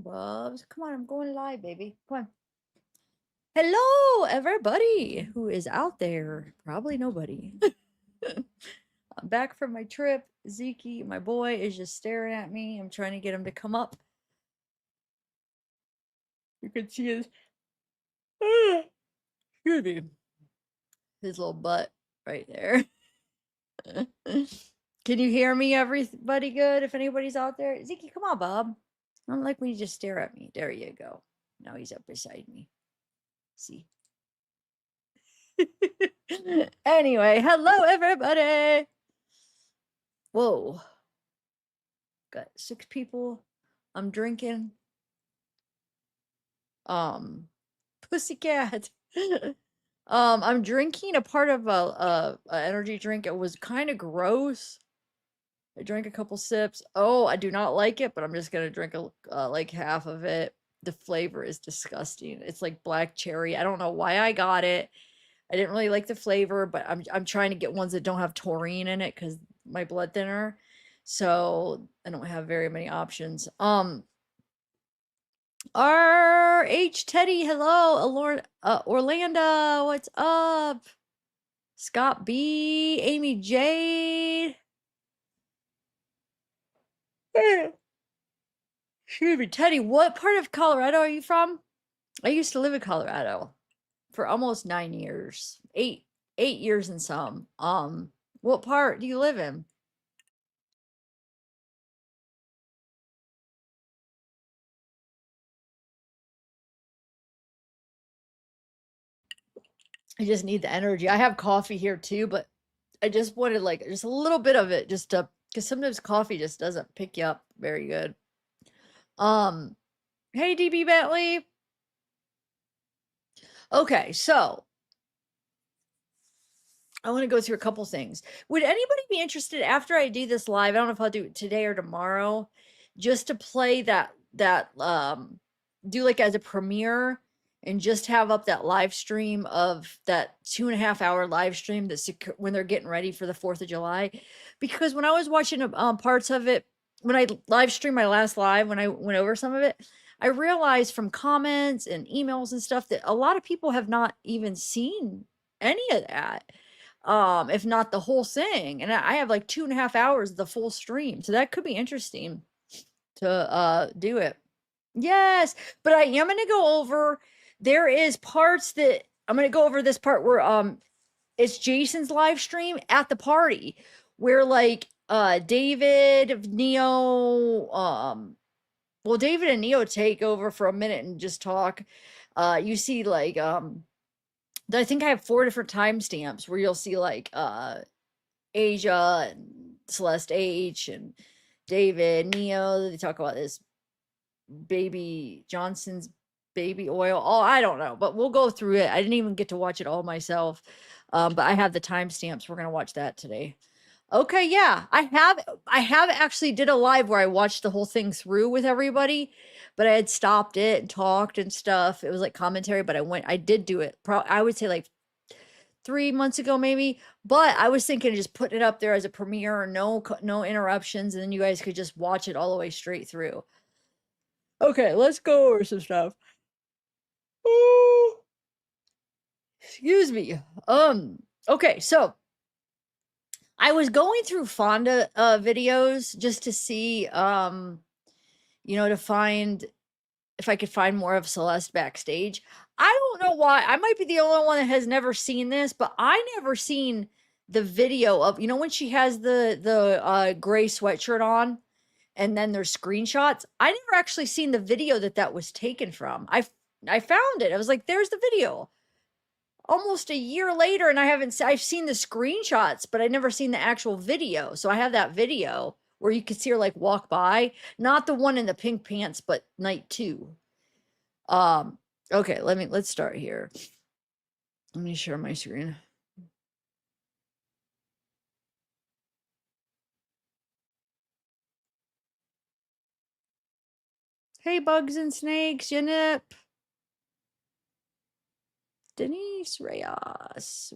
Bubs. Come on, I'm going live, baby. Come on. Hello, everybody who is out there. Probably nobody. I'm back from my trip. Zeke, my boy, is just staring at me. I'm trying to get him to come up. You can see his excuse me, his little butt right there. Can you hear me, everybody good? If anybody's out there, Zeke, come on, Bob. I don't like when you just stare at me. There you go. Now he's up beside me. See. Anyway, hello, everybody. Whoa. Got 6 people. I'm drinking. Pussycat. I'm drinking a part of a energy drink. It was kind of gross. I drank a couple sips. Oh, I do not like it, but I'm just gonna drink like half of it. The flavor is disgusting. It's like black cherry. I don't know why I got it. I didn't really like the flavor, but I'm trying to get ones that don't have taurine in it because my blood thinner. So I don't have very many options. RH Teddy, hello. Orlando, what's up? Scott B, Amy Jade. Excuse me, Teddy, what part of Colorado are you from? I used to live in Colorado for almost 9 years. 8 years and some. What part do you live in? I just need the energy. I have coffee here too, but I just wanted like just a little bit of it just to because sometimes coffee just doesn't pick you up very good. Um, hey DB Bentley. Okay, so I want to go through a couple things. Would anybody be interested after I do this live? I don't know if I'll do it today or tomorrow, just to play that do like as a premiere and just have up that live stream of that 2.5 hour live stream that's when they're getting ready for the 4th of July. Because when I was watching parts of it, when I live streamed my last live, when I went over some of it, I realized from comments and emails and stuff that a lot of people have not even seen any of that, if not the whole thing. And I have like 2.5 hours of the full stream, so that could be interesting to do it. Yes, but I am gonna go over. There is parts that I'm gonna go over this part where it's Jason's live stream at the party where like David, Neo, well, David and Neo take over for a minute and just talk. You see like I think I have 4 different timestamps where you'll see like Asia and Celeste H and David, Neo. They talk about this baby Johnson's baby oil. Oh, I don't know, but we'll go through it. I didn't even get to watch it all myself. But I have the timestamps. We're gonna watch that today. Okay, yeah. I have actually did a live where I watched the whole thing through with everybody, but I had stopped it and talked and stuff. It was like commentary, but I did do it. I would say like 3 months ago maybe, but I was thinking of just putting it up there as a premiere, no interruptions, and then you guys could just watch it all the way straight through. Okay, let's go over some stuff. Ooh, excuse me. Okay, so I was going through Fonda videos just to see to find if I could find more of Celeste backstage. I don't know why. I might be the only one that has never seen this, but I never seen the video of when she has the gray sweatshirt on and then there's screenshots. I never actually seen the video that was taken from. I found it. I was like, there's the video. Almost a year later, and I've seen the screenshots, but I never seen the actual video. So I have that video where you could see her like walk by, not the one in the pink pants, but night 2. Okay, let's start here. Let me share my screen. Hey, bugs and snakes, Yanip. Denise Reyes.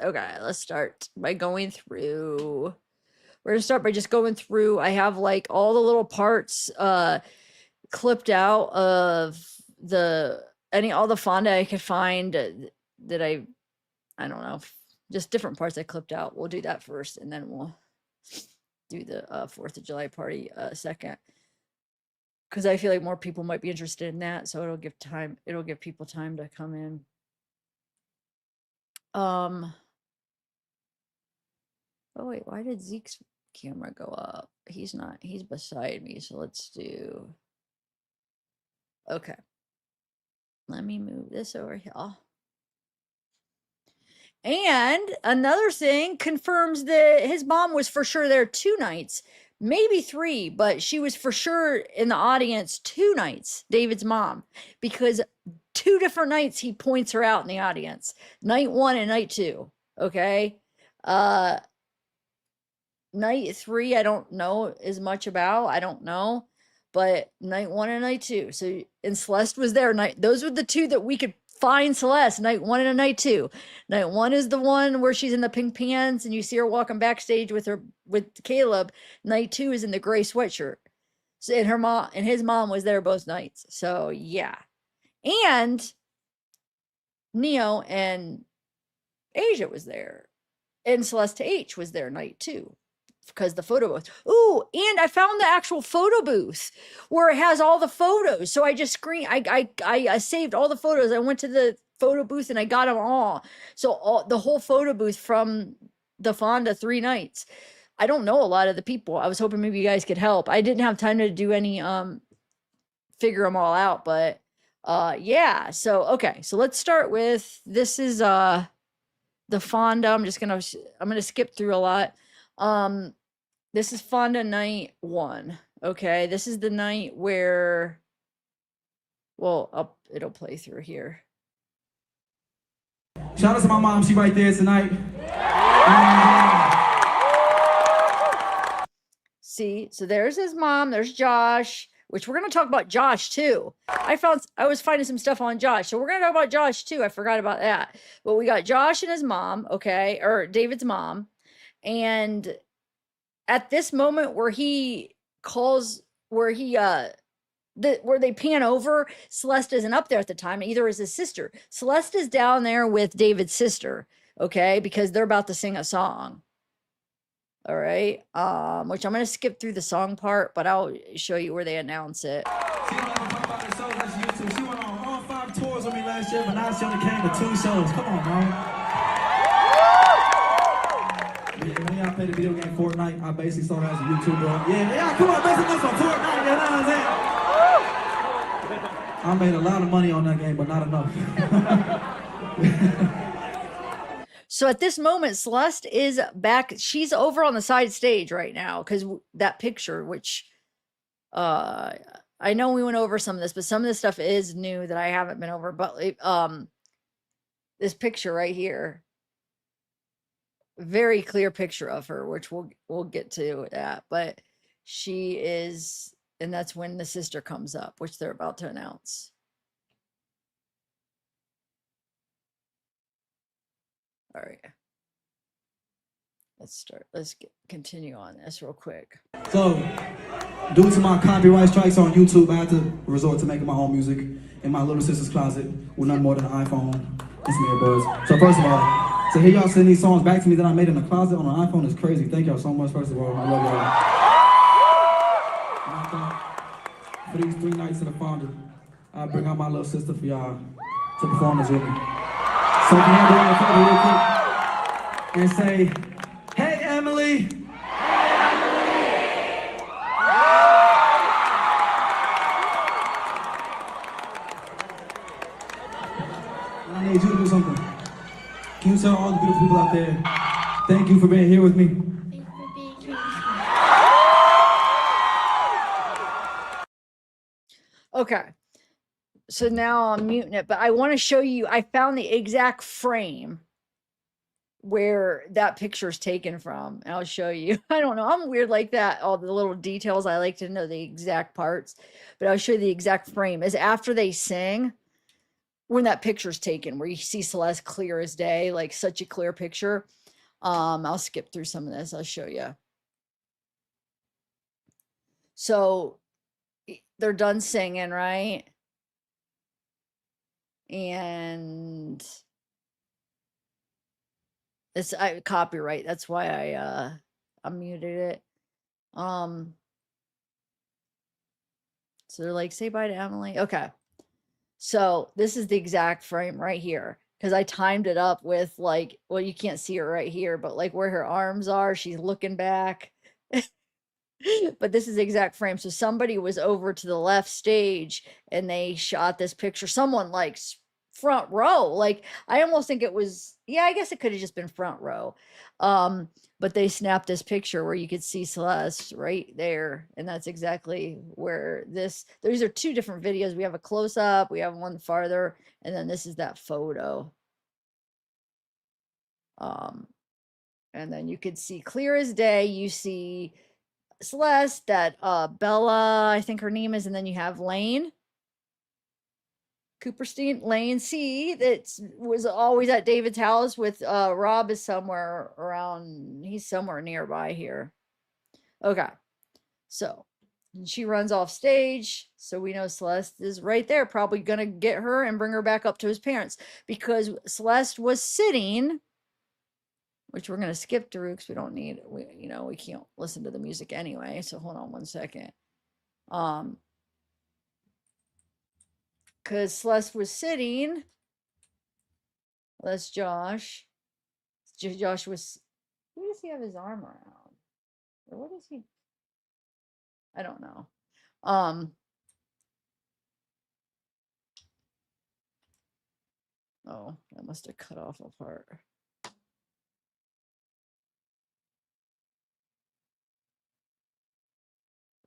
Okay, let's start by going through. We're gonna start by just going through. I have like all the little parts clipped out of all the Fonda I could find that I don't know, just different parts I clipped out. We'll do that first, and then we'll do the 4th of July party second, because I feel like more people might be interested in that, so it'll give people time to come in. Oh wait, why did Zeke's camera go up? He's beside me, so let's do, okay. Let me move this over here. And another thing confirms that his mom was for sure there 2 nights, maybe 3, but she was for sure in the audience 2 nights, David's mom, because 2 different nights he points her out in the audience, night 1 and night 2. Okay. Night 3, I don't know as much about. I don't know, but night 1 and night 2. So, and Celeste was there. Those were the 2 that we could find Celeste. Night 1 and night 2. Night 1 is the one where she's in the pink pants and you see her walking backstage with Caleb. Night 2 is in the gray sweatshirt. So, and her mom and his mom was there both nights. So yeah, and Neo and Asia was there, and Celeste H was there night 2. Because the photo booth. Ooh, and I found the actual photo booth where it has all the photos. So I just I saved all the photos. I went to the photo booth and I got them all. So the whole photo booth from the Fonda 3 nights. I don't know a lot of the people. I was hoping maybe you guys could help. I didn't have time to do any figure them all out, but yeah. So okay, so let's start with, this is the Fonda. I'm gonna skip through a lot. This is Fonda night 1. Okay, this is the night where, well, it'll play through here. Shout out to my mom, she right there tonight. See, so there's his mom, there's Josh, which we're gonna talk about Josh too. I was finding some stuff on Josh, so we're gonna talk about Josh too. I forgot about that. But we got Josh and his mom, okay, or David's mom, and at this moment where he calls, where they pan over, Celeste isn't up there at the time, either is his sister. Celeste is down there with David's sister, okay, because they're about to sing a song. All right, which I'm gonna skip through the song part, but I'll show you where they announce it. She went on all 5 tours with me last year, but now she only came to 2 shows. Come on, bro. When y'all played the video game Fortnite, I basically started as a YouTuber. Yeah, come on, basically that's on Fortnite, you know what I'm saying? I made a lot of money on that game, but not enough. So at this moment, Celeste is back. She's over on the side stage right now, because that picture, which I know we went over some of this, but some of this stuff is new that I haven't been over. But this picture right here, very clear picture of her, which we'll get to that. But she is, and that's when the sister comes up, which they're about to announce. All right, let's continue on this real quick. So, due to my copyright strikes on YouTube, I had to resort to making my own music in my little sister's closet with nothing more than an iPhone and some earbuds. So first of all, to hear y'all send these songs back to me that I made in the closet on an iPhone is crazy. Thank y'all so much, first of all. I love y'all. For these 3 nights in the Fonda, I bring out my little sister for y'all to perform this with me. So can y'all do me a favor real quick and say, "Hey, Emily." Hey, Emily. I need you to do something. Can you tell all the beautiful people out there, thank you for being here with me? Thank you for being here. Okay. So now I'm muting it, but I want to show you, I found the exact frame where that picture is taken from. And I'll show you. I don't know. I'm weird like that. All the little details. I like to know the exact parts, but I'll show you the exact frame. Is after they sing, when that picture's taken, where you see Celeste clear as day, like such a clear picture. I'll skip through some of this. I'll show you. So they're done singing, right? And it's copyright. That's why I muted it. So they're like, say bye to Emily. Okay. So this is the exact frame right here because I timed it up with like, well, you can't see her right here, but like where her arms are, she's looking back. But this is the exact frame. So somebody was over to the left stage and they shot this picture. Someone like front row. Like I almost think it was, yeah, I guess it could have just been front row. Um, but they snapped this picture where you could see Celeste right there. And that's exactly where these are two different videos. We have a close up, we have one farther, and then this is that photo. Um, and then you could see clear as day, you see Celeste, that Bella, I think her name is, and then you have Lane. Cooperstein, Lane C, that was always at David's house with Rob is somewhere around, he's somewhere nearby here. Okay. So she runs off stage. So we know Celeste is right there, probably gonna get her and bring her back up to his parents because Celeste was sitting, which we're gonna skip through because we don't need we can't listen to the music anyway. So hold on one second. Because Celeste was sitting. That's Josh. Josh was. Who does he have his arm around? Or what is he? I don't know. Oh, that must have cut off a part.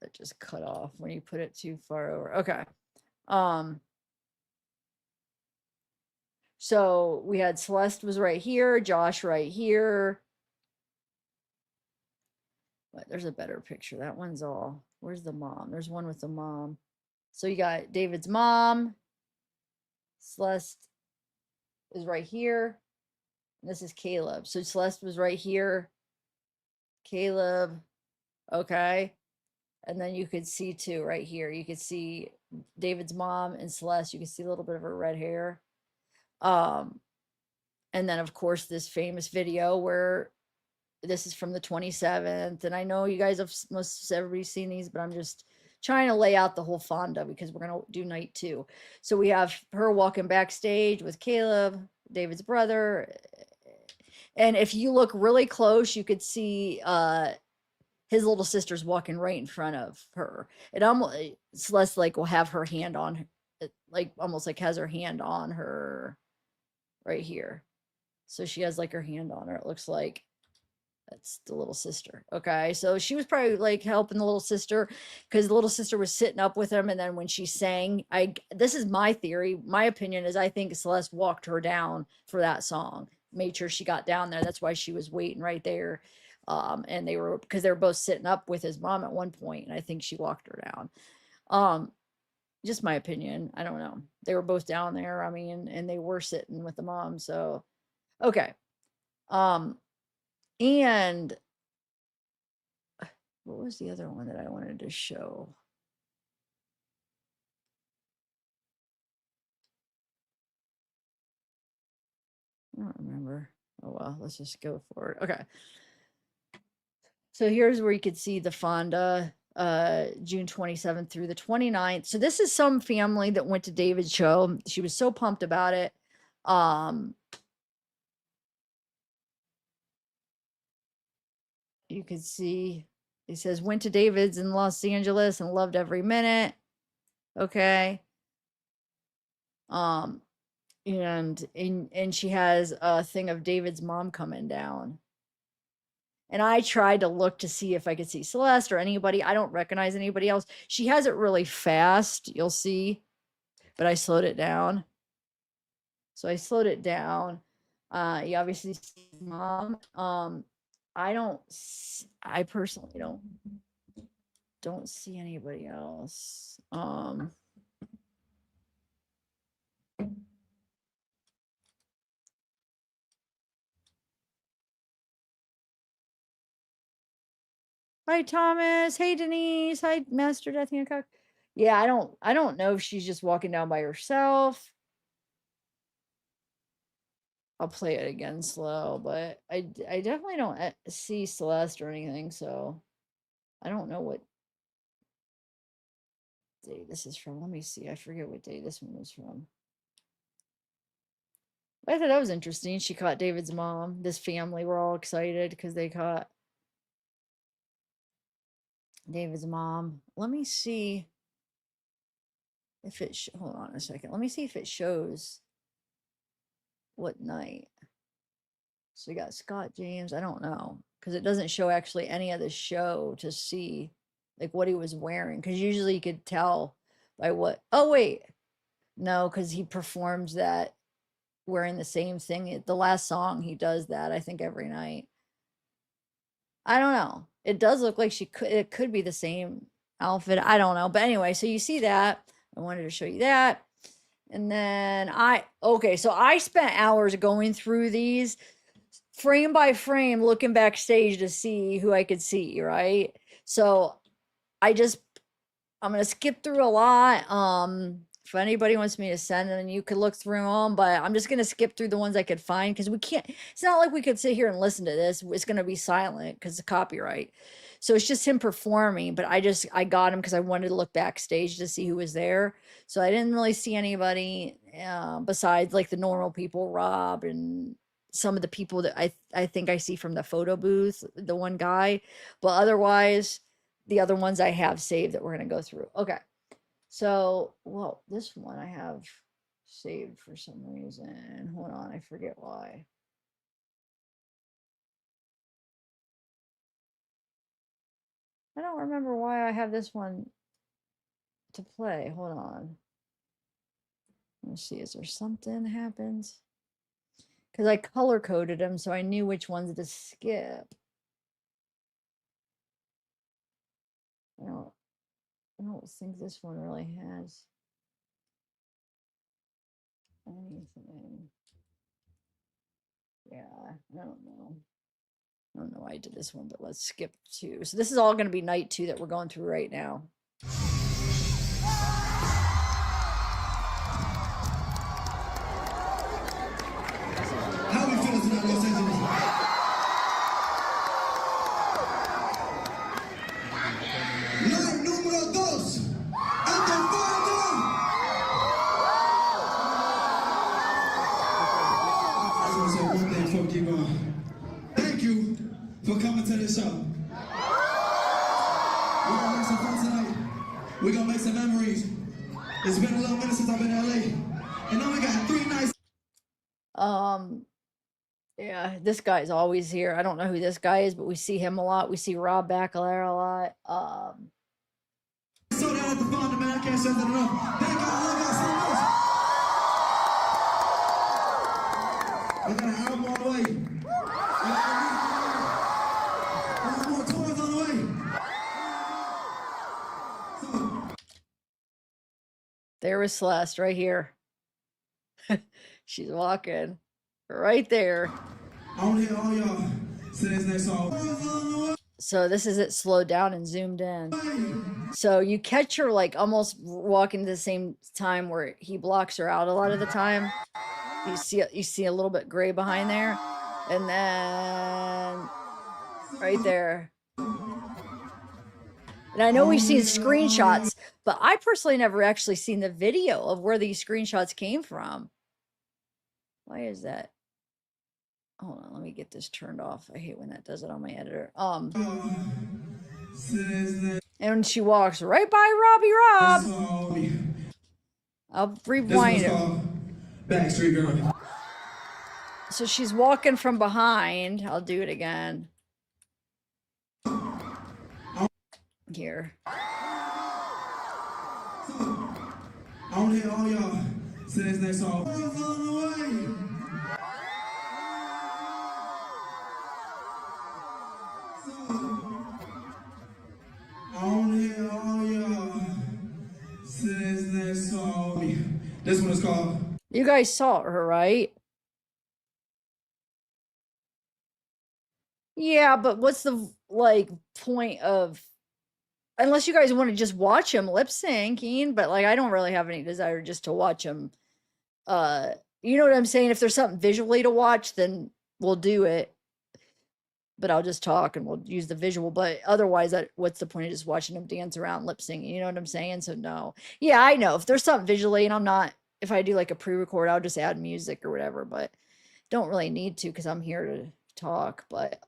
That just cut off when you put it too far over. Okay. So we had Celeste was right here, Josh right here. But there's a better picture. That one's all. Where's the mom? There's one with the mom. So you got David's mom. Celeste is right here. And this is Caleb. So Celeste was right here. Caleb. Okay. And then you could see too right here. You could see David's mom and Celeste. You can see a little bit of her red hair. And then of course this famous video where this is from the 27th. And I know you guys have most everybody's seen these, but I'm just trying to lay out the whole Fonda because we're gonna do night 2. So we have her walking backstage with Caleb, David's brother. And if you look really close, you could see his little sister's walking right in front of her. It almost Celeste like will have her hand on her, like almost like has her hand on her right here. So she has like her hand on her. It looks like that's the little sister. Okay. So she was probably like helping the little sister because the little sister was sitting up with him. And then when she sang, this is my theory. My opinion is I think Celeste walked her down for that song, made sure she got down there. That's why she was waiting right there. And they were because they were both sitting up with his mom at one point, and I think she walked her down. Just my opinion. I don't know. They were both down there. I mean, and they were sitting with the mom. So okay. And what was the other one that I wanted to show? I don't remember. Oh well, let's just go for it. Okay. So here's where you could see the Fonda June 27th through the 29th. So this is some family that went to David's show. She was so pumped about it. You could see it says went to David's in Los Angeles and loved every minute. Okay. And she has a thing of David's mom coming down. And I tried to look to see if I could see Celeste or anybody. I don't recognize anybody else. She has it really fast, you'll see, but I slowed it down. So I slowed it down. You obviously see mom. I personally don't see anybody else. Hi, Thomas. Hey, Denise. Hi, Master Death Hancock. Yeah, I don't know if she's just walking down by herself. I'll play it again slow, but I definitely don't see Celeste or anything, so I don't know what day this is from. Let me see. I forget what day this one was from. I thought that was interesting. She caught David's mom. This family were all excited because they caught David's mom. Let me see if it hold on a second. Let me see if it shows what night. So you got Scott James. I don't know because it doesn't show actually any of the show to see like what he was wearing because usually you could tell by what. Oh wait, no, because he performs that wearing the same thing. The last song he does that I think every night. I don't know. It does look like it could be the same outfit. I don't know. But anyway, so you see that. I wanted to show you that. And then okay, so I spent hours going through these frame by frame, looking backstage to see who I could see, right? So I'm gonna skip through a lot. If anybody wants me to send them, you could look through them, but I'm just gonna skip through the ones I could find because we can't. It's not like we could sit here and listen to this. It's gonna be silent because of copyright. So it's just him performing. But I got him because I wanted to look backstage to see who was there. So I didn't really see anybody besides like the normal people, Rob and some of the people that I think I see from the photo booth, the one guy, but otherwise the other ones I have saved that we're going to go through. Okay. So, well, this one I have saved for some reason. Hold on, I forget why. I don't remember why I have this one to play. Hold on. Let's see, is there something happens? Because I color coded them so I knew which ones to skip. I don't think this one really has anything. Yeah, I don't know. I don't know why I did this one, but let's skip two. So this is all going to be night 2 that we're going through right now. How we feeling tonight, Los Angeles? Night número 2 at the Fonda. I just want to say one thing before we keep going. Thank you for coming to this show. We're gonna make some fun tonight. We're gonna make some memories. It's been a little minute since I've been in LA. And now we got 3 nights. Yeah, this guy's always here. I don't know who this guy is, but we see him a lot. We see Rob Bacalera a lot. So down at the Fonda, man, I can't say that enough. Thank y'all, love y'all so much. I got an album on the way. I got more tours on the way. So, There was Celeste right here. She's walking right there. I want to hear all y'all say this next song. So this is it slowed down and zoomed in. So you catch her like almost walking at the same time where he blocks her out a lot of the time. You see a little bit gray behind there. And then right there. And I know we've seen screenshots, but I personally never actually seen the video of where these screenshots came from. Why is that? Hold on, let me get this turned off. I hate when that does it on my editor. And she walks right by Robbie Rob. I'll rewind it. Backstreet Girl. So she's walking from behind. I'll do it again. Here. I want to hear all y'all say this next song. On the way. I want to hear all y'all say this next song. This one is called. You guys saw her, right? Yeah, but what's the like point of, unless you guys want to just watch him lip syncing, but like I don't really have any desire just to watch him. You know what I'm saying? If there's something visually to watch, then we'll do it. But I'll just talk and we'll use the visual. But otherwise, what's the point of just watching him dance around lip syncing? You know what I'm saying? So no. Yeah, I know. If there's something visually and I'm not, if I do like a pre-record, I'll just add music or whatever, but don't really need to because I'm here to talk. But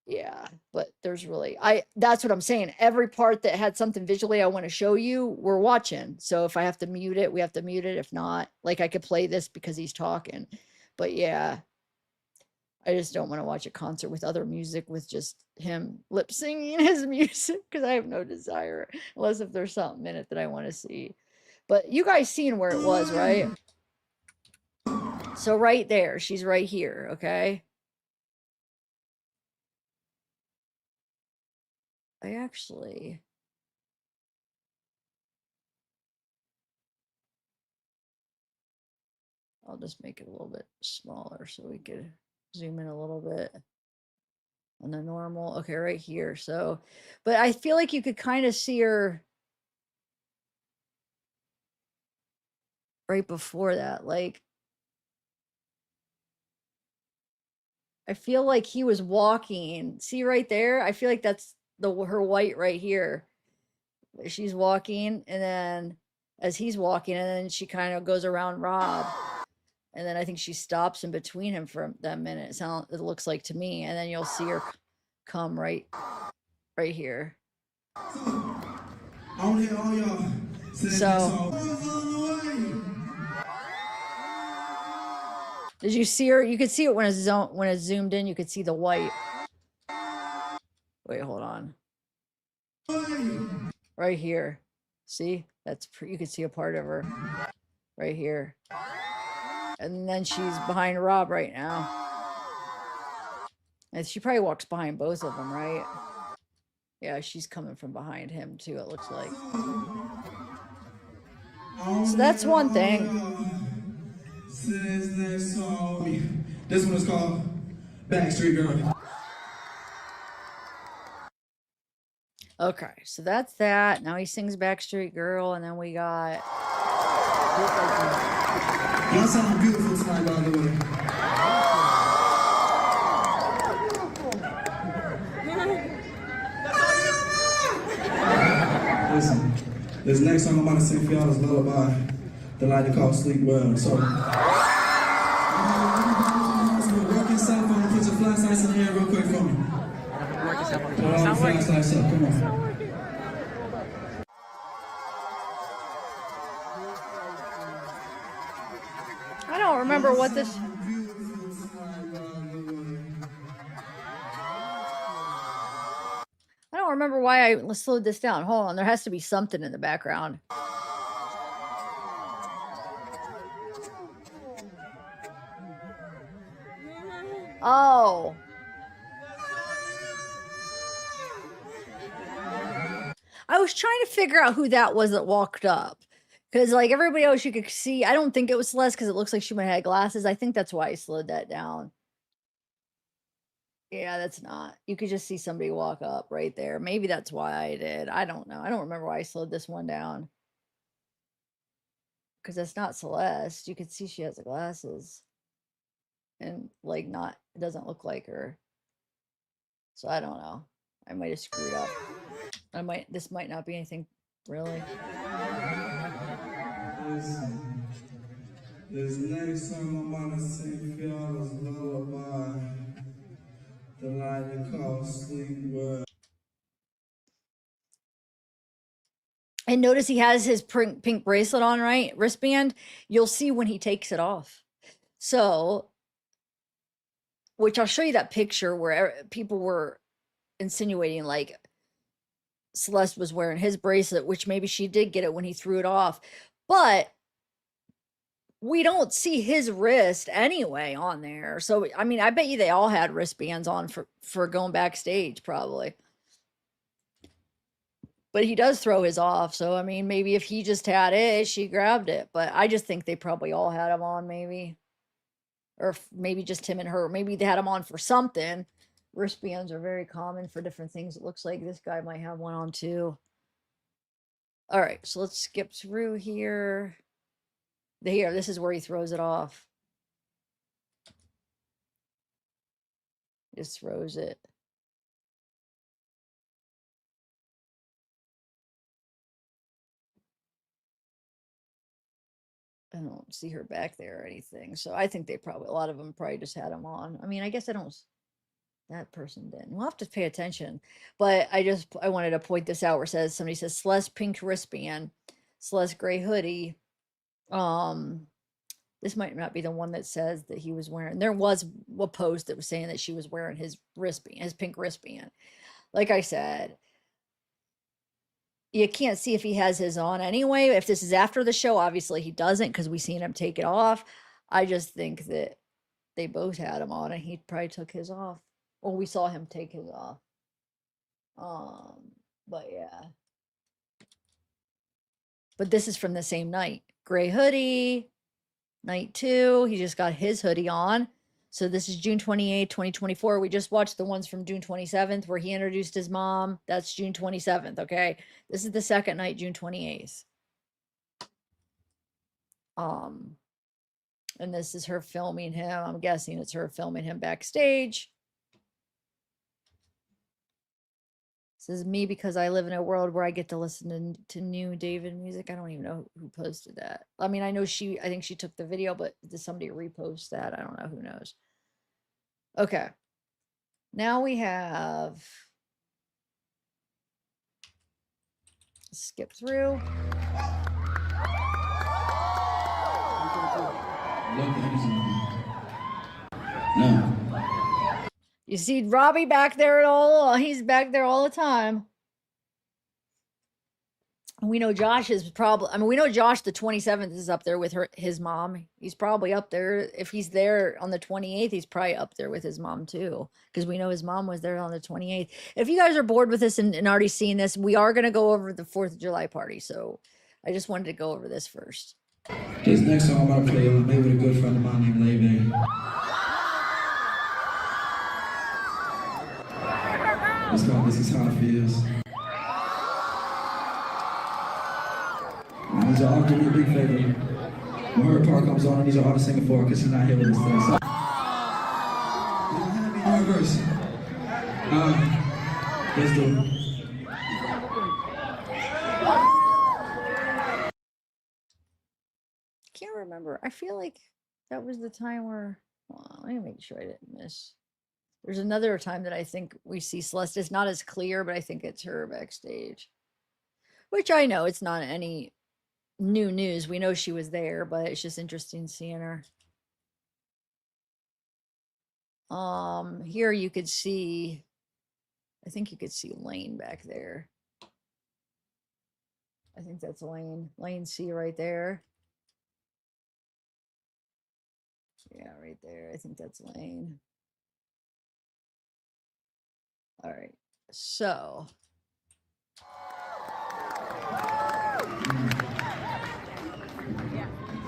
yeah, but there's really, that's what I'm saying. Every part that had something visually I want to show you, we're watching. So if I have to mute it, we have to mute it. If not, like I could play this because he's talking. But yeah, I just don't want to watch a concert with other music with just him lip singing his music because I have no desire, unless if there's something in it that I want to see. But you guys seen where it was, right? So right there, she's right here, okay? I actually, I'll just make it a little bit smaller so we could zoom in a little bit on the normal. Okay, right here. So, but I feel like you could kind of see her right before that. Like, I feel like he was walking. See right there? I feel like that's her white right here. She's walking, and then as he's walking, and then she kind of goes around Rob. And then I think she stops in between him for that minute. It looks like to me, and then you'll see her come right here. I want to hear all y'all say that So, song. did you see her? You could see it when it's zoomed in. You could see the white. Wait, hold on. Right here. See? You could see a part of her right here. And then she's behind Rob right now. And she probably walks behind both of them, right? Yeah, she's coming from behind him too, it looks like. So that's one thing. This one is called Backstreet Girl. Okay, so that's that. Now he sings Backstreet Girl, and then we got... Y'all sound beautiful tonight, by the way. Listen, this next song I'm about to sing for y'all is Lullaby, the line they call Sleep Well. So, work yourself on, put your flashlights in the air real quick for me. Work yourself on. Put all the flashlights up, come on. I don't remember what this... I don't remember why I slowed this down. Hold on, there has to be something in the background. Oh. I was trying to figure out who that was that walked up. Because, like, everybody else you could see, I don't think it was Celeste because it looks like she might have had glasses. I think that's why I slowed that down. Yeah, that's not. You could just see somebody walk up right there. Maybe that's why I did. I don't know. I don't remember why I slowed this one down. Because that's not Celeste. You could see she has the glasses. And, like, it doesn't look like her. So I don't know. I might have screwed up. This might not be anything really. This next song I'm gonna sing for y'all is Lullaby, the line they call Sleep Well. And notice he has his pink bracelet on, right? Wristband. You'll see when he takes it off. So, which I'll show you that picture where people were insinuating like Celeste was wearing his bracelet, which maybe she did get it when he threw it off. But we don't see his wrist anyway on there. So, I mean, I bet you they all had wristbands on for going backstage, probably. But he does throw his off. So, I mean, maybe if he just had it, she grabbed it. But I just think they probably all had them on, maybe. Or maybe just him and her. Maybe they had them on for something. Wristbands are very common for different things. It looks like this guy might have one on too. All right, so let's skip through here. Here, this is where he throws it off. Just throws it. I don't see her back there or anything. So I think they probably, a lot of them probably just had them on. I mean, I guess I don't, that person didn't. We'll have to pay attention. But I wanted to point this out where it says, somebody says Celeste pink wristband, Celeste gray hoodie. This might not be the one that says that he was wearing. There was a post that was saying that she was wearing his wristband, his pink wristband. Like I said, you can't see if he has his on anyway. If this is after the show, obviously he doesn't because we seen him take it off. I just think that they both had him on and he probably took his off. Well, we saw him take his off. But yeah. But this is from the same night. Gray hoodie, night 2. He just got his hoodie on. So this is June 28th, 2024. We just watched the ones from June 27th where he introduced his mom. That's June 27th, okay? This is the second night, June 28th. And this is her filming him. I'm guessing it's her filming him backstage. This is me because I live in a world where I get to listen to new David music. I don't even know who posted that. I mean, I know I think she took the video, but did somebody repost that? I don't know. Who knows? Okay. Now we have, skip through. No. You see Robbie back there at all? He's back there all the time. We know Josh is probably, I mean, we know Josh the 27th is up there with his mom. He's probably up there. If he's there on the 28th, he's probably up there with his mom too. Because we know his mom was there on the 28th. If you guys are bored with this and already seen this, we are going to go over the 4th of July party. So I just wanted to go over this first. This next song I'm about to play, I made with a good friend of mine named Leve. It's called This Is How It Feels. I need y'all to do me a big favor. When her part comes on, I need y'all to sing it for her because she's not here with us today. So, you don't have me on verse. Let's do it. Can't remember. I feel like that was the time where, well, let me make sure I didn't miss. There's another time that I think we see Celeste. It's not as clear, but I think it's her backstage. Which I know it's not any new news. We know she was there, but it's just interesting seeing her. Here you could see, I think you could see Lane back there. I think that's Lane. Lane C right there. Yeah, right there. I think that's Lane. All right. So.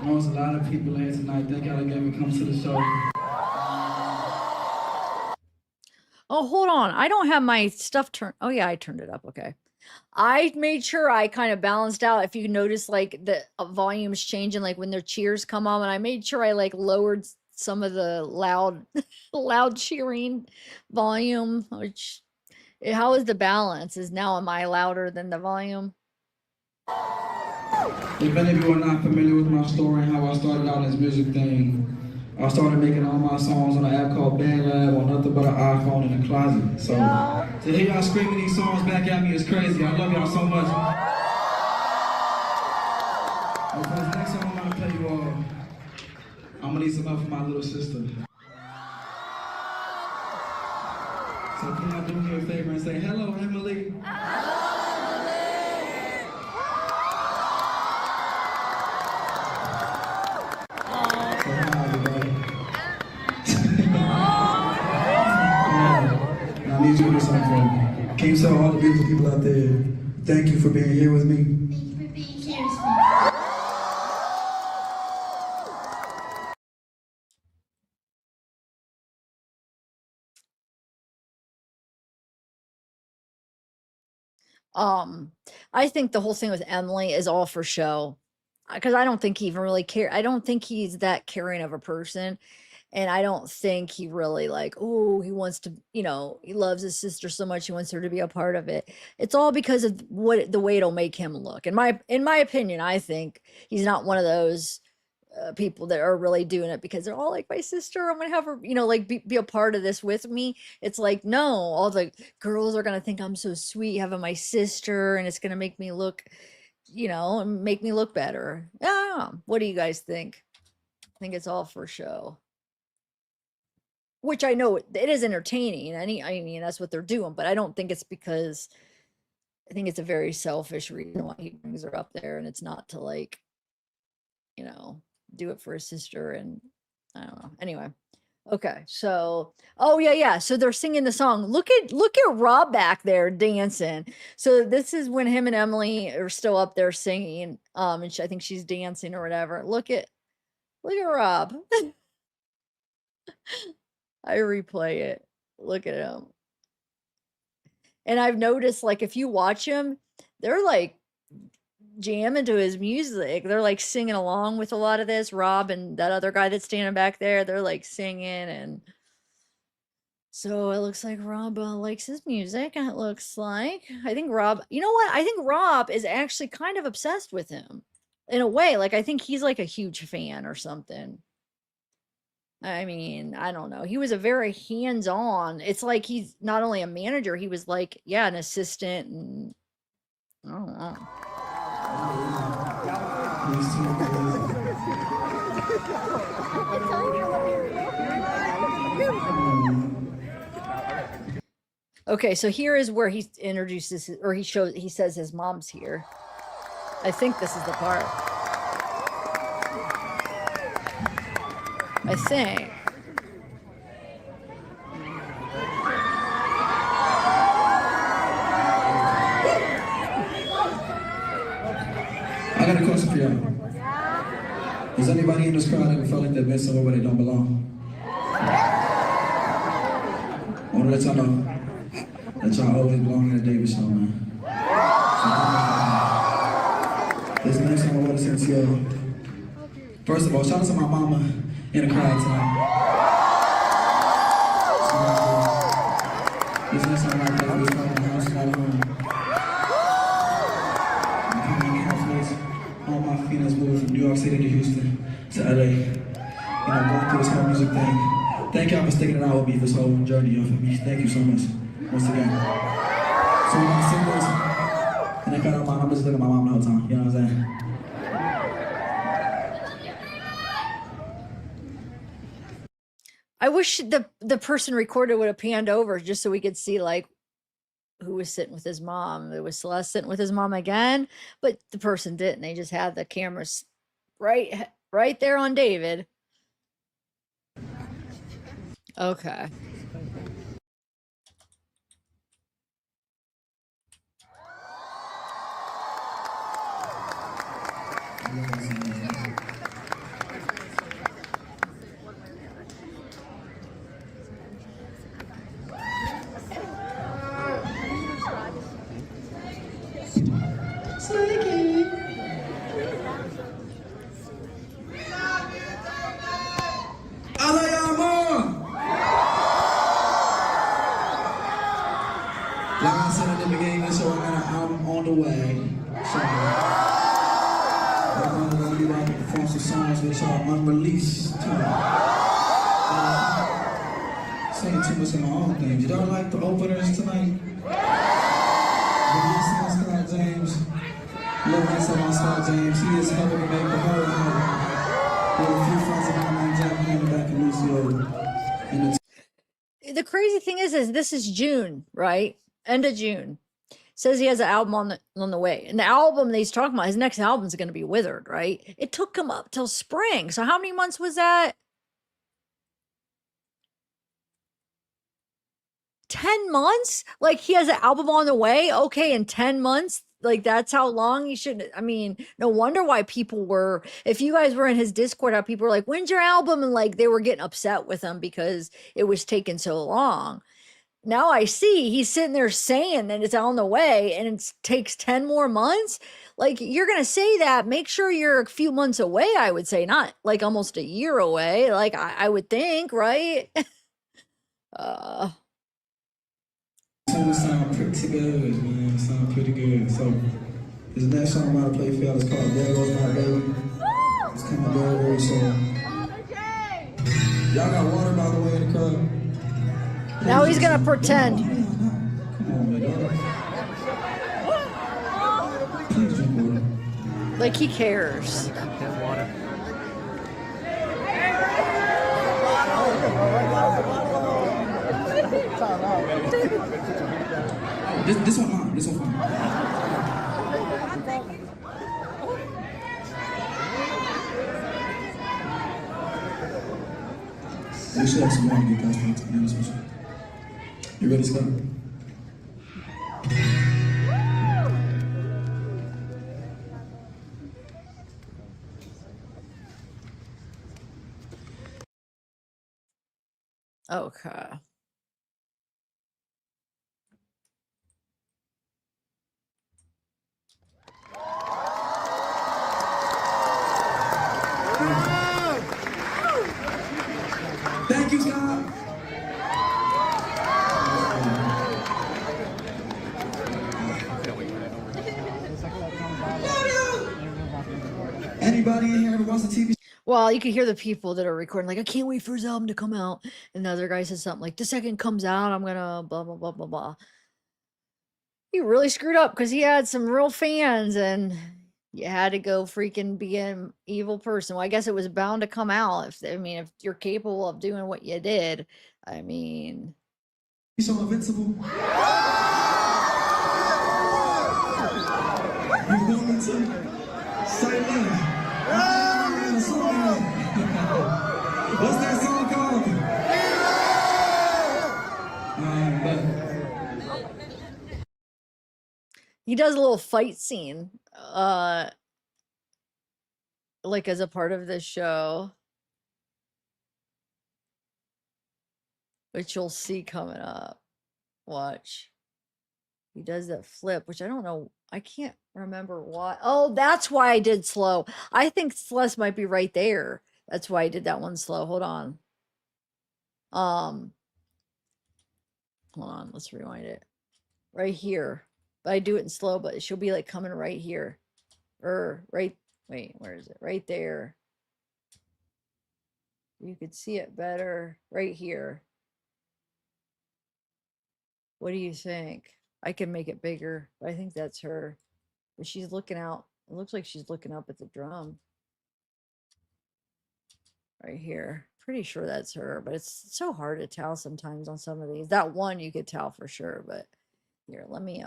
There's a lot of people here tonight. Thank y'all again for coming to the show. Oh, hold on. I don't have my stuff turned. Oh, yeah, I turned it up. Okay. I made sure I kind of balanced out. If you notice, like the volumes changing, like when their cheers come on, and I made sure I like lowered some of the loud cheering volume. Which, how is the balance? Am I louder than the volume? If any of you are not familiar with my story and how I started out in this music thing, I started making all my songs on an app called BandLab on nothing but an iPhone in the closet. So to hear y'all screaming these songs back at me is crazy. I love y'all so much. And for this next song I'm gonna play you all, I'm gonna need some help from my little sister. So can y'all do me a favor and say, hello, Emily. I need you to do something for me. Can you tell all the beautiful people out there, thank you for being here with me? Um, I think the whole thing with Emily is all for show, because I don't think he even really care. I don't think he's that caring of a person, and I don't think he really like, oh, he wants to, he loves his sister so much he wants her to be a part of it. It's all because of what the way it'll make him look. In my opinion, I think he's not one of those people that are really doing it because they're all like, my sister, I'm gonna have her, like be a part of this with me. It's like, no, all the girls are gonna think I'm so sweet having my sister, and it's gonna make me look, and make me look better. Yeah. What do you guys think? I think it's all for show, which I know it is entertaining. I mean, that's what they're doing, but I don't think it's because I think it's a very selfish reason why he brings her up there, and it's not to like, you know, do it for his sister. And I don't know. Anyway. Okay. So, oh yeah, yeah. So they're singing the song. Look at Rob back there dancing. So this is when him and Emily are still up there singing. And I think she's dancing or whatever. Look at Rob. I replay it. Look at him. And I've noticed, like, if you watch him, they're like jamming to his music. They're like singing along with a lot of this. Rob and that other guy that's standing back there, they're like singing. And so it looks like Rob likes his music. It looks like, I think Rob, you know what? I think Rob is actually kind of obsessed with him in a way. Like, I think he's like a huge fan or something. I mean, I don't know. He was a very hands-on. It's like he's not only a manager, he was like, yeah, an assistant. And I don't know. Okay, so here is where he introduces, or he says his mom's here. I think this is the part. I think. I got a question for y'all. Is anybody in this crowd ever felt like they've been somewhere where they don't belong? I want to let y'all know that y'all always belong in the Davis show, man. This next song I want to sing to y'all. First of all, shout out to my mama in the crowd tonight. This next song right there is called The House Not Home. All my feelings moving from New York City to Houston to LA. Going through this whole music thing. Thank y'all for sticking it out with me this whole journey, y'all, for me. Thank you so much, once again. So when I sing this, and I cut out my, I'm just looking at my mom the whole time, you know what I'm saying? I wish the person recorded would have panned over just so we could see like who was sitting with his mom. It was Celeste sitting with his mom again, but the person didn't. They just had the cameras right there on David. Okay. Like I said at the beginning of the show, I got an album on the way. So, I'm gonna be like to perform some songs which are unreleased too. Saying too much of my own thing. Did y'all like the openers tonight? Releasing on Scott James. Love inside on Scott James. He is helping me make the whole album. With a few friends of mine, Jack Handy back in Lucio. And The crazy thing is this is June, right? End of June. Says he has an album on the way. And the album that he's talking about, his next album is going to be Withered, right? It took him up till spring. So how many months was that? 10 months? Like he has an album on the way? Okay, in 10 months? Like that's how long he should. I mean, no wonder why people were, if you guys were in his Discord, how people were like, when's your album? And like they were getting upset with him because it was taking so long. Now I see he's sitting there saying that it's on the way and it takes 10 more months. Like, you're going to say that, make sure you're a few months away, I would say, not like almost a year away. Like, I would think, right? uh, Song sound pretty good, man. Sound pretty good. So this next song I'm about to play for y'all is called There Goes My Baby. It's coming very, very soon. Y'all got water by the way in the crowd. now he's going to pretend. Come on, man. Please drink water. Like he cares. This one fine. This one fine. We should have some more to get past that, to be honest with you. You ready, Scott? Okay. Thank you, Scott. Anybody in here ever watched a TV? Well, you can hear the people that are recording, like, I can't wait for his album to come out. And the other guy says something like, the second comes out, I'm gonna blah, blah, blah, blah, blah. He really screwed up because he had some real fans and you had to go freaking be an evil person. Well, I guess it was bound to come out. If you're capable of doing what you did, I mean. You so invincible. You want me to say that? What's that song called? He does a little fight scene, like as a part of this show, which you'll see coming up. Watch. He does that flip, which I don't know. I can't remember why. Oh, that's why I did slow. I think Celeste might be right there. That's why I did that one slow. Hold on. Hold on. Let's rewind it. Right here. But I do it in slow, but she'll be like coming right here. Or right. Wait, where is it? Right there. You could see it better right here. What do you think? I can make it bigger, but I think that's her. But she's looking out. It looks like she's looking up at the drum. Right here. Pretty sure that's her, but it's so hard to tell sometimes on some of these. That one you could tell for sure, but here, let me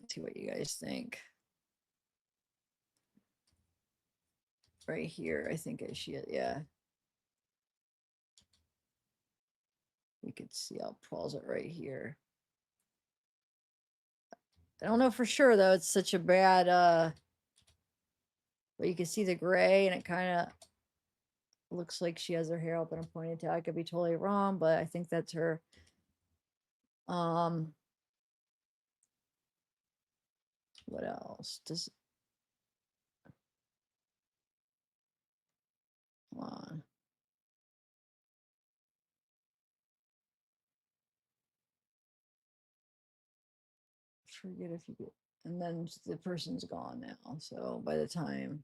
see what you guys think. Right here, I think she, yeah. You could see I'll pause it right here. I don't know for sure though. It's such a bad but you can see the gray and it kind of looks like she has her hair up in a ponytail. I could be totally wrong, but I think that's her. What else? Come on. Forget if you could, and then the person's gone now. So by the time,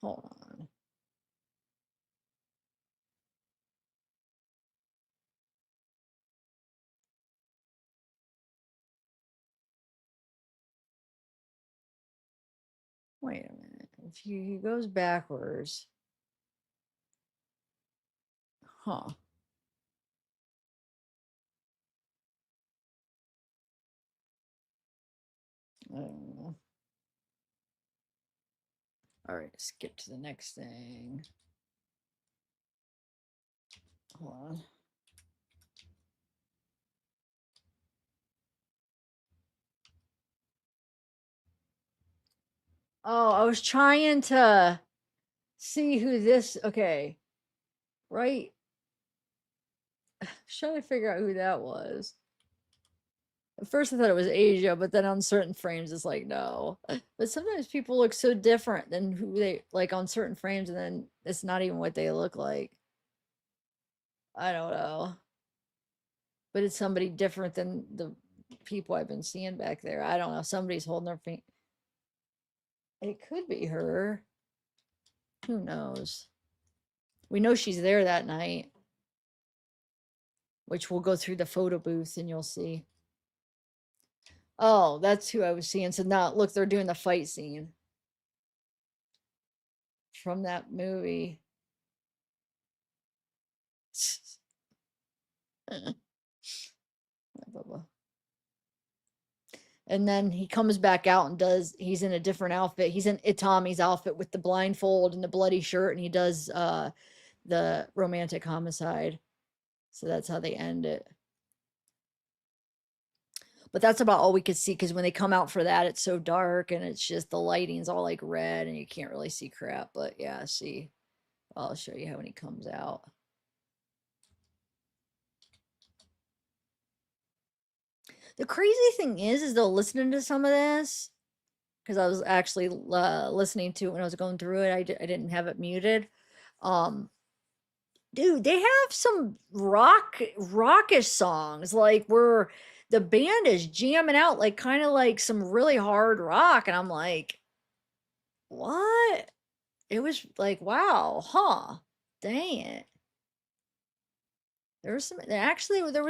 hold on. Wait a minute. If he goes backwards, huh? I don't know. All right, skip to the next thing. Hold on. Oh, I was trying to see who this, okay, right? Trying to figure out who that was. At first I thought it was Asia, but then on certain frames it's like no. But sometimes people look so different than who they like on certain frames, and then it's not even what they look like. I don't know. But it's somebody different than the people I've been seeing back there. I don't know. Somebody's holding their feet. It could be her. Who knows? We know she's there that night, which we'll go through the photo booth and you'll see. Oh, that's who I was seeing. So now look, they're doing the fight scene from that movie. And then he comes back out and he's in a different outfit. He's in Itami's outfit with the blindfold and the bloody shirt, and he does the romantic homicide. So that's how they end it. But that's about all we could see, because when they come out for that, it's so dark and it's just the lighting's all like red and you can't really see crap. But yeah, see, I'll show you how when he comes out. The crazy thing is though, listening to some of this, because I was actually listening to it when I was going through it. I didn't have it muted. Dude, they have some rockish songs, like where the band is jamming out like kind of like some really hard rock, and I'm like, what? It was like, wow, huh? Dang it. There was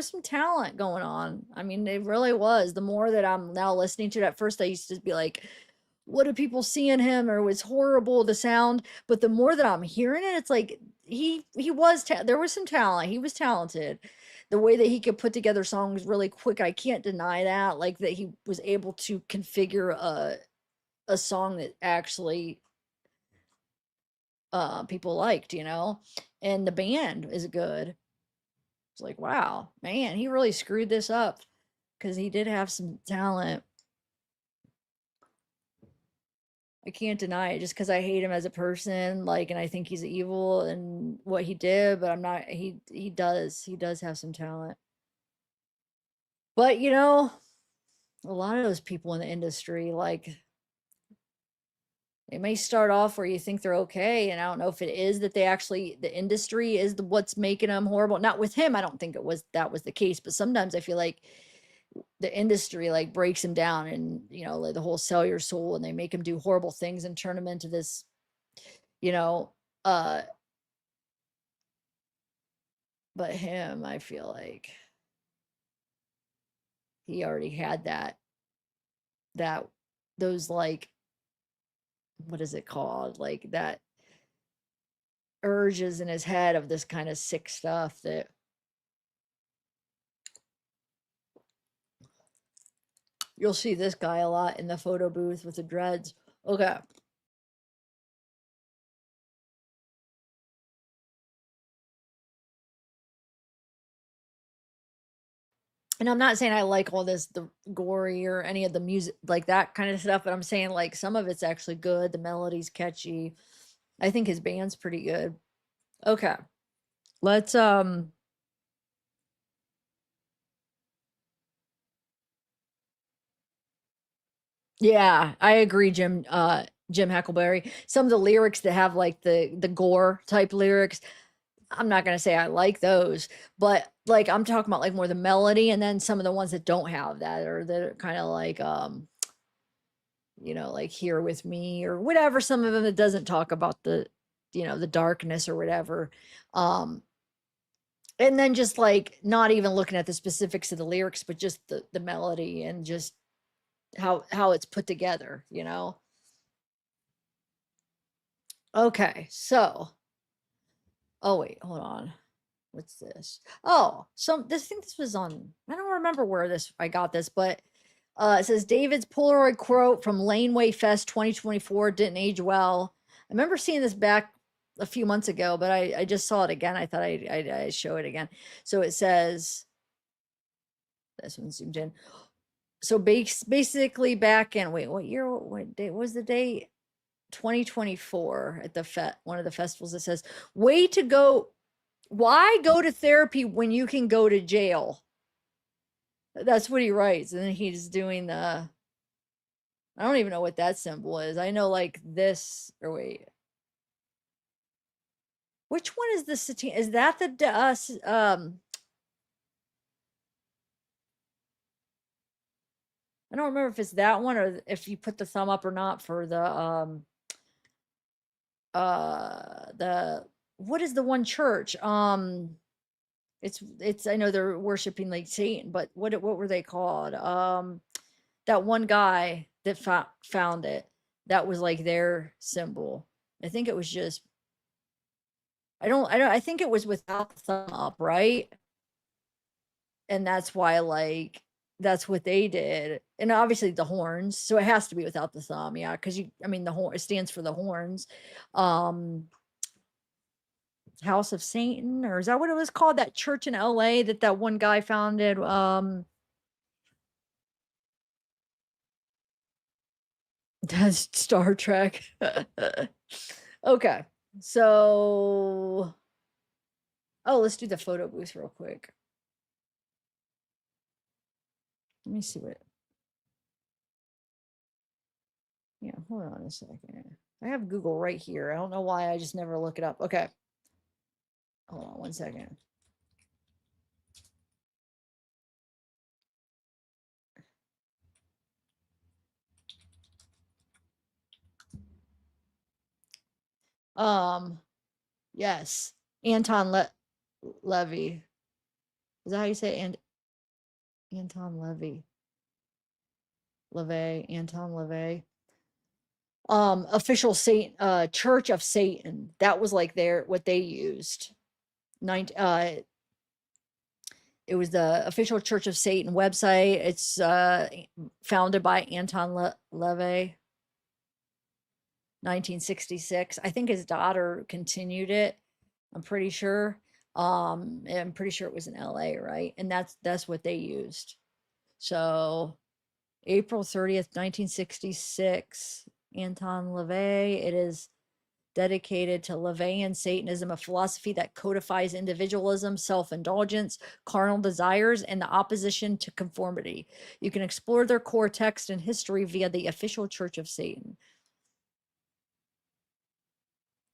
some talent going on. I mean, it really was. The more that I'm now listening to it, at first I used to be like, what are people seeing him, or it was horrible the sound, but the more that I'm hearing it, it's like there was some talent. He was talented. The way that he could put together songs really quick, I can't deny that. Like that he was able to configure a song that actually people liked, and the band is good. It's like, wow, man, he really screwed this up, because he did have some talent. I can't deny it, just because I hate him as a person, like, and I think he's evil and what he did, but I'm not. He does have some talent. But a lot of those people in the industry, like, they may start off where you think they're okay, and I don't know if it is that the industry is what's making them horrible. Not with him, I don't think that was the case, but sometimes I feel like the industry like breaks him down, and like the whole sell your soul, and they make him do horrible things and turn him into this, you know, uh but him, I feel like he already had that those like, what is it called? Like that urges in his head of this kind of sick stuff that you'll see this guy a lot in the photo booth with the dreads. Okay. And I'm not saying I like all the gory or any of the music like that kind of stuff, but I'm saying like some of it's actually good. The melody's catchy. I think his band's pretty good. Okay. Let's yeah, I agree, Jim Huckleberry. Some of the lyrics that have like the gore type lyrics, I'm not gonna say I like those, but like I'm talking about like more the melody, and then some of the ones that don't have that, or that are kind of like like Here With Me or whatever, some of them that doesn't talk about the darkness or whatever. Um and then just like not even looking at the specifics of the lyrics, but just the melody and just how it's put together. Okay, so oh wait, hold on. What's this? Oh, this I think this was on. I don't remember where this I got this, but it says David's Polaroid quote from Laneway Fest 2024 didn't age well. I remember seeing this back a few months ago, but I just saw it again. I thought I'd show it again. So it says this one zoomed in. So basically back in, wait, what year? What date was the date? 2024 at the one of the festivals. It says, "Way to go! Why go to therapy when you can go to jail?" That's what he writes, and then he's doing the. I don't even know what that symbol is. I know like this. Or wait, which one is the satin? Is that the I don't remember if it's that one or if you put the thumb up or not for the what is the one church? It's I know they're worshiping like Satan, but what were they called? That one guy that found it, that was like their symbol. I think it was just I think it was without the thumb up, right? And that's why like that's what they did. And obviously the horns, so it has to be without the thumb, yeah, because you I mean the horn, it stands for the horns. Um House of Satan, or is that what it was called? That church in LA that that one guy founded. That's Star Trek. Okay. So, oh, let's do the photo booth real quick. Let me see what. Yeah, hold on a second. I have Google right here. I don't know why I just never look it up. Okay. Hold on one second. Um, yes. Anton Levy. Is that how you say it? And Anton Levy. LaVey, Anton LaVey. Official Saint Church of Satan. That was like their what they used. It was the official Church of Satan website. It's founded by Anton LaVey, 1966. I think his daughter continued it. I'm pretty sure. I'm pretty sure it was in LA, right? And that's what they used. So April 30th, 1966, Anton LaVey. It is dedicated to LaVeyan Satanism, a philosophy that codifies individualism, self-indulgence, carnal desires, and the opposition to conformity. You can explore their core text and history via the official Church of Satan.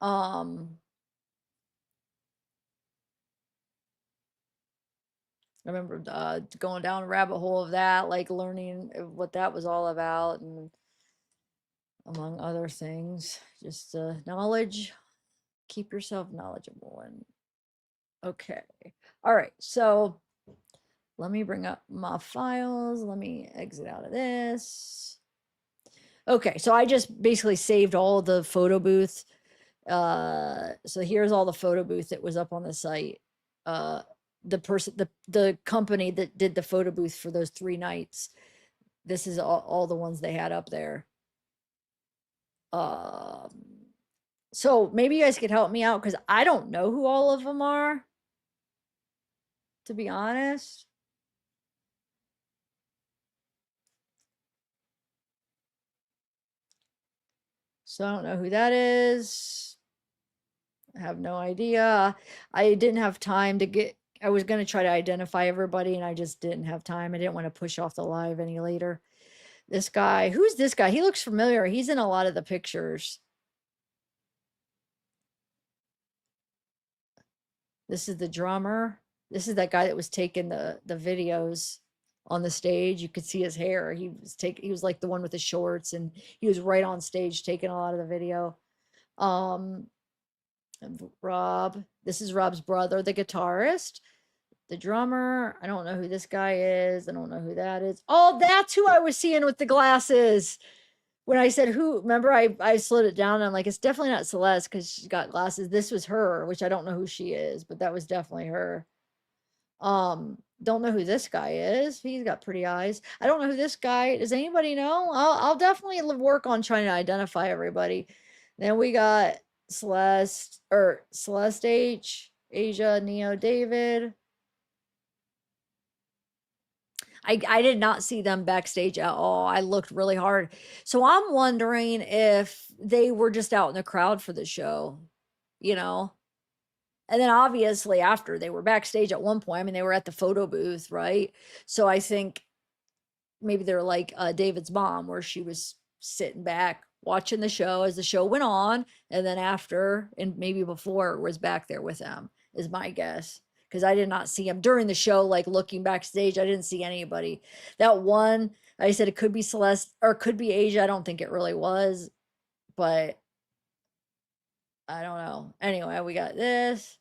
Um, I remember going down a rabbit hole of that, like learning what that was all about, and among other things, just knowledge. Keep yourself knowledgeable. And okay, all right. So let me bring up my files. Let me exit out of this. Okay, so I just basically saved all the photo booth. So here's all the photo booth that was up on the site. Uh, the company that did the photo booth for those 3 nights. This is all the ones they had up there. Um, so maybe you guys could help me out because I don't know who all of them are, to be honest. So I don't know who that is. I have no idea. I didn't have time to get, I was going to try to identify everybody and I just didn't have time. I didn't want to push off the live any later. This guy, who's this guy? He looks familiar. He's in a lot of the pictures. This is the drummer. This is that guy that was taking the videos on the stage. You could see his hair. He was like the one with the shorts and he was right on stage taking a lot of the video. Um Rob, this is Rob's brother, the guitarist. The drummer, I don't know who this guy is. I don't know who that is. Oh, that's who I was seeing with the glasses. When I said who, remember I slowed it down and I'm like, it's definitely not Celeste because she's got glasses. This was her, which I don't know who she is, but that was definitely her. Don't know who this guy is. He's got pretty eyes. I don't know who this guy. Does anybody know? I'll definitely work on trying to identify everybody. Then we got Celeste or Celeste H, Asia, Neo, David. I did not see them backstage at all. I looked really hard. So I'm wondering if they were just out in the crowd for the show, you know? And then obviously after they were backstage at one point, I mean, they were at the photo booth, right? So I think maybe they're like David's mom, where she was sitting back watching the show as the show went on, and then after and maybe before was back there with them, is my guess. Because I did not see him during the show, like looking backstage. I didn't see anybody. That one, I said it could be Celeste or it could be Asia. I don't think it really was, but I don't know. Anyway, we got this.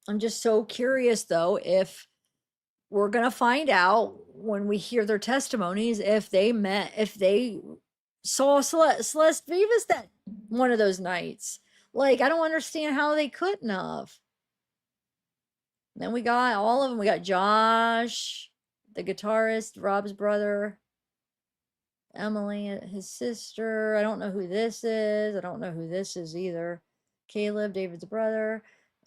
I'm just so curious though if we're going to find out when we hear their testimonies if they saw Celeste Vivas that one of those nights. Like, I don't understand how they couldn't have. Then we got all of them. We got Josh, the guitarist, Rob's brother, Emily, his sister. I don't know who this is. I don't know who this is either. Caleb, David's brother.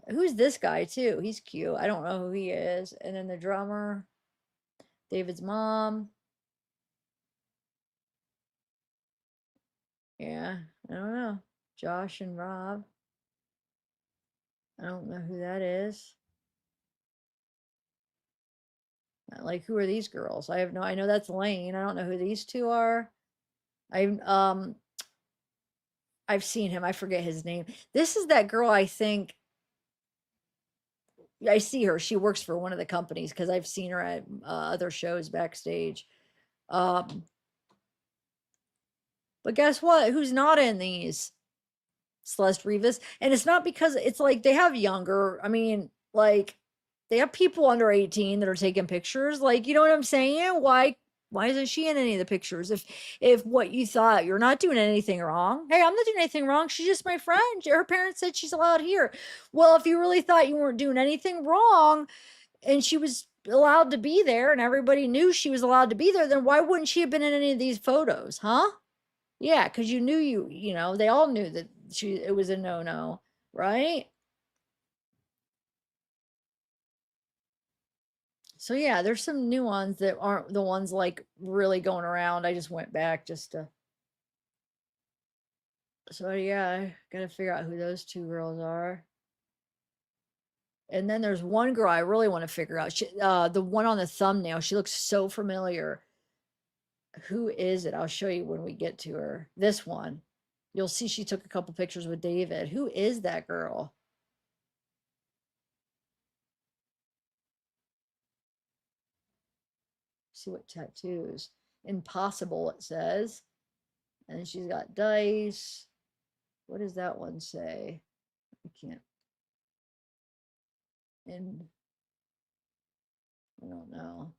Who's this guy, too? He's cute. I don't know who he is. And then the drummer, David's mom. Yeah, I don't know. Josh and Rob. I don't know who that is. Like, who are these girls? I know that's Lane. I don't know who these two are. I I've seen him. I forget his name. This is that girl, I think. I see her. She works for one of the companies because I've seen her at other shows backstage. Um, but guess what? Who's not in these? Celeste Rivas. And it's not because it's like they have younger, I mean, like they have people under 18 that are taking pictures. Like, you know what I'm saying? Why isn't she in any of the pictures? If what you thought, you're not doing anything wrong. Hey, I'm not doing anything wrong. She's just my friend. Her parents said she's allowed here. Well, if you really thought you weren't doing anything wrong and she was allowed to be there and everybody knew she was allowed to be there, then why wouldn't she have been in any of these photos, huh? Yeah, because you knew they all knew that it was a no-no, right? So yeah, there's some new ones that aren't the ones like really going around. I just went back just to so yeah, I gotta figure out who those two girls are. And then there's one girl I really want to figure out. The one on the thumbnail, she looks so familiar. Who is it? I'll show you when we get to her. This one. You'll see she took a couple pictures with David. Who is that girl? See what tattoos. Impossible, it says. And she's got dice. What does that one say? I can't. And I don't know.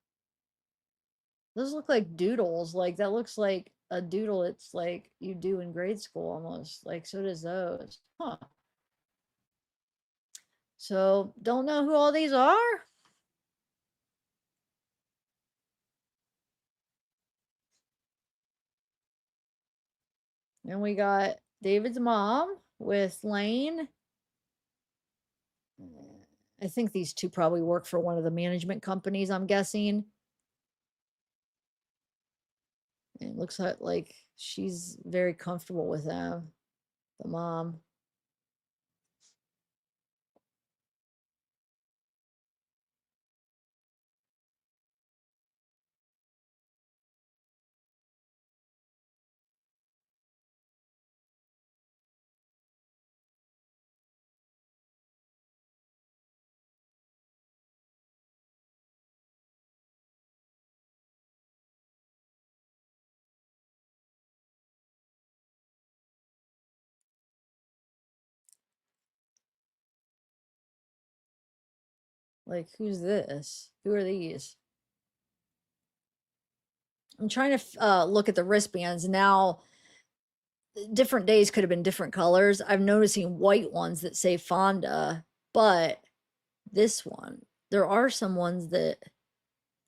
Those look like doodles. Like that looks like a doodle. It's like you do in grade school almost. Like so does those. Huh. So don't know who all these are. And we got David's mom with Lane. I think these two probably work for one of the management companies, I'm guessing. It looks like she's very comfortable with them, the mom. Like, who's this? Who are these? I'm trying to look at the wristbands now. Different days could have been different colors. I'm noticing white ones that say Fonda, but this one, there are some ones that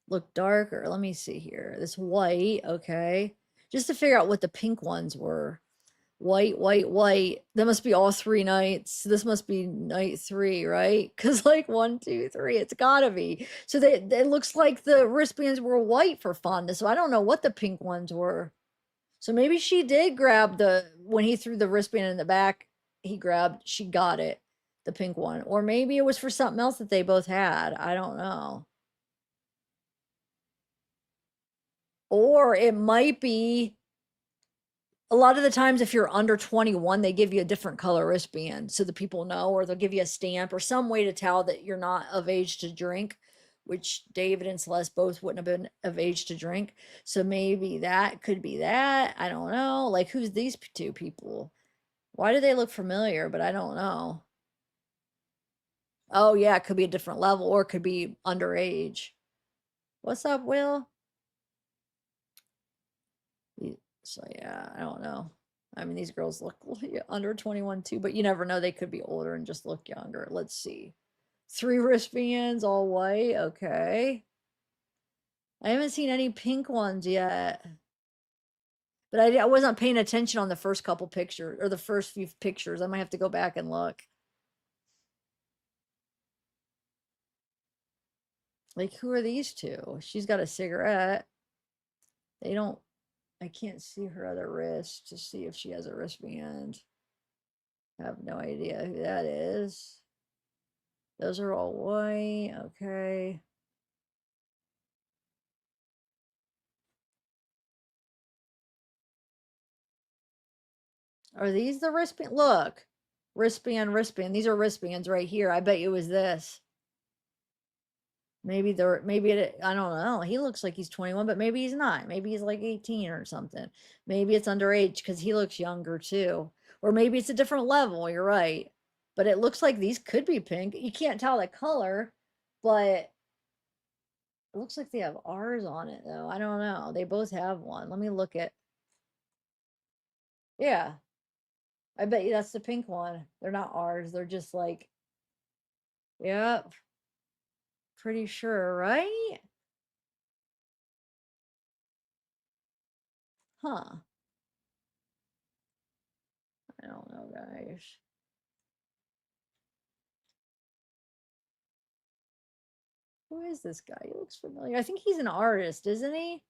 look darker. Let me see here. This white, okay. Just to figure out what the pink ones were. white, white, white. That must be all 3 nights. This must be night 3, right? Because like 1, 2, 3, it's gotta be. So it looks like the wristbands were white for Fonda. So I don't know what the pink ones were. So maybe she did grab when he threw the wristband in the back, she got it, the pink one. Or maybe it was for something else that they both had. I don't know. Or it might be a lot of the times if you're under 21, they give you a different color wristband so the people know, or they'll give you a stamp or some way to tell that you're not of age to drink, which David and Celeste both wouldn't have been of age to drink. So maybe that could be that. I don't know. Like, who's these two people? Why do they look familiar? But I don't know. Oh, yeah, it could be a different level or it could be underage. What's up, Will? So, yeah, I don't know. I mean, these girls look under 21 too, but you never know. They could be older and just look younger. Let's see. 3 wristbands, all white. Okay. I haven't seen any pink ones yet. But I wasn't paying attention on the first couple pictures or the first few pictures. I might have to go back and look. Like, who are these two? She's got a cigarette. They don't, I can't see her other wrist to see if she has a wristband. I have no idea who that is. Those are all white. Okay. Are these the wristband? Look, wristband, wristband. These are wristbands right here. I bet you it was this. Maybe I don't know. He looks like he's 21, but maybe he's not. Maybe he's like 18 or something. Maybe it's underage because he looks younger too. Or maybe it's a different level. You're right. But it looks like these could be pink. You can't tell the color, but it looks like they have R's on it though. I don't know. They both have one. Let me look at. Yeah, I bet you that's the pink one. They're not R's. They're just like, yep, pretty sure, right? Huh. I don't know, guys. Who is this guy? He looks familiar. I think he's an artist, isn't he?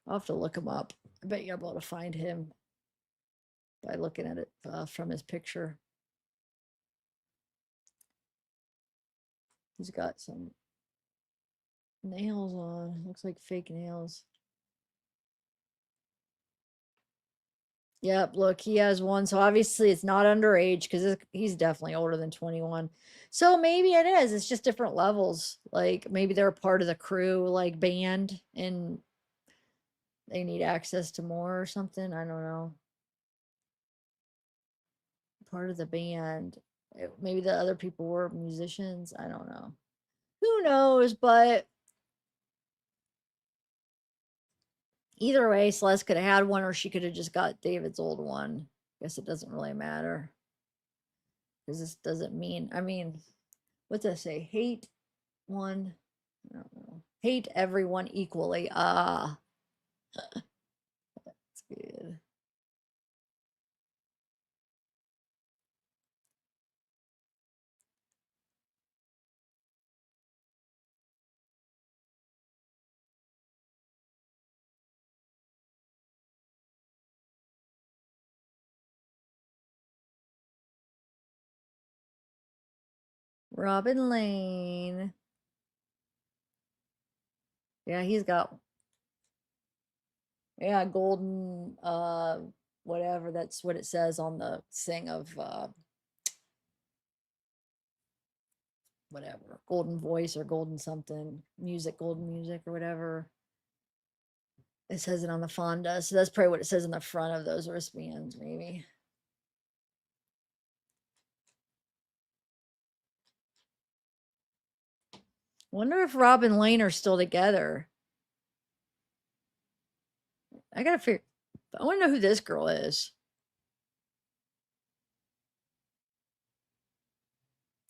I'll have to look him up. I bet you're able to find him by looking at it from his picture. He's got some nails on. Looks like fake nails. Yep, look, he has one. So obviously it's not underage because he's definitely older than 21. So maybe it is. It's just different levels. Like maybe they're part of the crew, like band, and they need access to more or something. I don't know. Part of the band. Maybe the other people were musicians. I don't know. Who knows? But either way, Celeste could have had one or she could have just got David's old one. Guess it doesn't really matter. Because this doesn't mean, I mean, what's that say? Hate one. I don't know. Hate everyone equally. Ah, that's good. Robin Lane. Yeah, he's got, yeah, golden, whatever. That's what it says on the thing of, whatever, golden voice or golden something, music, golden music or whatever. It says it on the Fonda. So that's probably what it says in the front of those wristbands, maybe. Wonder if Rob and Lane are still together. I gotta figure. I want to know who this girl is.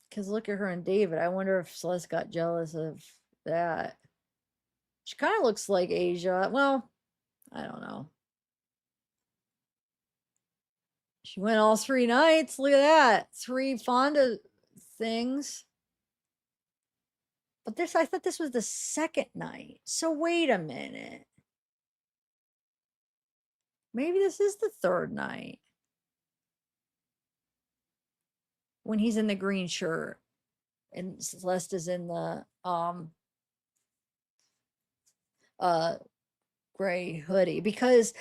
Because look at her and David. I wonder if Celeste got jealous of that. She kind of looks like Asia. Well, I don't know. She went all 3 nights. Look at that. 3 Fonda things. But this, I thought this was the second night. So wait a minute. Maybe this is the third night when he's in the green shirt and Celeste is in the uh gray hoodie, because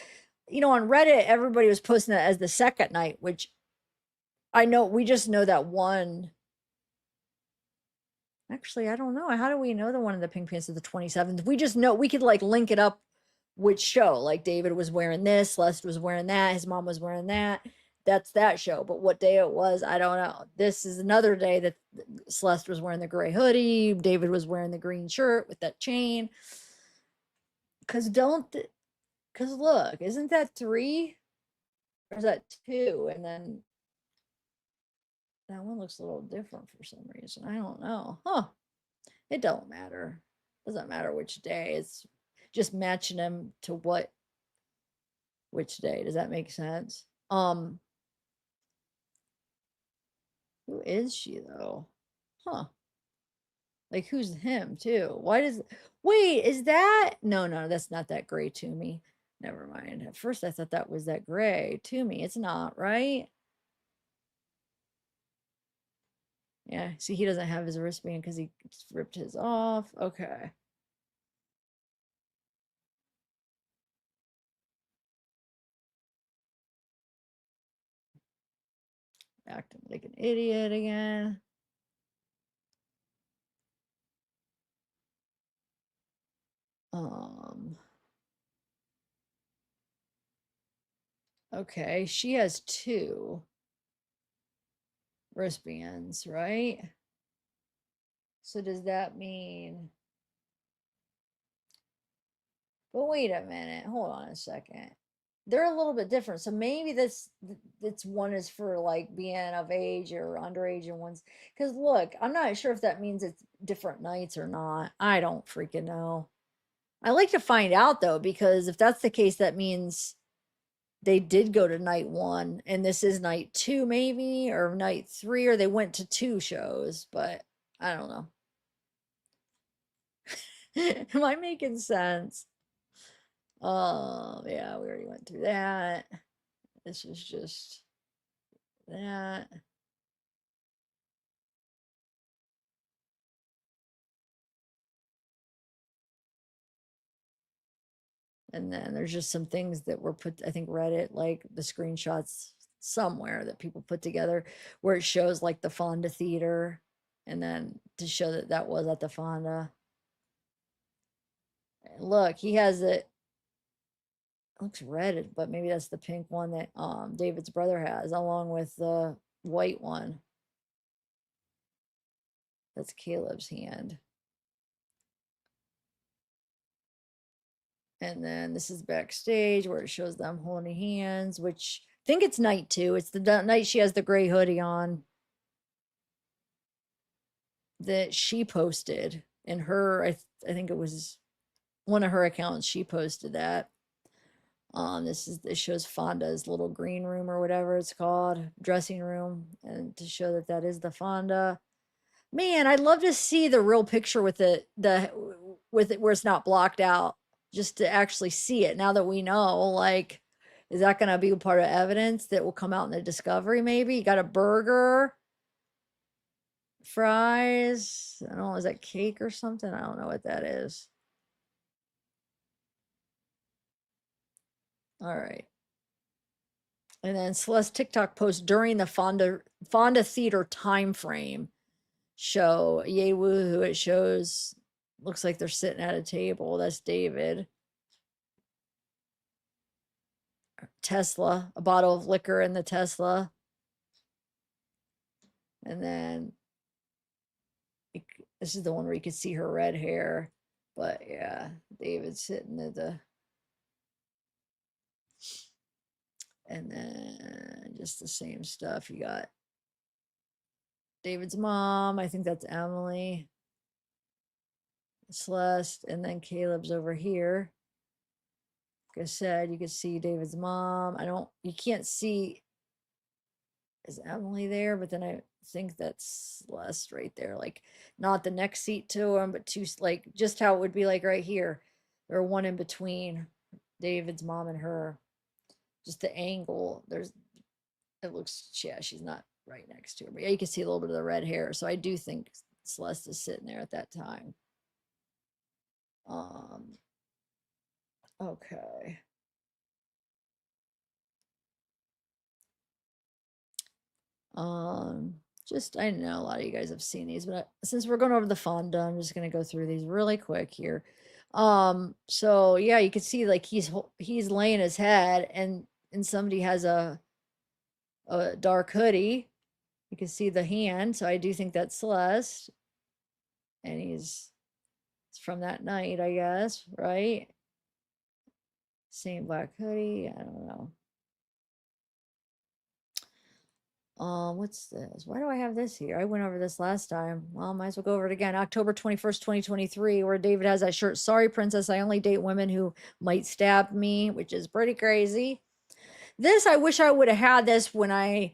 on Reddit everybody was posting that as the second night, which I know we just know that one. Actually, I don't know. How do we know the one in the pink pants is the 27th? We just know we could like link it up which show. Like David was wearing this, Celeste was wearing that, his mom was wearing that. That's that show. But what day it was, I don't know. This is another day that Celeste was wearing the gray hoodie, David was wearing the green shirt with that chain. Cause look, isn't that 3? Or is that 2? And then that one looks a little different for some reason. I don't know. Huh. It don't matter. Doesn't matter which day. It's just matching them to which day. Does that make sense? Who is she though? Huh. Like who's him too? Why does wait, is that no, that's not that gray to me. Never mind. At first I thought that was that gray to me. It's not, right? Yeah, see, he doesn't have his wristband because he ripped his off. Okay. Acting like an idiot again. Um, okay, she has 2 wristbands, right? So does that mean, but wait a minute, hold on a second. They're a little bit different. So maybe this one is for like being of age or underage and ones. Because look, I'm not sure if that means it's different nights or not. I don't freaking know. I like to find out though, because if that's the case, that means they did go to night 1 and this is night 2 maybe, or night 3, or they went to 2 shows, but I don't know. Am I making sense? Oh, yeah, we already went through that. This is just that. And then there's just some things that were put, I think Reddit, like the screenshots somewhere that people put together where it shows like the Fonda Theater, and then to show that that was at the Fonda. Look, he has it. Looks red, but maybe that's the pink one that David's brother has, along with the white one. That's Caleb's hand. And then this is backstage where it shows them holding hands, which I think it's night 2. It's the night she has the gray hoodie on that she posted in her. I think it was one of her accounts. She posted that. This shows Fonda's little green room or whatever it's called, dressing room, and to show that that is the Fonda. Man, I'd love to see the real picture with the with it where it's not blocked out, just to actually see it. Now that we know, like, is that going to be a part of evidence that will come out in the discovery? Maybe you got a burger, fries. I don't know. Is that cake or something? I don't know what that is. All right. And then Celeste TikTok post during the Fonda Theater time frame show. Yay woohoo! It shows. Looks like they're sitting at a table. That's David. Tesla, a bottle of liquor in the Tesla. And then this is the one where you could see her red hair. But yeah, David's sitting at the, and then just the same stuff. You got David's mom. I think that's Emily, Celeste, and then Caleb's over here. Like I said, you can see David's mom. You can't see is Emily there? But then I think that's Celeste right there, like not the next seat to him, but two, like just how it would be like right here, or one in between David's mom and her. Just the angle. There's it looks, yeah, she's not right next to her, but yeah, you can see a little bit of the red hair. So I do think Celeste is sitting there at that time. Okay. Um, just I know a lot of you guys have seen these, but since we're going over the Fonda, I'm just gonna go through these really quick here. So yeah, you can see like he's laying his head, and somebody has a dark hoodie. You can see the hand, so I do think that's Celeste, and it's from that night, I guess, right? Same black hoodie. I don't know. What's this? Why do I have this here? I went over this last time. Well, might as well go over it again. October 21st, 2023, where David has that shirt. Sorry, princess, I only date women who might stab me, which is pretty crazy. This, I wish I would have had this when I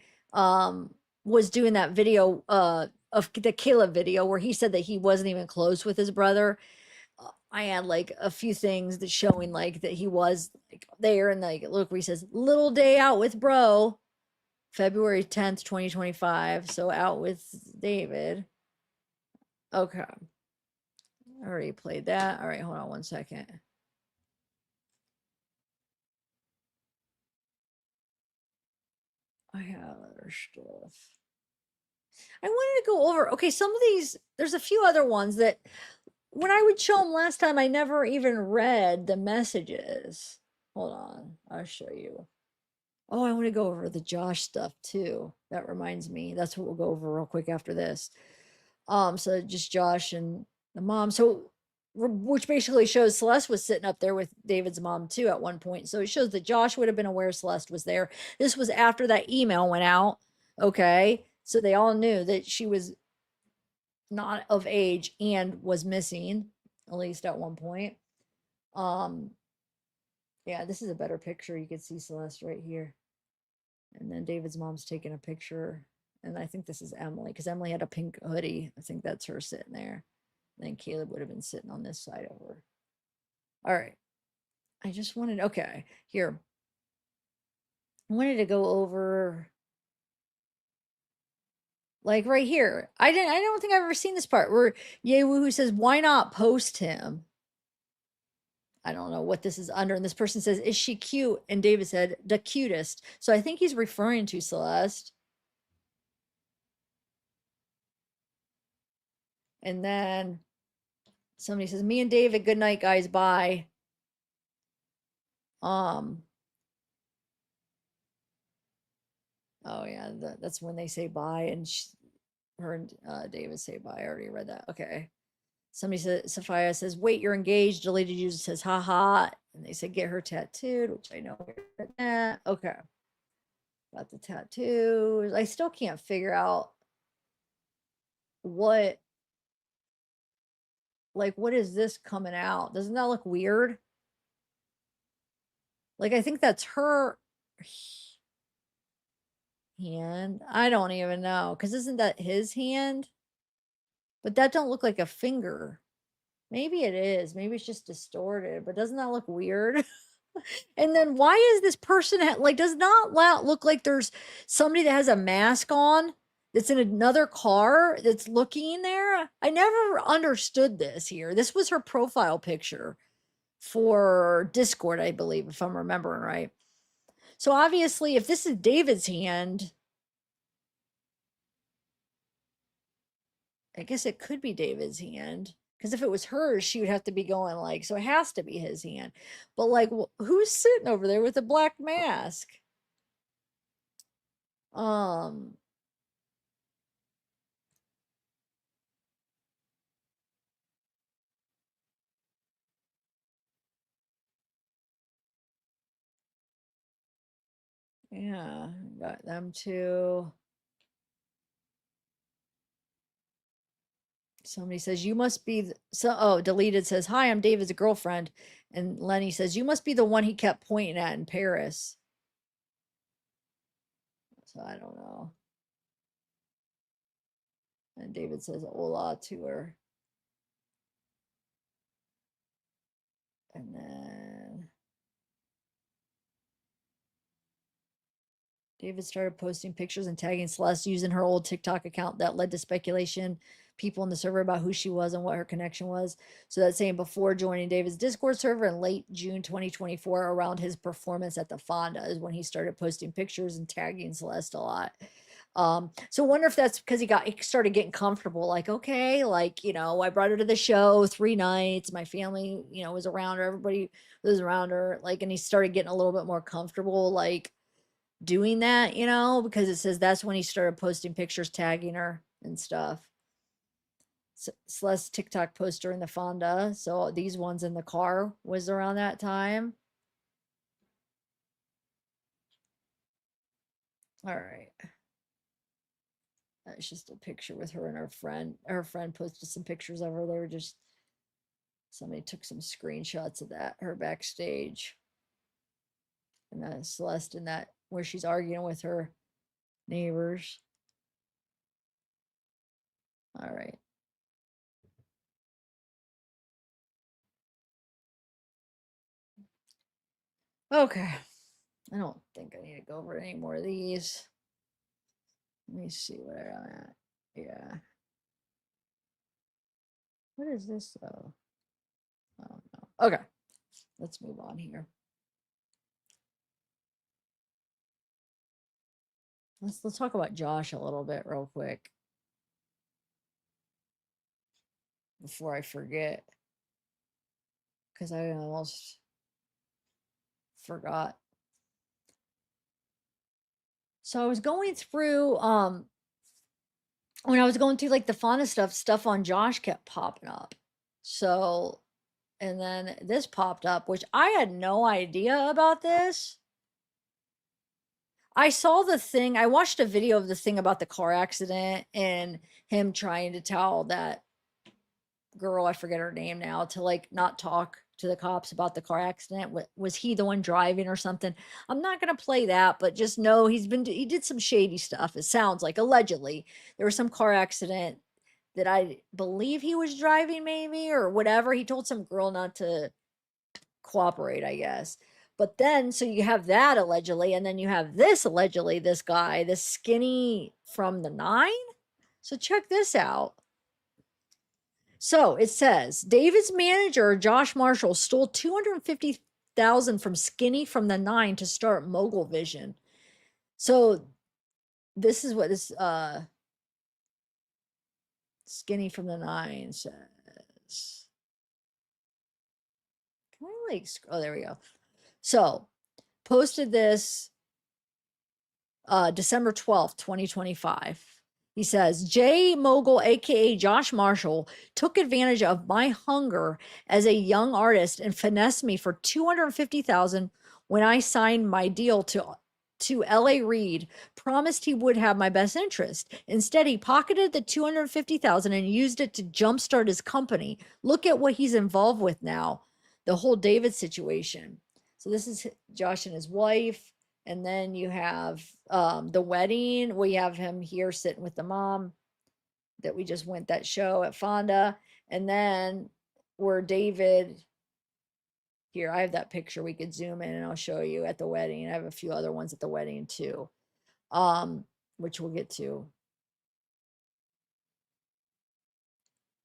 was doing that video of the Caleb video where he said that he wasn't even close with his brother. I had like a few things that showing like that he was like there, and like look where he says little day out with bro. February 10th, 2025. So out with David. Okay. I already played that. All right, hold on one second. I have other stuff. I wanted to go over, okay, some of these, there's a few other ones that when I would show them last time, I never even read the messages. Hold on, I'll show you. Oh, I want to go over the Josh stuff too. That reminds me. That's what we'll go over real quick after this. So just Josh and the mom. So which basically shows Celeste was sitting up there with David's mom too at one point. So it shows that Josh would have been aware Celeste was there. This was after that email went out. Okay. So they all knew that she was not of age and was missing, at least at one point. Um, yeah, this is a better picture. You can see Celeste right here. And then David's mom's taking a picture. And I think this is Emily because Emily had a pink hoodie. I think that's her sitting there. And then Caleb would have been sitting on this side of her. All right. I just wanted, okay, here. I wanted to go over like right here. I don't think I've ever seen this part where Yewu says, why not post him? I don't know what this is under. And this person says, is she cute? And David said, the cutest. So I think he's referring to Celeste. And then somebody says, me and David, good night, guys. Bye. Oh yeah, that's when they say bye, and her and David say bye. I already read that. Okay. Somebody says, Sophia says, wait, you're engaged. Deleted user says, haha. And they said, get her tattooed, which I know. Okay. Got the tattoos. I still can't figure out what, like, what is this coming out? Doesn't that look weird? Like, I think that's her hand. I don't even know. Because isn't that his hand? But that don't look like a finger. Maybe it is. Maybe it's just distorted. But doesn't that look weird? And then why is this person like does not look like there's somebody that has a mask on that's in another car that's looking there? I never understood this here. This was her profile picture for Discord, I believe, if I'm remembering right. So obviously, if this is David's hand, I guess it could be David's hand. Because if it was hers, she would have to be going like, so it has to be his hand. But like, who's sitting over there with a black mask? Um, yeah, got them too. Somebody says, you must be, so, oh, deleted says, hi, I'm David's girlfriend. And Lenny says, you must be the one he kept pointing at in Paris. So I don't know. And David says hola to her. And then David started posting pictures and tagging Celeste using her old TikTok account that led to speculation, people in the server about who she was and what her connection was. So that's saying before joining David's Discord server in late June 2024, around his performance at the Fonda, is when he started posting pictures and tagging Celeste a lot. So wonder if that's because he started getting comfortable, like, okay, like, you know, I brought her to the show 3 nights, my family, you know, was around her, everybody was around her, like, and he started getting a little bit more comfortable, like, doing that, you know, because it says that's when he started posting pictures, tagging her and stuff. Celeste TikTok poster in the Fonda. So these ones in the car was around that time. All right. That's just a picture with her and her friend. Her friend posted some pictures of her. They were just, somebody took some screenshots of that, her backstage. And then Celeste in that, where she's arguing with her neighbors. All right. Okay. I don't think I need to go over any more of these. Let me see where I'm at. Yeah. What is this though? Oh no. Okay. Let's move on here. Let's talk about Josh a little bit real quick before I forget. Because I almost forgot. So I was going through when I was going through like the Fauna stuff on Josh kept popping up. So and then this popped up, which I had no idea about this. I saw the thing, I watched a video of the thing about the car accident and him trying to tell that girl, I forget her name now, to like not talk to the cops about the car accident. Was he the one driving or something? I'm not going to play that, but just know he did some shady stuff. It sounds like allegedly there was some car accident that I believe he was driving maybe or whatever. He told some girl not to cooperate, I guess. But then, so you have that allegedly, and then you have this allegedly, this guy, this skinny from the nine. So check this out. So it says David's manager, Josh Marshall, stole 250,000 from Skinny from the nine to start Mogul Vision. So this is what this Skinny from the nine says. Can I like, oh, there we go. So posted this December 12th, 2025. He says, Jay Mogul, aka Josh Marshall, took advantage of my hunger as a young artist and finessed me for 250,000 when I signed my deal to LA Reid, promised he would have my best interest. Instead, he pocketed the 250,000 and used it to jumpstart his company. Look at what he's involved with now, the whole David situation. So this is Josh and his wife. And then you have the wedding. We have him here sitting with the mom that we just went that show at Fonda. And then where David, here, I have that picture. We could zoom in and I'll show you at the wedding. I have a few other ones at the wedding too, which we'll get to.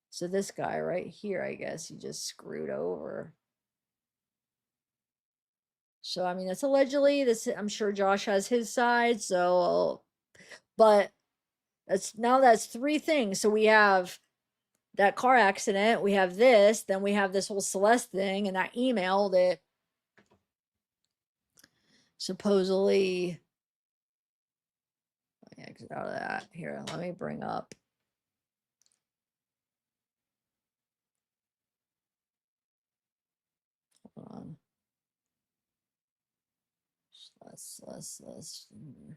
So this guy right here, I guess he just screwed over. So I mean, that's allegedly this. I'm sure Josh has his side. So, but that's three things. So we have that car accident, we have this, then we have this whole Celeste thing and that email that supposedly, let me exit out of that. Here, let me bring up. Hold on. Let's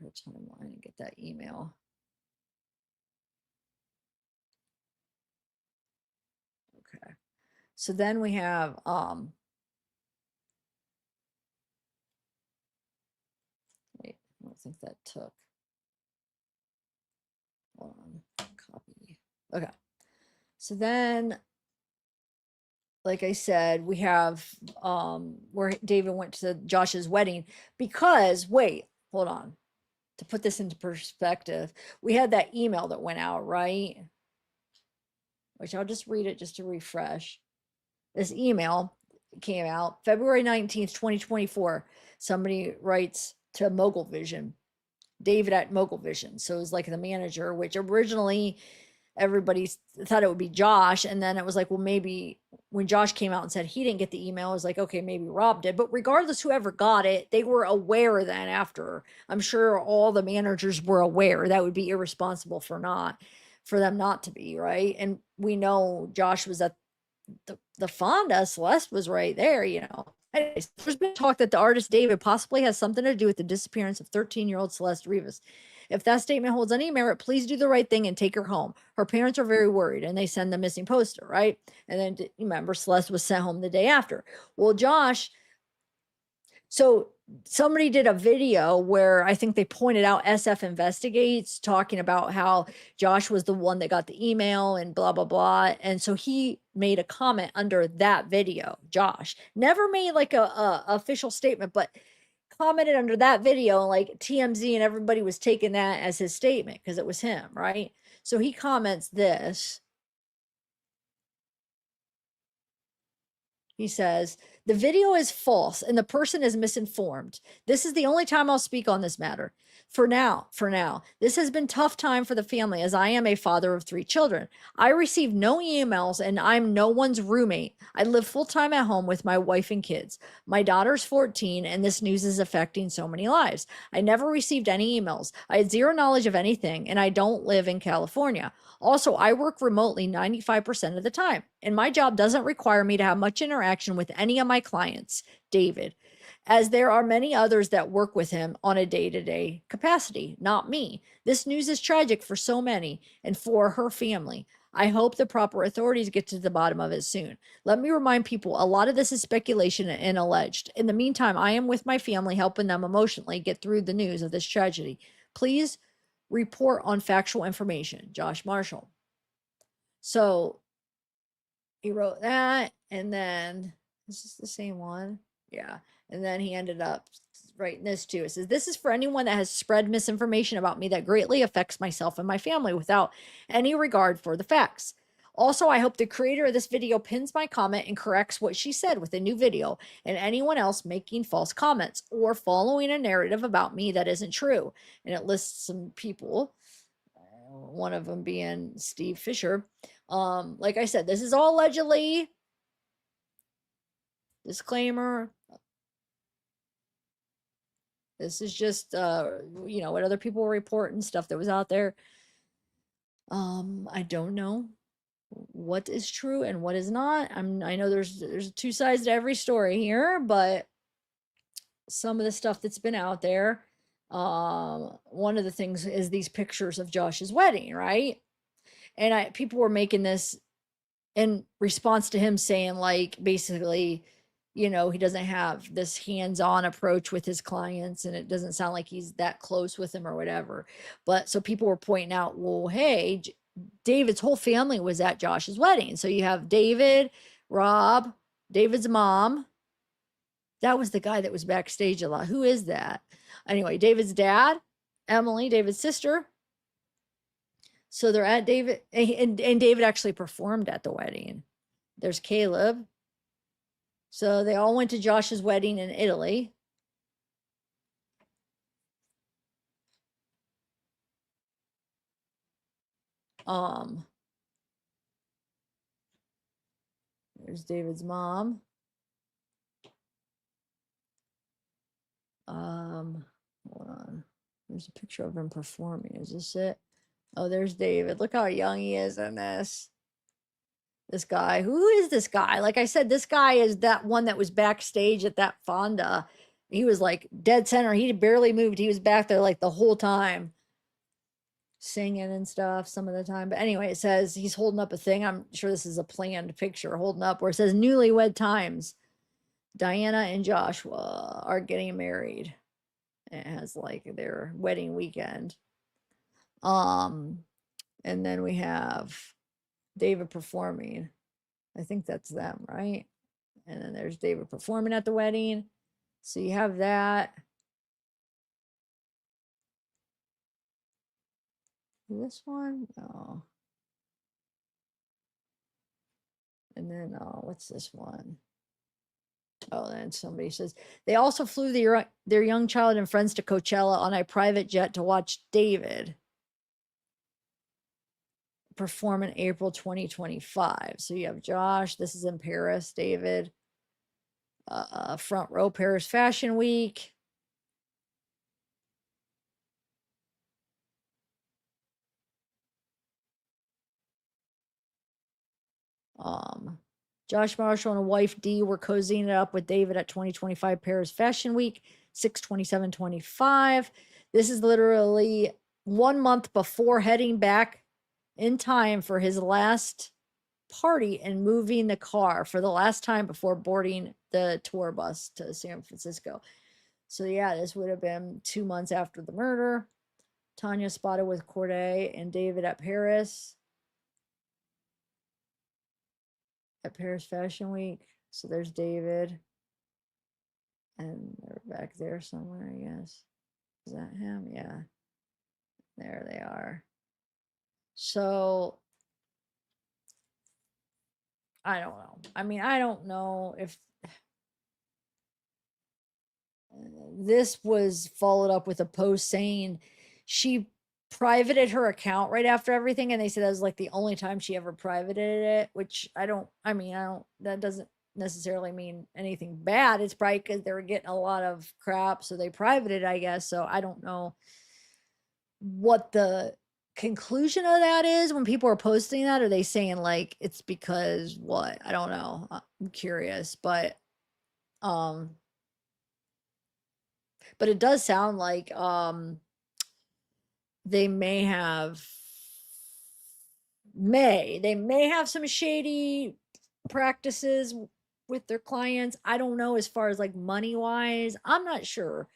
her timeline and get that email. Okay. So then we have wait, I don't think that took. Hold on. Copy. Okay. So then, like I said, we have where David went to Josh's wedding because wait, hold on. To put this into perspective, we had that email that went out, right? Which I'll just read it just to refresh. This email came out February 19th, 2024. Somebody writes to Mogul Vision, David at Mogul Vision. So it was like the manager, which originally everybody thought it would be Josh. And then it was like, well, maybe when Josh came out and said he didn't get the email, it was like, okay, maybe Rob did. But regardless, whoever got it, they were aware then after. I'm sure all the managers were aware. That would be irresponsible for them not to be, right? And we know Josh was at the Fonda, Celeste was right there, you know. Anyways, there's been talk that the artist David possibly has something to do with the disappearance of 13-year-old Celeste Rivas. If that statement holds any merit, please do the right thing and take her home. Her parents are very worried and they send the missing poster, right? And then remember, Celeste was sent home the day after. Well, Josh, so somebody did a video where I think they pointed out SF Investigates talking about how Josh was the one that got the email and blah blah blah. And so he made a comment under that video. Josh never made like a official statement, but commented under that video, like TMZ and everybody was taking that as his statement because it was him, right? So he comments this. He says, the video is false and the person is misinformed. This is the only time I'll speak on this matter. For now, this has been tough time for the family as I am a father of 3 children. I receive no emails and I'm no one's roommate. I live full time at home with my wife and kids. My daughter's 14 and this news is affecting so many lives. I never received any emails. I had zero knowledge of anything and I don't live in California. Also, I work remotely 95% of the time, and my job doesn't require me to have much interaction with any of my clients, David, as there are many others that work with him on a day to day capacity, not me. This news is tragic for so many and for her family. I hope the proper authorities get to the bottom of it soon. Let me remind people a lot of this is speculation and alleged. In the meantime, I am with my family helping them emotionally get through the news of this tragedy. Please report on factual information, Josh Marshall. So he wrote that, and then this is the same one. Yeah. And then he ended up writing this too. It says, this is for anyone that has spread misinformation about me that greatly affects myself and my family without any regard for the facts. Also, I hope the creator of this video pins my comment and corrects what she said with a new video and anyone else making false comments or following a narrative about me that isn't true. And it lists some people, one of them being Steve Fisher. Like I said, this is all allegedly. Disclaimer. This is just what other people were reporting, stuff that was out there. I don't know what is true and what is not. I know there's 2 sides to every story here, but some of the stuff that's been out there, one of the things is these pictures of Josh's wedding, right? And people were making this in response to him saying, like, basically, he doesn't have this hands-on approach with his clients and it doesn't sound like he's that close with them or whatever. But so people were pointing out, well, hey, David's whole family was at Josh's wedding. So you have David, Rob, David's mom. That was the guy that was backstage a lot. Who is that? Anyway, David's dad, Emily, David's sister. So they're at David, and David actually performed at the wedding. There's Caleb. So they all went to Josh's wedding in Italy. There's David's mom. Hold on. There's a picture of him performing. Is this it? Oh, there's David. Look how young he is in this. This guy. Who is this guy? Like I said, this guy is that one that was backstage at that Fonda. He was like dead center. He barely moved. He was back there like the whole time, singing and stuff some of the time. But anyway, it says he's holding up a thing. I'm sure this is a planned picture holding up where it says newlywed times. Diana and Joshua are getting married. It has like their wedding weekend. And then we have David performing. I think that's them, right? And then there's David performing at the wedding. So you have that. This one? Oh. And then, what's this one? Oh, then somebody says they also flew their young child and friends to Coachella on a private jet to watch David perform in April 2025. So you have Josh. This is in Paris. David, front row Paris Fashion Week. Josh Marshall and wife Dee were cozying it up with David at 2025 Paris Fashion Week, 6/27/25. This is literally 1 month before heading back in time for his last party and moving the car for the last time before boarding the tour bus to San Francisco. So yeah, this would have been 2 months after the murder. Tanya spotted with Corday and David at Paris Fashion Week. So there's David. And they're back there somewhere, I guess. Is that him? Yeah. There they are. So I don't know. I mean, I don't know if this was followed up with a post saying she privated her account right after everything, and they said that was like the only time she ever privated it, which I don't, that doesn't necessarily mean anything bad. It's probably because they were getting a lot of crap, so they privated, I guess. So I don't know what the conclusion of that is when people are posting that. Are they saying like it's because what? I don't know. I'm curious, um but it does sound like they may have some shady practices with their clients. I don't know, as far as like money wise. I'm not sure.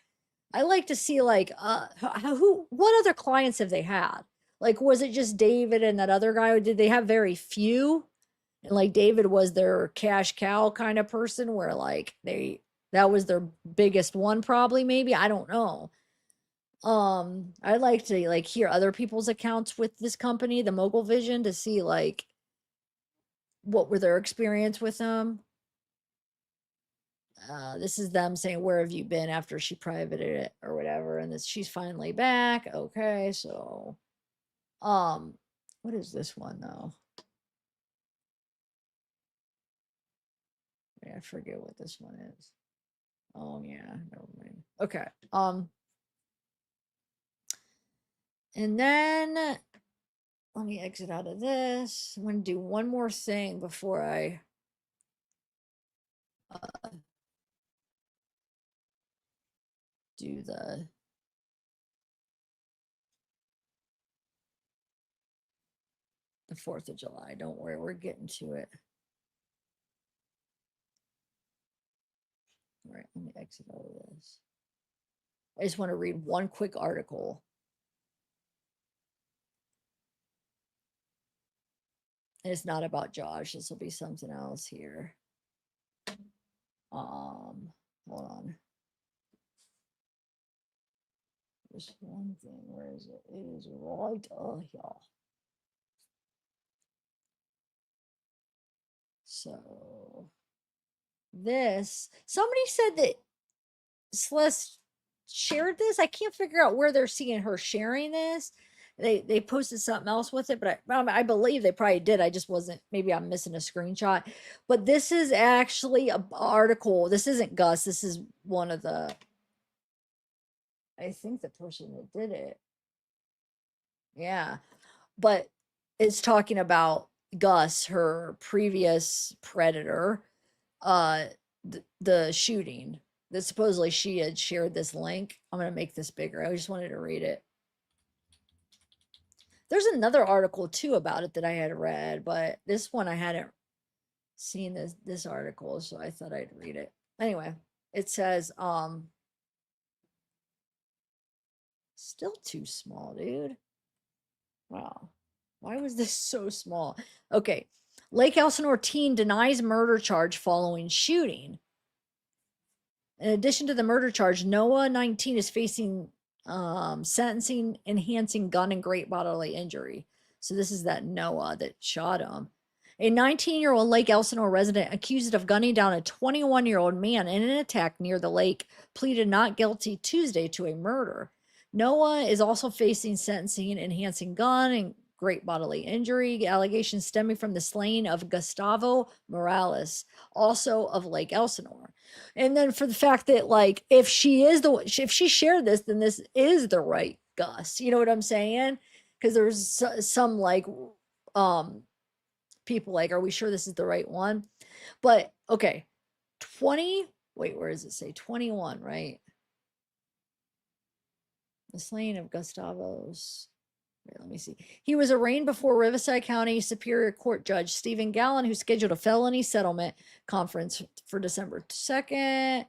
I like to see like what other clients have they had? Like, was it just David and that other guy, or did they have very few? And like David was their cash cow kind of person where like that was their biggest one, probably. Maybe, I don't know. I'd like to like hear other people's accounts with this company, the Mogul Vision, to see like what were their experience with them. This is them saying, "Where have you been?" after she privated it or whatever, and this she's finally back. Okay, so um, what is this one though? I forget what this one is. Oh yeah, never mind. Okay. And then let me exit out of this. I'm gonna do one more thing before I do the 4th of July. Don't worry, we're getting to it. All right, let me exit out of this. I just want to read one quick article. And it's not about Josh. This will be something else here. Hold on. There's one thing. Where is it? It is right. Oh, yeah. So somebody said that Celeste shared this. I can't figure out where they're seeing her sharing this. They posted something else with it, but I believe they probably did. I just wasn't. Maybe I'm missing a screenshot. But this is actually a article. This isn't Gus. This is one of the. I think the person that did it. Yeah, but it's talking about Gus, her previous predator, the shooting that supposedly she had shared this link. I'm going to make this bigger. I just wanted to read it. There's another article too about it that I had read, but this one I hadn't seen this article, so I thought I'd read it. Anyway, it says still too small, dude. Wow. Why was this so small? Okay. Lake Elsinore teen denies murder charge following shooting. In addition to the murder charge, Noah, 19, is facing sentencing enhancing gun and great bodily injury. So this is that Noah that shot him. A 19-year-old Lake Elsinore resident accused of gunning down a 21-year-old man in an attack near the lake pleaded not guilty Tuesday to a murder. Noah is also facing sentencing enhancing gun and great bodily injury allegations stemming from the slaying of Gustavo Morales, also of Lake Elsinore. And then for the fact that, like, if she shared this, then this is the right Gus. You know what I'm saying? Because there's some like people like, are we sure this is the right one? But okay, 20. Wait, where does it say 21? Right. The slaying of Gustavo's. Wait, let me see. He was arraigned before Riverside County Superior Court Judge Stephen Gallen, who scheduled a felony settlement conference for December 2nd.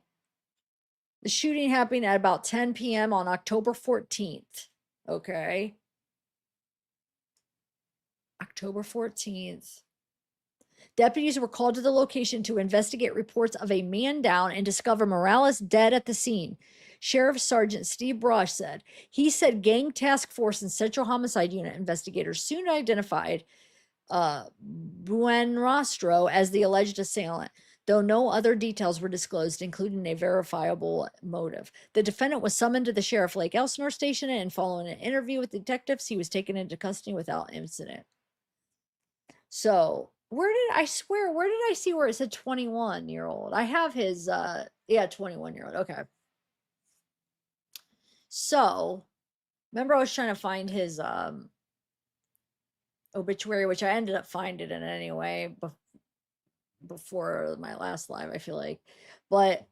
The shooting happened at about 10 p.m. on October 14th. Okay. October 14th. Deputies were called to the location to investigate reports of a man down and discover Morales dead at the scene. Sheriff Sergeant Steve Brosh said. He said gang task force and Central Homicide Unit investigators soon identified Buenrostro as the alleged assailant, though no other details were disclosed, including a verifiable motive. The defendant was summoned to the Sheriff Lake Elsinore station, and following an interview with detectives, he was taken into custody without incident. So where did I see where it said 21-year-old? I have his 21-year-old. Okay. So remember I was trying to find his obituary, which I ended up finding it anyway before my last live, I feel like. But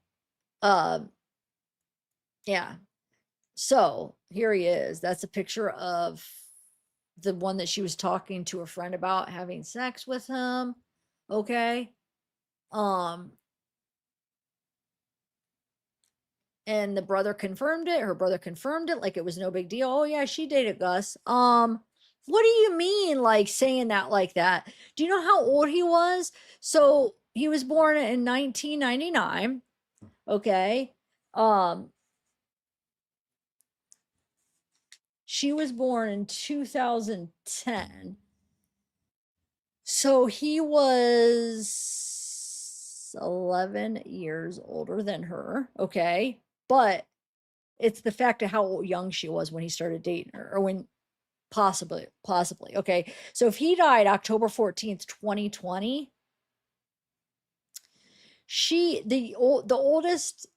yeah. So here he is. That's a picture of the one that she was talking to a friend about having sex with him. Okay. And the brother confirmed it. Her brother confirmed it like it was no big deal. Oh yeah, she dated Gus. What do you mean, like, saying that like that? Do you know how old he was? So he was born in 1999. Okay. She was born in 2010. So he was 11 years older than her. Okay. But it's the fact of how young she was when he started dating her, or when possibly. Okay. So if he died October 14th, 2020, the oldest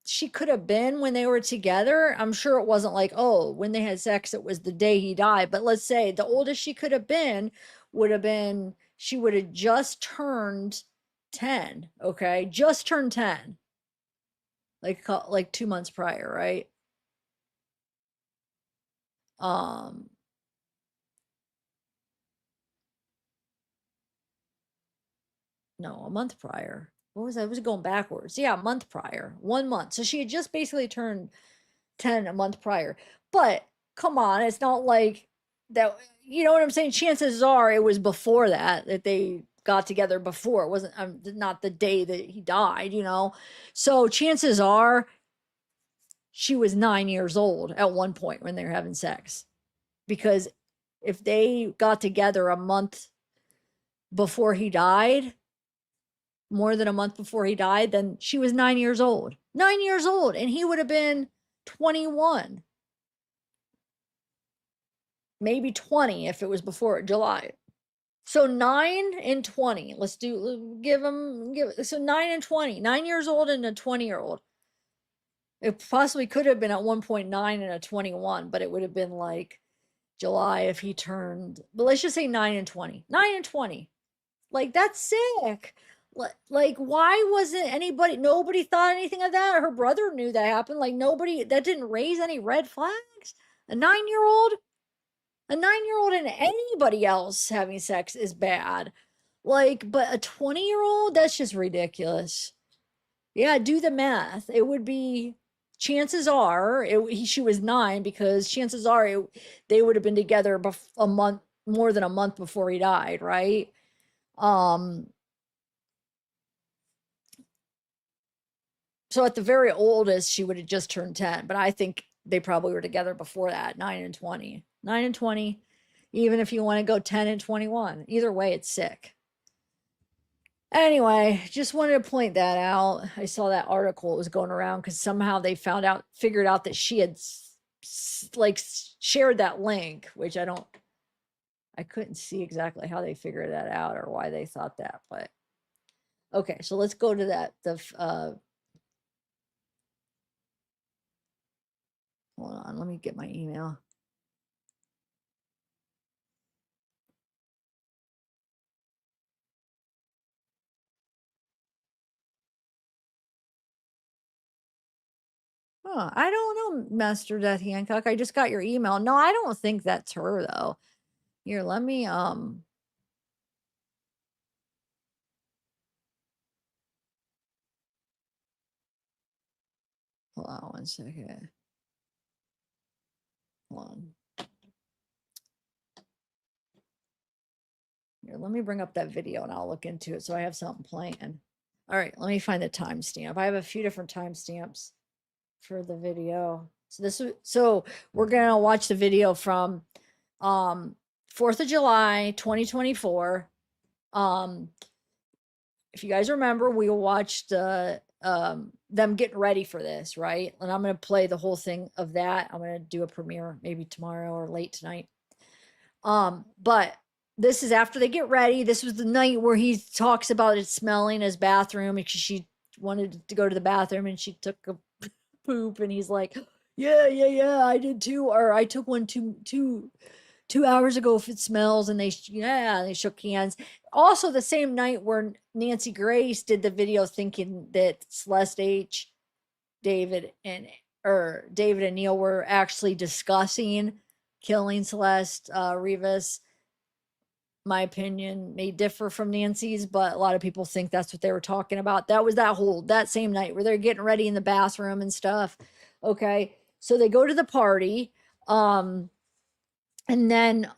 she could have been when they were together. I'm sure it wasn't like, oh, when they had sex, it was the day he died. But let's say the oldest she could have been would have been, she would have just turned 10. Okay. Just turned 10. Like 2 months prior, right? No, a month prior. What was that? I was going backwards. Yeah, a month prior. 1 month. So she had just basically turned 10 a month prior. But come on, it's not like that. You know what I'm saying? Chances are it was before that they got together before. It wasn't not the day that he died, you know? So chances are she was 9 years old at one point when they were having sex. Because if they got together a month before he died, more than a month before he died, then she was 9 years old. 9 years old. And he would have been 21. Maybe 20 if it was before July. So 9 and 20. Let's give so 9 and 20. 9 years old and a 20-year-old. It possibly could have been at 1.9 and a 21, but it would have been like July if he turned, but let's just say 9 and 20. 9 and 20. Like, that's sick. Like, why wasn't nobody thought anything of that? Her brother knew that happened. Like, that didn't raise any red flags. A 9-year-old and anybody else having sex is bad. Like, but a 20-year-old, that's just ridiculous. Yeah, do the math. It would be chances are she was 9 because chances are they would have been together a month, more than a month before he died, right? So at the very oldest, she would have just turned 10, but I think they probably were together before that, 9 and 20. 9 and 20, even if you want to go 10 and 21. Either way, it's sick. Anyway, just wanted to point that out. I saw that article was going around because somehow they figured out that she had like shared that link, which I couldn't see exactly how they figured that out or why they thought that, but okay, so let's go to that. Hold on, let me get my email. Oh, I don't know, Master Death Hancock. I just got your email. No, I don't think that's her though. Here, let me hold on 1 second. Hold on. Here, let me bring up that video and I'll look into it so I have something playing. All right, let me find the timestamp. I have a few different timestamps for the video. So we're gonna watch the video from 4th of July 2024. If you guys remember, we watched them getting ready for this, right? And I'm gonna play the whole thing of that. I'm gonna do a premiere maybe tomorrow or late tonight. But this is after they get ready. This was the night where he talks about it smelling his bathroom because she wanted to go to the bathroom and she took a poop and he's like, yeah, I did too, or I took one 2 hours ago if it smells, and they shook hands. Also the same night where Nancy Grace did the video thinking that Celeste H, David and Neil were actually discussing killing Celeste. Rivas, my opinion may differ from Nancy's, but a lot of people think that's what they were talking about. That was that same night where they're getting ready in the bathroom and stuff. Okay, so they go to the party, and then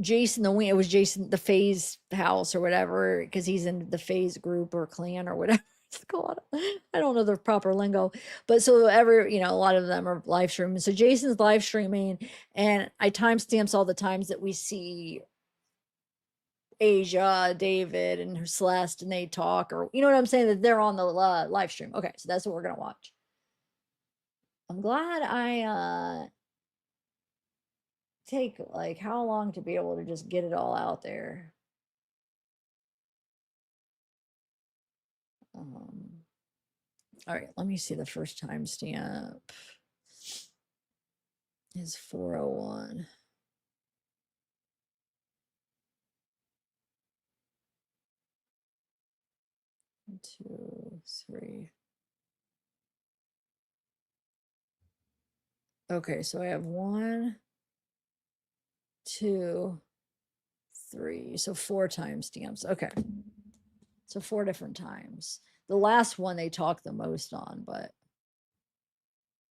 Jason it was Jason the Phase house or whatever, because he's in the Phase group or clan or whatever it's called. I don't know the proper lingo, but so a lot of them are live streaming. So Jason's live streaming, and I timestamps all the times that we see Asia, David, and Celeste, and they talk, or you know what I'm saying, that they're on the live stream. Okay, so that's what we're gonna watch. I'm glad I take like how long to be able to just get it all out there. All right, let me see the first timestamp is 4:01. Two, three. Okay, so I have 1, 2, 3. So 4 timestamps. Okay. So 4 different times. The last one they talk the most on, but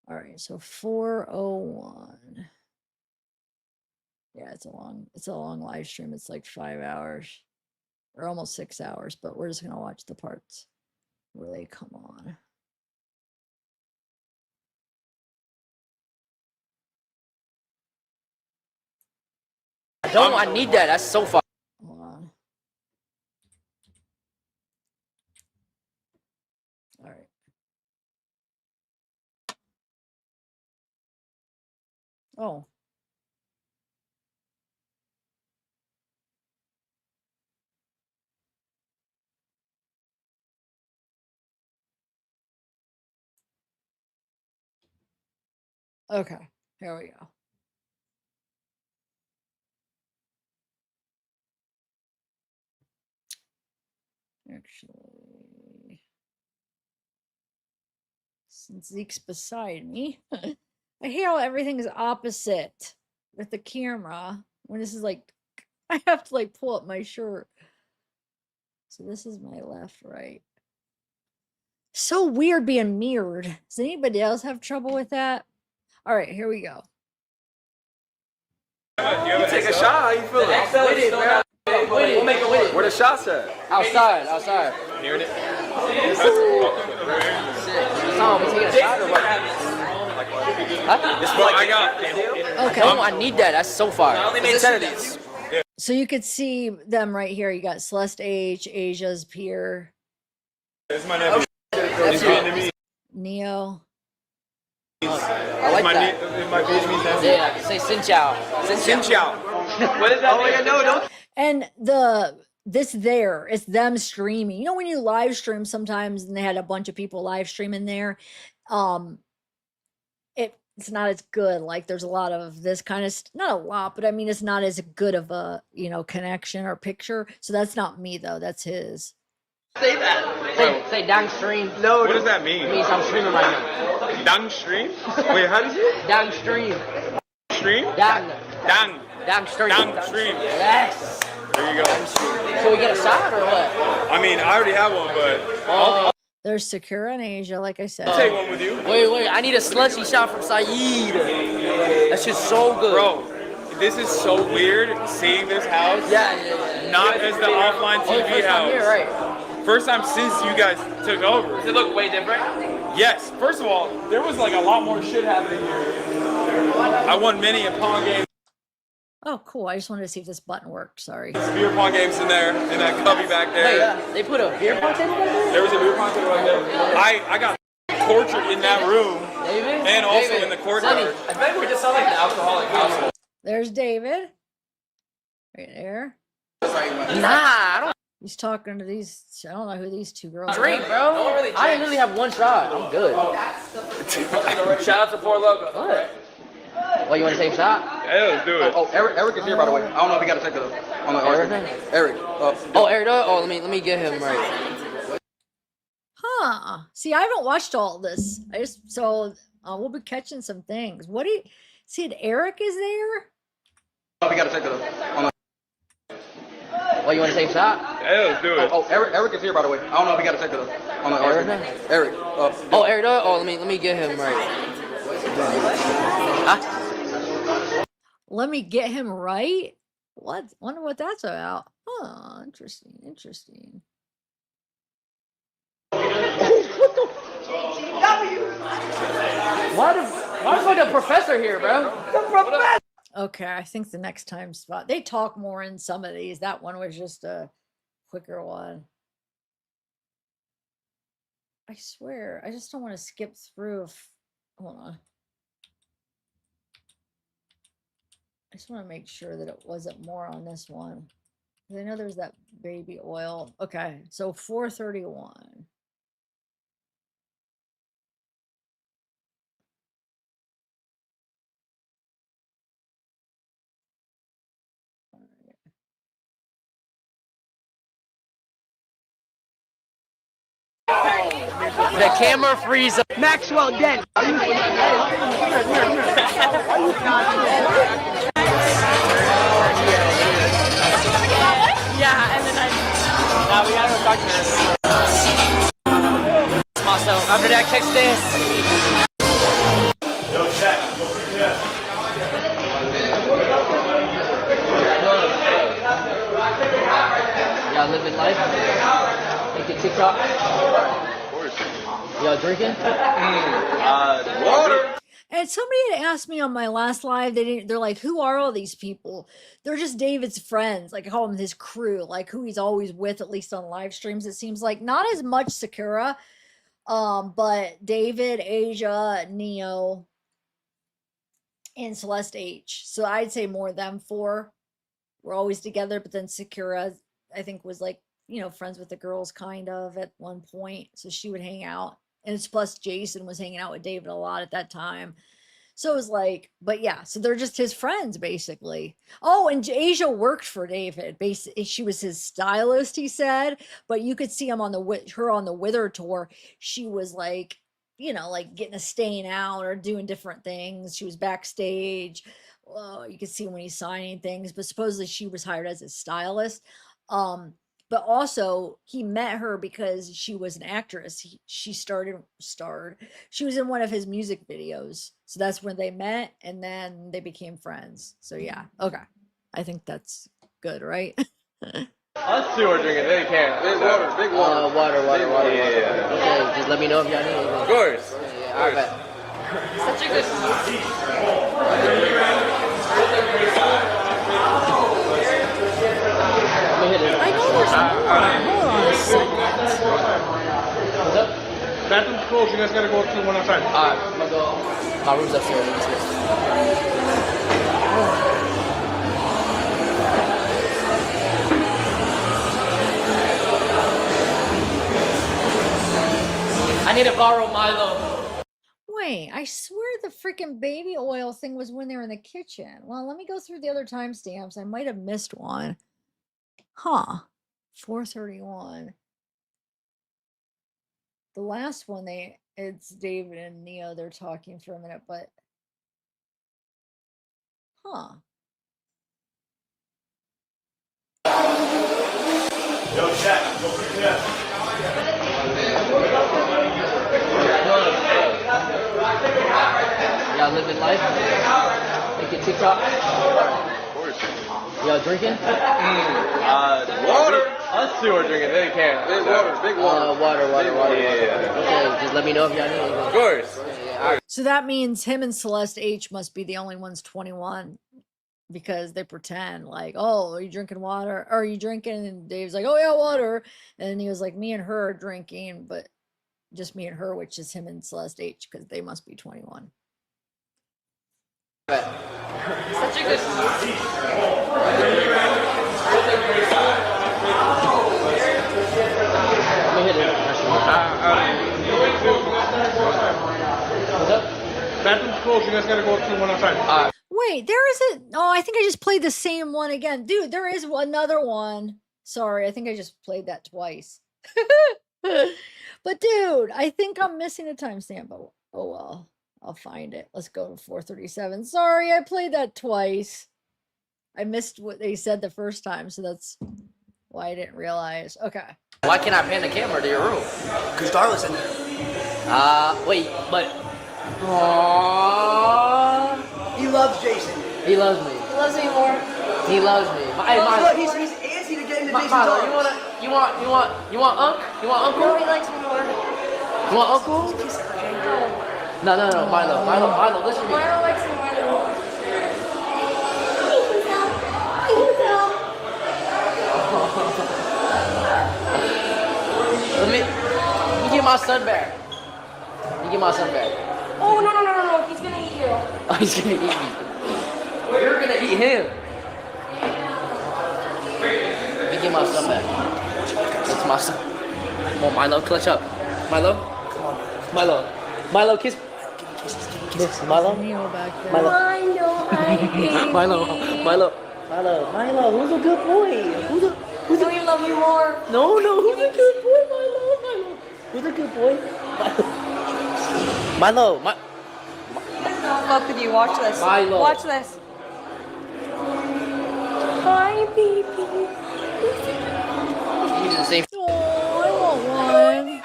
all right, so 4:01. Yeah, it's a long live stream. It's like 5 hours or almost 6 hours, but we're just gonna watch the parts where they come on. I need that. That's so far. Hold on. All right. Oh. Okay. Here we go. Actually, since Zeke's beside me, I hate how everything is opposite with the camera when this is like, I have to like pull up my shirt. So this is my left, right. So weird being mirrored. Does anybody else have trouble with that? All right, here we go. You take a shot. How you feeling? With it, bro. We'll make it with it. Where the shots at? Outside. Hearing it? Tom, we taking a shot or what? This what I got. Okay. Oh, I need that. That's so far. I only made 10 of these. So you could see them right here. You got Celeste H, Asia's peer, This is my nephew. He's Vietnamese. Neo. I like that. My Vietnamese nephew. Yeah, say Xin Chao. Xin Chao. What is that? Oh, yeah, no, don't. And it's them streaming. You know, when you live stream sometimes and they had a bunch of people live streaming there, it's not as good. Like there's a lot of this kind of not a lot, but I mean it's not as good of a connection or picture. So that's not me though. That's his. Say that. Say downstream. No. What does that mean? It means I'm streaming right now. Downstream? Wait, how do you say it? Downstream. Stream? Downstream. Downstream. Yes. There you go. So we get a shot or what? I mean, I already have one, but There's Sakura and Asia, like I said. I'll take one with you. Wait. I need a slushy shot from Saeed. That shit's so good. Bro, this is so weird seeing this house. Yeah. Not as the offline TV First time house. here, right? First time since you guys took over. Does it look way different? Yes. First of all, there was like a lot more shit happening here. I won many a pong game. Oh, cool. I just wanted to see if this button worked. Sorry. Beer pong games in there, in that cubby back there. Wait, they put a beer pong table back there? There was a beer pong table right there. I got tortured in that room. David? And also David. in the courtyard. I think we just sound like an alcoholic household. There's David. Right there. Nah, I don't He's talking to these. I don't know who these two girls drink, are. bro. I literally have one shot. I'm good. Shout out to Poor Loco. What? Oh, you want to take a shot? Yeah, let's do it. Oh, Eric is here, by the way. I don't know if he got to take the. Eric. Oh, Eric. Oh, let me get him right. Huh. See, I haven't watched all this. We'll be catching some things. What do you see? Eric is there? Oh, we got to take the. Oh, you want to take a shot? Yeah, let's do it. Oh, Eric is here, by the way. I don't know if he got to take the. Eric. Oh, Eric. Oh, let me get him right. Huh? Let me get him right. What? Wonder what that's about. Oh, interesting. Why the fuck professor here, bro? Okay, I think the next time spot they talk more in some of these. That one was just a quicker one. I swear, I just don't want to skip through. Hold on. I just want to make sure that it wasn't more on this one. I know there's that baby oil. Okay, so 431. The camera freeze. Maxwell Dent. Yeah, and then Nah, we gotta go talk to this. Myself. After that, catch this. Y'all living life? Making TikTok? Of course. Y'all drinking? Water. And somebody had asked me on my last live, they're like, who are all these people? They're just David's friends. Like I call them his crew, like who he's always with, at least on live streams. It seems like not as much Sakura, but David, Asia, Neo, and Celeste H. So I'd say more of them four were always together, but then Sakura, I think, was like, friends with the girls kind of at one point. So she would hang out. And it's plus Jason was hanging out with David a lot at that time. So it was like, but yeah, so they're just his friends basically. Oh, and Asia worked for David. Basically, she was his stylist, he said. But you could see him on the Wither tour. She was like, like getting a stain out or doing different things. She was backstage. You could see when he's signing things. But supposedly she was hired as his stylist. but also he met her because she was an actress. She starred. She was in one of his music videos, so that's when they met, and then they became friends. So yeah, okay, I think that's good, right? Us two are drinking. They can't. Big water, big water. Water. Yeah. Okay, just let me know if y'all need anything. Of course. Yeah, all right. Such a good Let me hit it. I know there's more. Hold on a second. What's up? Bathroom's closed. You guys gotta go through one outside. All right, I'm gonna go. My room's upstairs. I need to borrow Milo. Wait, I swear the freaking baby oil thing was when they were in the kitchen. Well, let me go through the other timestamps. I might have missed one. Huh. 4:31. The last one it's David and Neo, they're talking for a minute, but huh. Yo, chat. Y'all living life? Making TikTok? Of course. Y'all drinking? Water. Us two are drinking. They can't. Big water, big water. Water. Yeah. Okay, just let me know if y'all need anything. Of course. So that means him and Celeste H must be the only ones 21 because they pretend like, oh, are you drinking water? Or are you drinking? And Dave's like, oh, yeah, water. And he was like, me and her are drinking, but just me and her, which is him and Celeste H because they must be 21. such a good Let me hit it. What's up? Bathroom's closed. You guys gotta go through one outside. Wait, there is a. Oh, I think I just played the same one again. Dude, there is another one. Sorry, I think I just played that twice. But dude, I think I'm missing a timestamp. Oh well, I'll find it. Let's go to 4:37. Sorry, I played that twice. I missed what they said the first time, so that's why I didn't realize. Okay. Why can't I pan the camera to your room? Because Darla's in there. Wait, but. He loves Jason. He loves me. He loves me more. He loves me. Hey, Look, Milo. he's antsy to get into Jason's Milo, arms. you want uncle? No, he likes me more. You want uncle? No, Milo, listen to me. Milo likes me more than more. Let me get my son back. You get my son back. Oh, no. He's gonna eat you. Oh, he's gonna eat me. You're gonna eat him. Let me get my son back. That's my son. Come on, Milo, clutch up. Milo. Milo, kiss. Kiss. Milo. Neo back there. Milo. I know, I Milo, who's a good boy? Don't you love me more? No, who's a good boy? Milo. Who's a good boy? Milo. Fuck with you. Watch this. Milo. Watch this. Hi, baby. He's the same. Oh, I want one.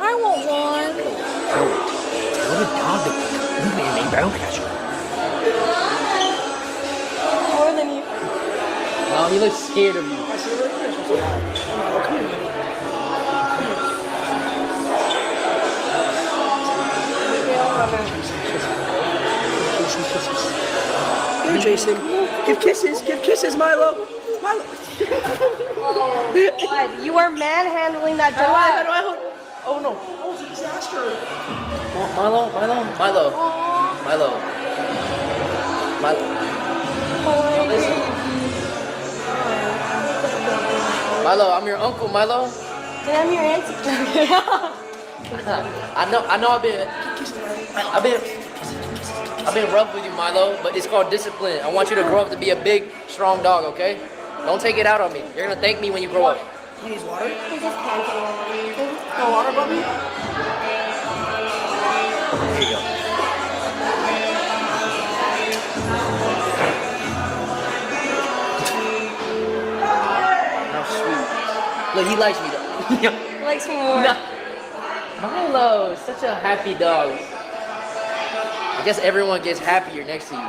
I want one. What a dog that you barrel catcher. More than you. No, he looks scared of you. Here, Jason. Give kisses, Milo. God, you are manhandling that dog. How do I hold? Oh no. Oh, it's a disaster. Milo, I'm your uncle, Milo. And I'm your auntie. I know I've been rough with you, Milo, but it's called discipline. I want you to grow up to be a big, strong dog, okay? Don't take it out on me. You're gonna thank me when you grow up. He needs water. He's just panting. No water, Bubby. Here you go. How sweet. but he likes me though. He likes me more. No. Milo is such a happy dog. I guess everyone gets happier next to you.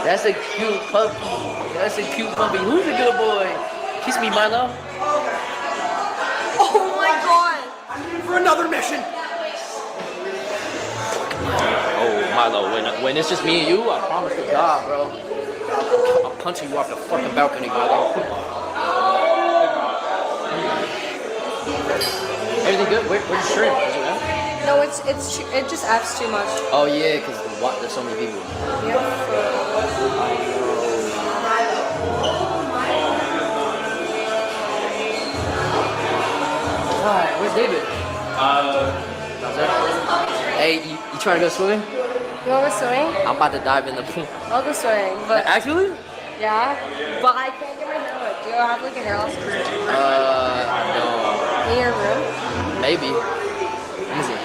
That's a cute puppy. That's a cute puppy. Who's a good boy? Kiss me, Milo. Oh my god. For another mission. Oh, Milo, when it's just me and you, I promise to God, bro. I'm punching you off the fucking balcony, Milo. Everything good? Where's the shrimp? Is it out? No, it just F's too much. Oh yeah, because there's so many people. Yep. Alright, where's David? Hey, you trying to go swimming? You want to go swimming? I'm about to dive in the pool. I'll go swimming, but Actually? yeah. But I can't get my hair wet. Do you have like a hair loss? No. In your room? Maybe. Easy.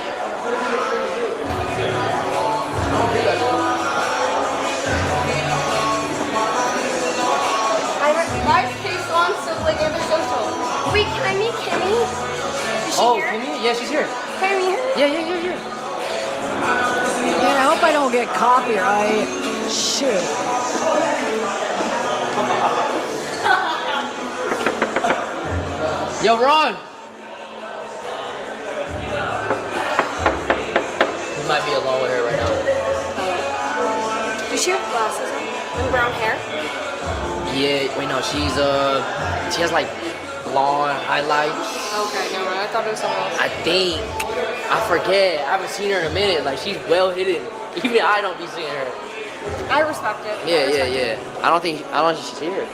Why is Case on so like antisocial? Wait, can I meet Kimmy? Is she here? Kimmy? Yeah, she's here. Can I meet her? Yeah. Man, I hope I don't get copyright. Shit. Yo, Ron! He might be alone with her right now. Does she have glasses on? And brown hair? Yeah, wait, no, she has like blonde highlights. Okay, no, I thought it was someone else. I think. I forget. I haven't seen her in a minute. Like, she's well hidden. Even I don't be seeing her. I respect it. Yeah. I don't think she's here.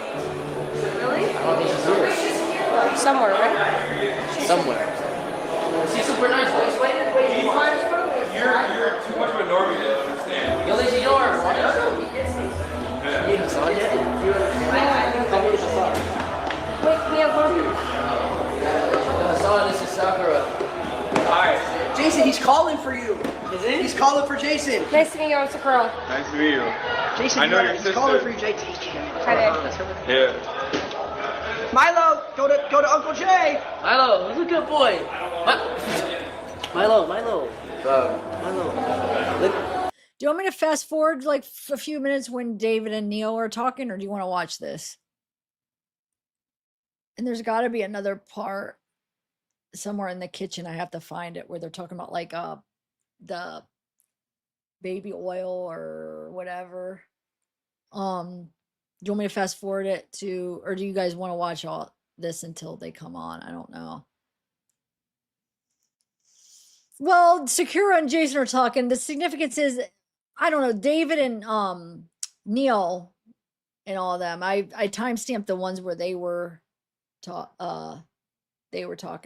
Really? I don't think she's here. Somewhere, right? Somewhere. She's super nice. You're too much of a normie to understand. Yo, Lacey, you know her. Wait, we have one. This is Sakura. Hi. Jason, he's calling for you. Is it? He's calling for Jason. Nice to meet you, Mr. Curl. Nice to meet you. Jason, I know your he's sister. calling for you, Jason. Hi there. Yeah. Milo, go to Uncle Jay. Milo, who's a good boy? Milo. Milo. Look. Do you want me to fast forward like a few minutes when David and Neil are talking, or do you want to watch this? And there's got to be another part somewhere in the kitchen. I have to find it where they're talking about like the baby oil or whatever. Do you want me to fast forward it to, or do you guys want to watch all this until they come on? I don't know. Well, Sakura and Jason are talking. The significance is, I don't know, David and Neil and all of them. I timestamped the ones where they were talking.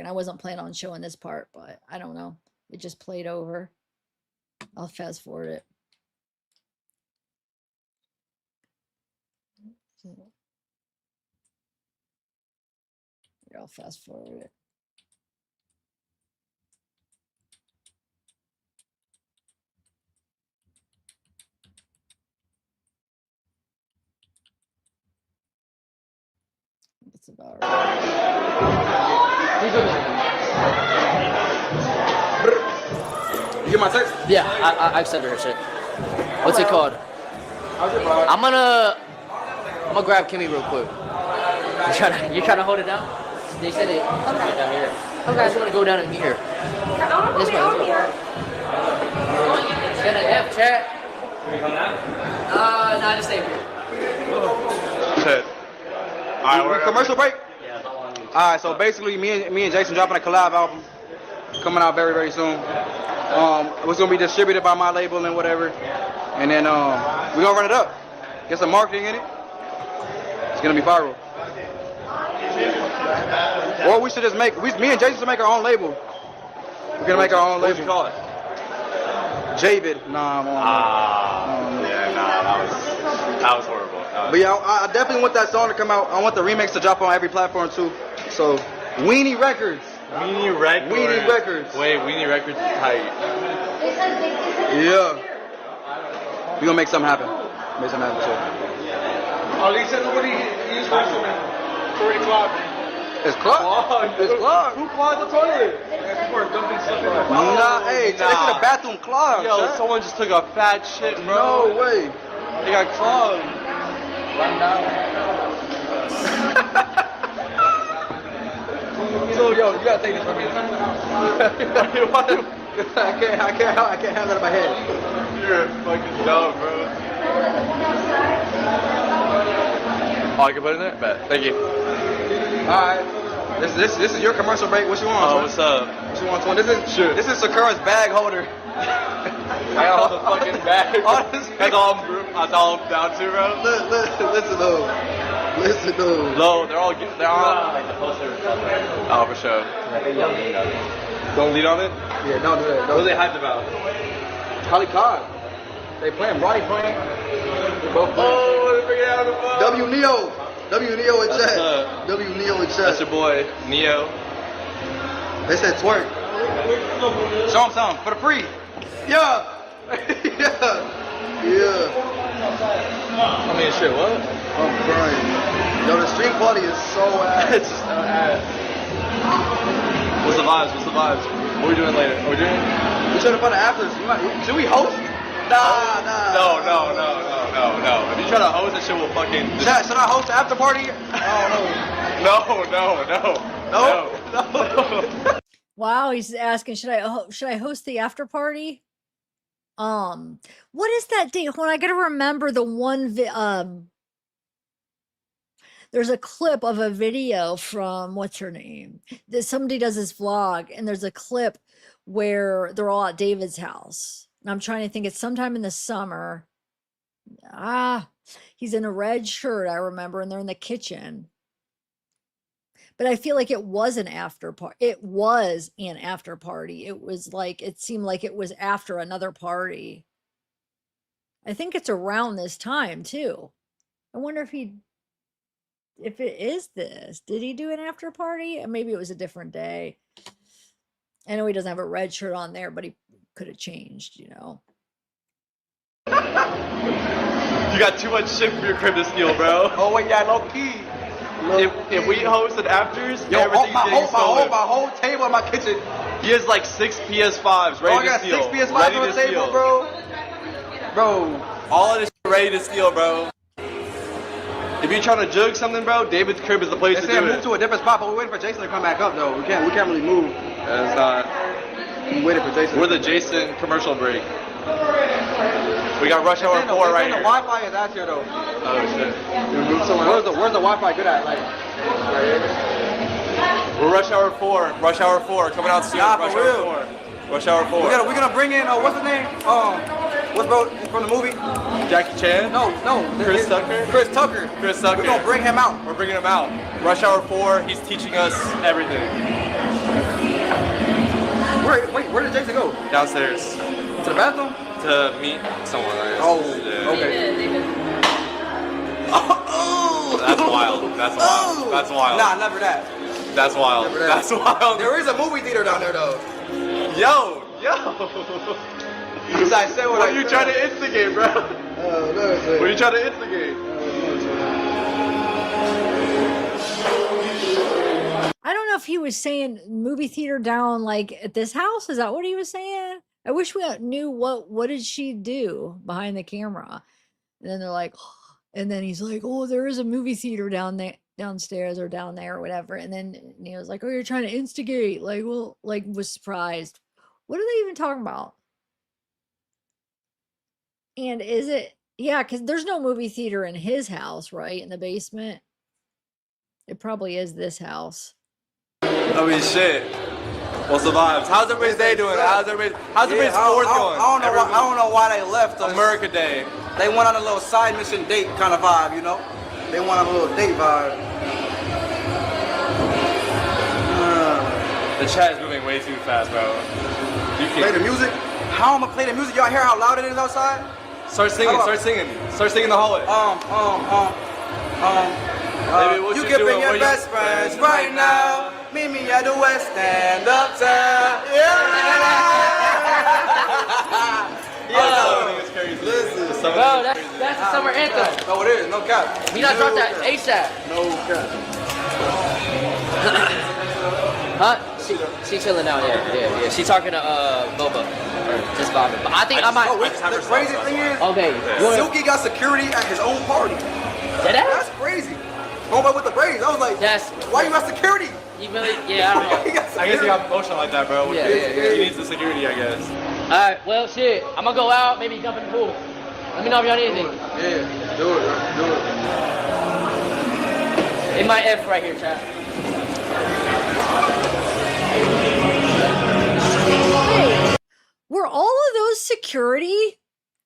I wasn't planning on showing this part, but I don't know. It just played over. I'll fast forward it. Here, I'll fast forward it. That's about right. You get my text? Yeah, I accepted her shit. What's it called? I'm gonna grab Kimmy real quick. You trying to hold it down? They said it right down here. Okay. I just want to go down in here. This way. Get an F chat. Nah, just stay here. Shit. Alright, we're Commercial break? Yeah. Alright, so basically me and Jason dropping a collab album coming out very, very soon. It's gonna be distributed by my label and whatever. And then we're gonna run it up. Get some marketing in it. It's gonna be viral. Or we should just me and Jason should make our own label. We're gonna make our own label. What you call it? Javid. Nah, That was horrible. But yeah, I definitely want that song to come out. I want the remix to drop on every platform too. So, Weenie Records. Weenie Records. Weenie Records. Wait, Weenie Records is tight. Yeah. We gonna make something happen. Make something happen too. Oh, he said nobody used restroom. It's already clogged. It's clogged. It's clogged. Who clogged the toilet? People are dumping stuff in the Nah, hey, they said the bathroom clogged. Yo, son. someone just took a fat shit, bro. No way. They got clogged. So yo, you gotta take this from me. I can't have that in my head. You're fucking dumb, bro. Oh, I can put it in there? Bet. Thank you. Alright. This is your commercial break. What you want? Oh, Twin? what's up? What you want, Twin? This is Sakura's bag holder. I got all the fucking bags. That's all I'm down to, bro. Listen to him. Listen to him. No, they're all like the poster. Oh, for sure. Don't lead on it? Yeah, don't do that. What are they hyped about? Holly Codd. They playing. Roddy playing. Both playing. Oh, they're bringing it out of the phone. W Neo. W Neo in That's chat. W Neo in chat. That's your boy, Neo. They said twerk. Show him something for the free. Yeah. Yeah. I mean, shit, what? I'm crying. Yo, the stream quality is so ass. It's just ass. What's the vibes? What are we doing later? Are we doing? We should have fun afters. Should we host? Nah. No. If you try to host, that shit will fucking. Should I host the after party? I don't know. No. Wow, he's asking, should I host the after party? What is that date? Hold on, I gotta remember the one. There's a clip of a video from what's her name? That somebody does this vlog, and there's a clip where they're all at David's house. And I'm trying to think. It's sometime in the summer. He's in a red shirt, I remember, and they're in the kitchen. But I feel like it was an after party. It was an after party. It was like, it seemed like it was after another party. I think it's around this time too. I wonder if it is this. Did he do an after party? Maybe it was a different day. I know he doesn't have a red shirt on there, but he could have changed, You got too much shit from your crib to steal, bro. Oh wait, yeah, low key. If we hosted afters, Yo, everything's getting stolen. my whole table in my kitchen. He has like 6 PS5s ready I to got steal. 6 PS5 ready on to the table, steal. bro. All of this shit ready to steal, bro. If you're trying to jug something, bro, David's crib is the place They to said do move it. to a different spot, but we're waiting for Jason to come back up though. We can't really move. It's not. I'm waiting for Jason. We're the Jason commercial break. We got Rush Hour 4 right The here. Wi-Fi is out here though. Oh shit. We move somewhere Where's else? the Wi-Fi good at? Like right here. We're Rush Hour 4. Rush Hour 4 coming out soon. Nah, Rush for real. Hour 4. Rush Hour 4. We're gonna bring in what's his name? What's from the movie? Jackie Chan? No. Chris Tucker? Chris Tucker. Chris Tucker. We're gonna bring him out. We're bringing him out. Rush Hour 4. He's teaching us everything. Where did Jason go? Downstairs. To the bathroom? To meet someone, I guess. Oh, Yeah. okay. That's wild. That's wild. Nah, never that. That's wild. Never that. That's wild. There is a movie theater down there though. Yo. I said What are you trying to instigate, bro? What are you trying to instigate? I don't know if he was saying movie theater down like at this house. Is that what he was saying? I wish we knew what did she do behind the camera. And then they're like, and then he's like, oh, there is a movie theater downstairs or down there or whatever. And then Neil's like, oh, you're trying to instigate. Like, well, like was surprised. What are they even talking about? And is it, yeah, because there's no movie theater in his house, right? In the basement. It probably is this house. I mean, shit. What's the vibes? How's everybody's day doing? How's everybody's fourth going? I don't know why they left us. America Day. They went on a little side mission date kind of vibe, you know? They went on a little date vibe. The chat is moving way too fast, bro. You Play the music? How am I gonna play the music? Y'all hear how loud it is outside? Start singing the hallway. Baby, what you you can doing? bring your Where best you- friends right now. Meet me at the West End uptown. Yeah. Yo, it's crazy. Listen. Bro, that's That's the summer anthem. No, it is. No cap. We gotta drop that ASAP. No cap. Huh? She chilling out. Yeah. She talking to Boba. Just vibing. But I think I might. Oh, wait, the crazy thing is, Okay. Silky got security at his own party. That's crazy. Homeboy with the braids. I was like, why you got security? You really? Yeah, I don't know. I guess he got emotional like that, bro. Yeah. He needs the security, I guess. Alright, well, shit. I'm gonna go out, maybe jump in the pool. Let me know if y'all need anything. Yeah, do it. It might F right here, chat. Hey, were all of those security?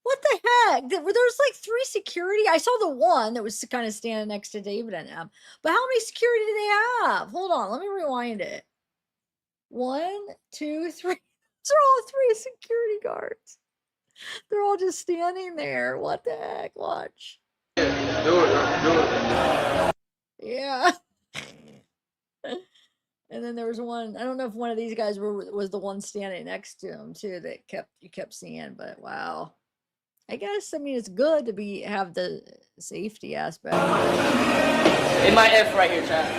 What the heck? There's like 3 security. I saw the one that was kind of standing next to David and them. But how many security do they have? Hold on, let me rewind it. 1, 2, 3. Those are all 3 security guards. They're all just standing there. What the heck? Watch. Yeah, do it. Yeah. And then there was one. I don't know if one of these guys was the one standing next to him too that you kept seeing. But wow. I guess it's good to have the safety aspect. It might F right here, chat.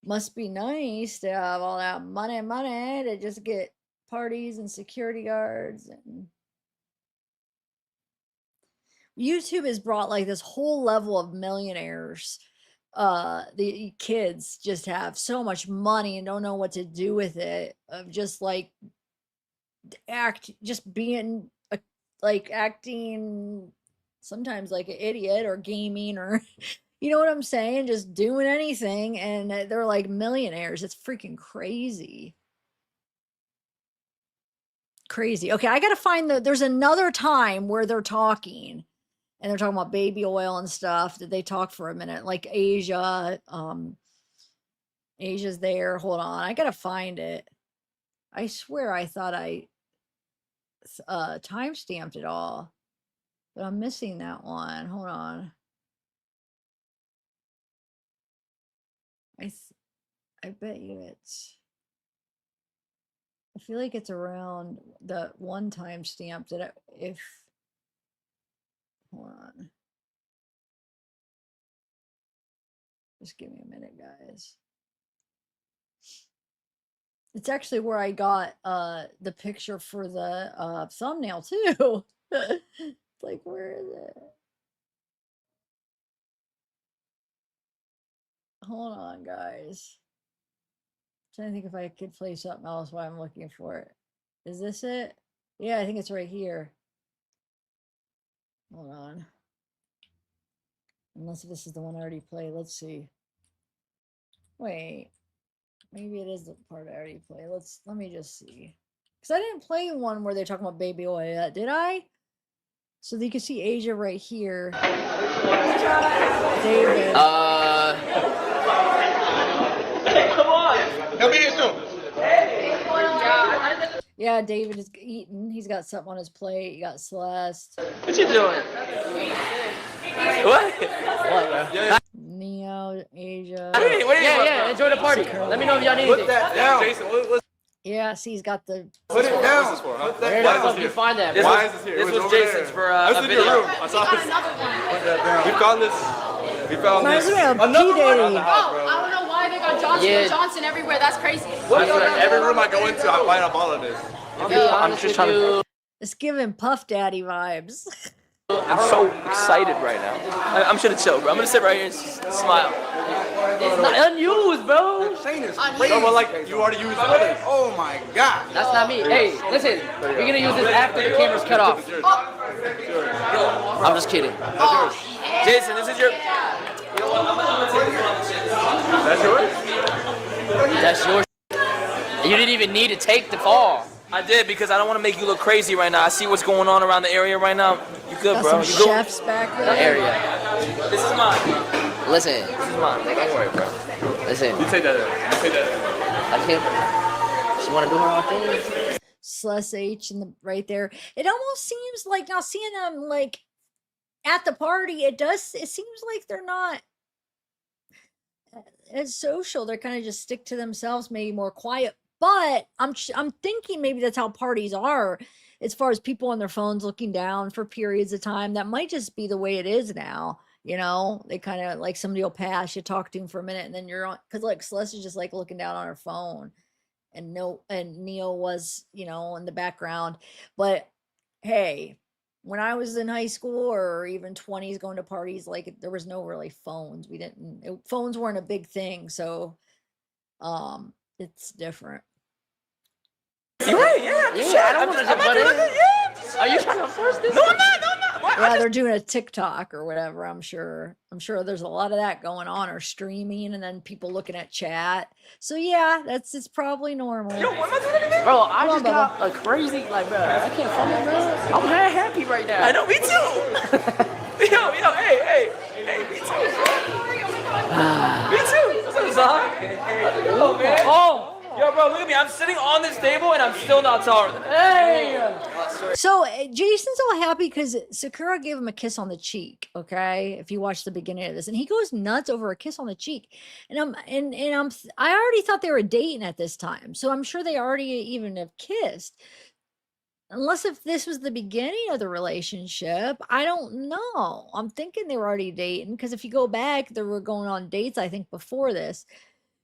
Must be nice to have all that money to just get parties and security guards. And YouTube has brought like this whole level of millionaires. The kids just have so much money and don't know what to do with it, of just like being like acting sometimes like an idiot or gaming or you know what I'm saying, just doing anything, and they're like millionaires. It's freaking crazy. Okay, I gotta find there's another time where they're talking and they're talking about baby oil and stuff. Did they talk for a minute? Like Asia, Asia's there. Hold on, I gotta find it. I swear I thought I time stamped it all, but I'm missing that one. Hold on. I bet you it's. I feel like it's around the one time stamp that hold on. Just give me a minute, guys. It's actually where I got the picture for the thumbnail too. It's like, where is it? Hold on, guys. I'm trying to think if I could play something else while I'm looking for it. Is this it? Yeah, I think it's right here. Hold on. Unless this is the one I already played. Let's see. Wait. Maybe it is the part I already played. Let me just see. Because I didn't play one where they're talking about baby oil yet, did I? So you can see Asia right here. David. Come on. He'll be here soon. Yeah, David is eating. He's got something on his plate. You got Celeste. What you doing? What? Yeah. Neo, Asia. Yeah. Enjoy the party. Let me know if y'all need anything. Put that down. Jason, Yeah, see, he's got the. Put it down. Put Where the fuck you find that? Why is this here? This was Jason's for I was a in video. your room. I saw this. Put that down. We found this. Reminds me of Another P. one Diddy. on the house, Oh, bro. I don't know why they got Johnson everywhere. That's crazy. Every room I go into, I find up all of this. I'm just trying to. It's giving Puff Daddy vibes. I'm so excited right now. I'm just gonna chill, bro. I'm gonna sit right here and smile. It's not unused, bro. Shane is No, crazy. but like, you already used others. Oh my God. That's not me. Hey, listen. We're gonna use this after the camera's cut off. I'm just kidding. Jason, this is your. That's yours? That's yours. You didn't even need to take the fall. I did because I don't want to make you look crazy right now. I see what's going on around the area right now. You good, Got bro? some You good? chefs back there. Area. This is mine. Listen. This is mine. Don't worry, bro. Listen. You take that in. You take that I can't. She want to do her own thing. Celeste H right there. It almost seems like now seeing them like at the party. It seems like they're not as social. They're kind of just stick to themselves, maybe more quiet But I'm thinking maybe that's how parties are, as far as people on their phones looking down for periods of time. That might just be the way it is now. You know, they kind of like somebody will pass, you talk to him for a minute, and then you're on. Because like Celeste is just like looking down on her phone, and no, and Neo was, you know, in the background. But hey, when I was in high school or even 20s going to parties, like there was no really phones. We didn't, phones weren't a big thing. So it's different. You're right, yeah. Yeah, I don't want to just butt in. Are you trying to force this? No, I'm not. No, I'm not. What? Yeah, they're doing a TikTok or whatever. I'm sure there's a lot of that going on, or streaming, and then people looking at chat. So yeah, it's probably normal. Yo, what am I doing again? Bro, I Come on, just got a crazy, like, bro, I can't find it, bro. I'm happy right now. I know, me too. yo, hey, me too. Me too. What's up, Zah? Yo, man. Oh, Yo, bro, look at me. I'm sitting on this table and I'm still not taller than him. hey. So Jason's all happy because Sakura gave him a kiss on the cheek. Okay, if you watch the beginning of this, and he goes nuts over a kiss on the cheek, and I already thought they were dating at this time, so I'm sure they already even have kissed. Unless if this was the beginning of the relationship, I don't know. I'm thinking they were already dating because if you go back, they were going on dates, I think, before this.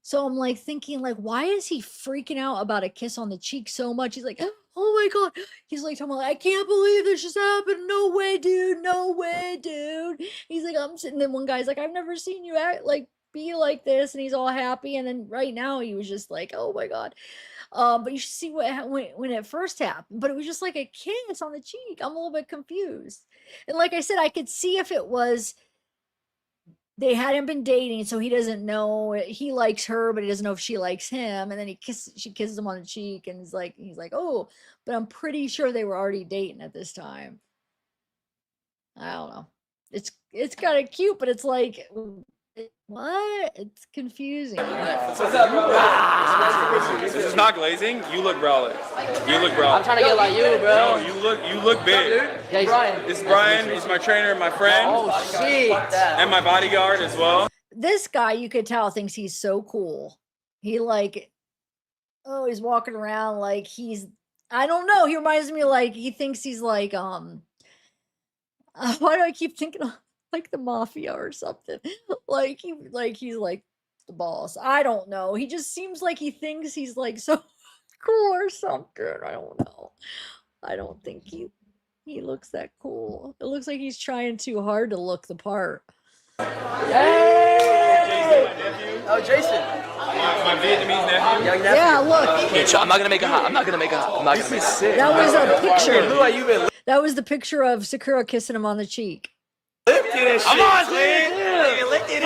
So I'm like thinking, like, why is he freaking out about a kiss on the cheek so much? He's like, oh my God. He's like, talking like, I can't believe this just happened. No way, dude. No way, dude. He's like, I'm sitting. Then one guy's like, I've never seen you act like be like this. And he's all happy. And then right now he was just like, oh my God. But you should see when it first happened. But it was just like a kiss on the cheek. I'm a little bit confused. And like I said, I could see if it was they hadn't been dating, so he doesn't know he likes her, but he doesn't know if she likes him. And then she kisses him on the cheek, and he's like, oh, but I'm pretty sure they were already dating at this time. I don't know. It's kind of cute, but it's like, what? It's confusing. What's up, bro? This is not glazing. You look brolic. You look brolic. I'm trying to get like you, bro. No, you look big. Jason. This is Brian. He's my trainer, my friend, Oh, shit. and my bodyguard as well. This guy, you could tell, thinks he's so cool. He like, oh, he's walking around like I don't know. He reminds me like he thinks he's like, why do I keep thinking of like the mafia or something? Like he's like the boss. I don't know. He just seems like he thinks he's like so cool or something. I don't know. I don't think he looks that cool. It looks like he's trying too hard to look the part. Hey! Oh, Jason. My Vietnamese nephew. Yeah, look. I'm not gonna make a hot. I'm not gonna make a hot. I'm not gonna make sick. That was a picture. Look like you've been That was the picture of Sakura kissing him on the cheek. lifting it. I'm on, dude. Lifting it.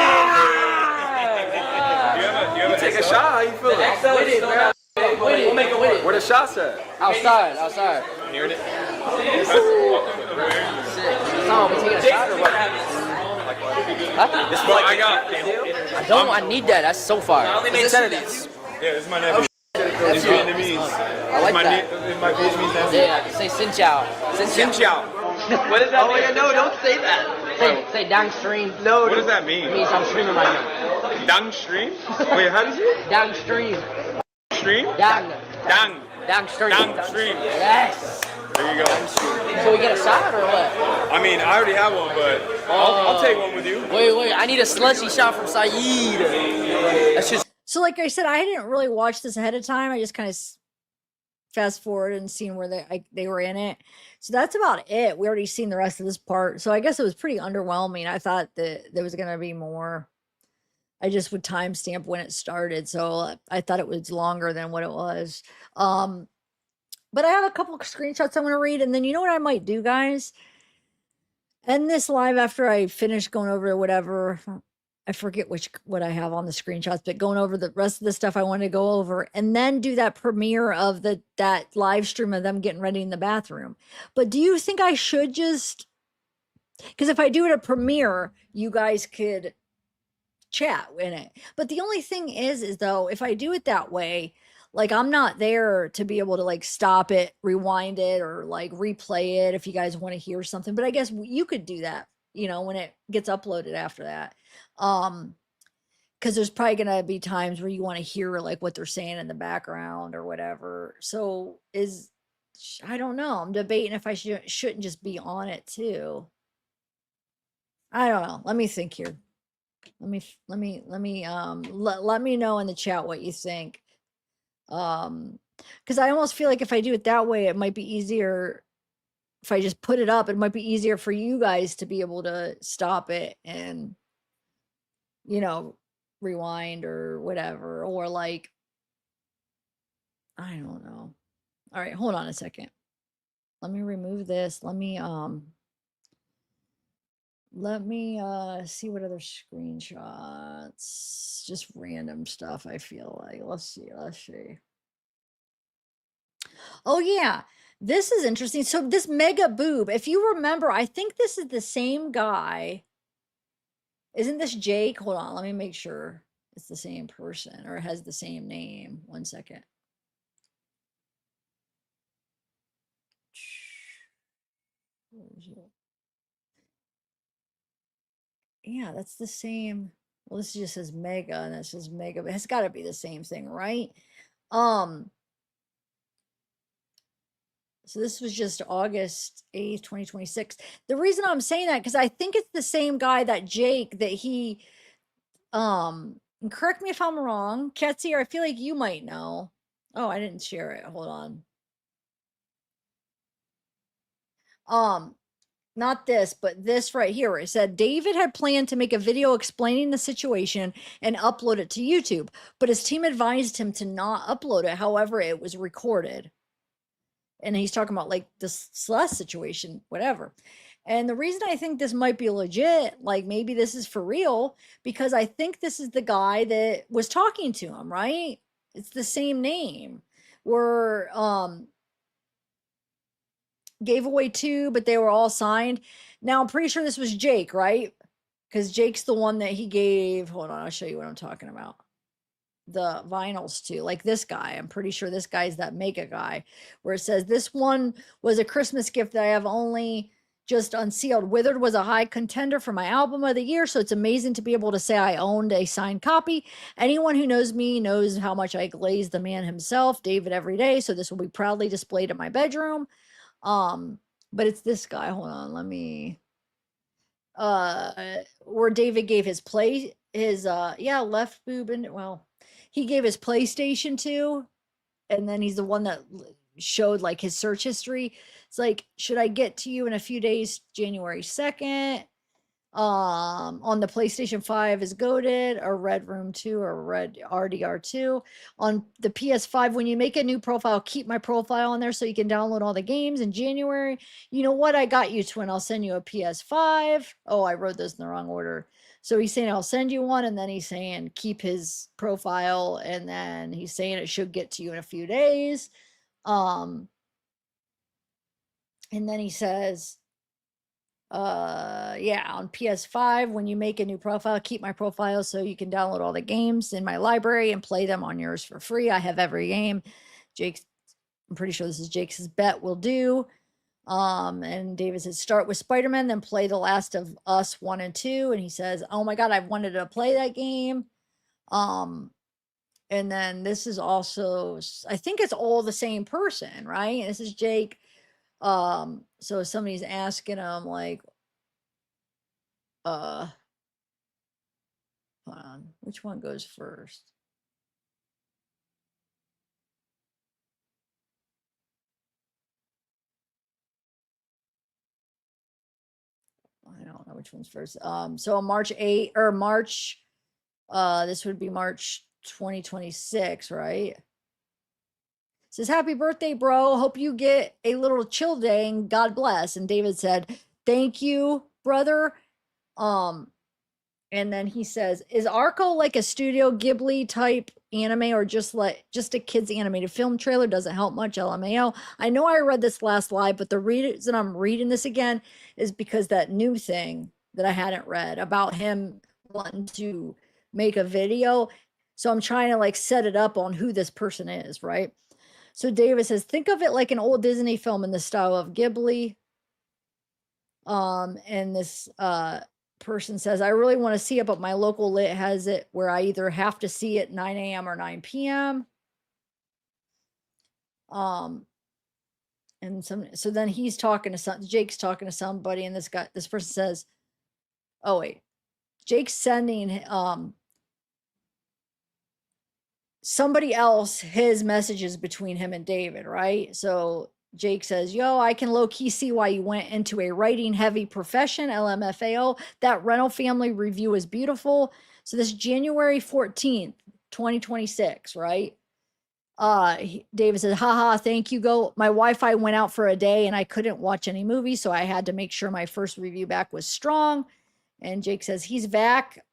You take a shot. How you feeling? With it, bro. We'll make it work. Where the shots at? Outside. Hearing it? No, we taking a shot or what? This is what I got. I need that. That's so far. I only made 10 of these. Yeah, this is my nephew. It's Vietnamese. I like that. It's my Vietnamese nephew. Yeah, say Xin Chao. Xin Chao. What does that mean? No, don't say that. Say downstream. No, What does that mean? It means I'm streaming right now. Downstream? Wait, how does it? Downstream. Stream? Downstream. Downstream. Yes. There you go. So we get a shot or what? I mean, I already have one, but I'll take one with you. Wait. I need a slushy shot from Saeed. That's just. So like I said, I didn't really watch this ahead of time. I just kind of fast forward and seen where they were in it. So that's about it. We already seen the rest of this part. So I guess it was pretty underwhelming. I thought that there was going to be more. I just would timestamp when it started. So I thought it was longer than what it was. But I have a couple of screenshots I want to read. And then you know what I might do, guys? End this live after I finish going over whatever. I forget what I have on the screenshots, but going over the rest of the stuff I want to go over, and then do that premiere of that live stream of them getting ready in the bathroom. But do you think I should just, because if I do it a premiere, you guys could chat in it. But the only thing is though, if I do it that way, like I'm not there to be able to like stop it, rewind it, or like replay it if you guys want to hear something. But I guess you could do that, when it gets uploaded after that. because there's probably gonna be times where you want to hear like what they're saying in the background or whatever. So I don't know. I'm debating if I shouldn't just be on it too. I don't know. Let me think here. Let me know in the chat what you think. Because I almost feel like if I do it that way, it might be easier. If I just put it up, it might be easier for you guys to be able to stop it and, you know, rewind or whatever, or like, I don't know. All right, hold on a second. Let me remove this. Let me see what other screenshots, just random stuff I feel like. Let's see. Oh yeah, this is interesting. So this mega boob, if you remember, I think this is the same guy. Isn't this Jake? Hold on, let me make sure it's the same person or it has the same name. 1 second. Where is it? Yeah, that's the same. Well, this just says mega and this says mega, but it's got to be the same thing, right? So this was just August 8th, 2026. The reason I'm saying that, because I think it's the same guy that Jake, that he, and correct me if I'm wrong, Ketsi, I feel like you might know. Oh, I didn't share it. Hold on. Not this, but this right here, where it said David had planned to make a video explaining the situation and upload it to YouTube, but his team advised him to not upload it. However, it was recorded. And he's talking about like the Celeste situation, whatever. And the reason I think this might be legit, like maybe this is for real, because I think this is the guy that was talking to him, right? It's the same name. Where gave away 2, but they were all signed. Now I'm pretty sure this was Jake, right? Because Jake's the one that he gave. Hold on, I'll show you what I'm talking about. The vinyls to, like this guy. I'm pretty sure this guy's that mega guy, where it says this one was a Christmas gift that I have only just unsealed. Withered was a high contender for my album of the year, so it's amazing to be able to say I owned a signed copy. Anyone who knows me knows how much I glaze the man himself, David, every day, so this will be proudly displayed in my bedroom. But it's this guy. Hold on, let me where David gave his left boob, and well, he gave his PlayStation to, and then he's the one that showed like his search history. It's like, should I get to you in a few days, January 2nd? On the PlayStation 5 is goated, or Red Room 2, or Red RDR2. On the PS5, when you make a new profile, keep my profile on there so you can download all the games in January. You know what? I got you, twin. I'll send you a PS5. Oh, I wrote this in the wrong order. So he's saying I'll send you one, and then he's saying keep his profile, and then he's saying it should get to you in a few days. And then he says, yeah, on PS5, when you make a new profile, keep my profile so you can download all the games in my library and play them on yours for free. I have every game. Jake's, I'm pretty sure this is Jake's bet will do. And David says start with Spider-Man, then play The Last of Us 1 and 2. And he says, oh my god, I've wanted to play that game. And then this is also, I think it's all the same person, right? This is Jake. So somebody's asking him like, hold on, which one goes first? I don't know which one's first. So on March 8th or March, this would be March 2026, right? Says, happy birthday, bro. Hope you get a little chill day and God bless. And David said, thank you, brother. And then he says, is Arco like a Studio Ghibli type anime, or just a kids animated film trailer? Doesn't help much, LMAO. I know I read this last live, but the reason I'm reading this again is because that new thing that I hadn't read about him wanting to make a video. So I'm trying to like set it up on who this person is, right? So David says, think of it like an old Disney film in the style of Ghibli. And this person says, I really want to see it, but my local lit has it where I either have to see it 9 a.m. or 9 p.m. And so then he's talking to Jake's talking to somebody, and this person says, oh wait, Jake's sending somebody else his messages between him and David, right? So Jake says, yo, I can low-key see why you went into a writing-heavy profession, LMFAO. That rental family review is beautiful. So this January 14th, 2026, right? David says, haha, thank you. My Wi-Fi went out for a day and I couldn't watch any movies, so I had to make sure my first review back was strong. And Jake says, he's back.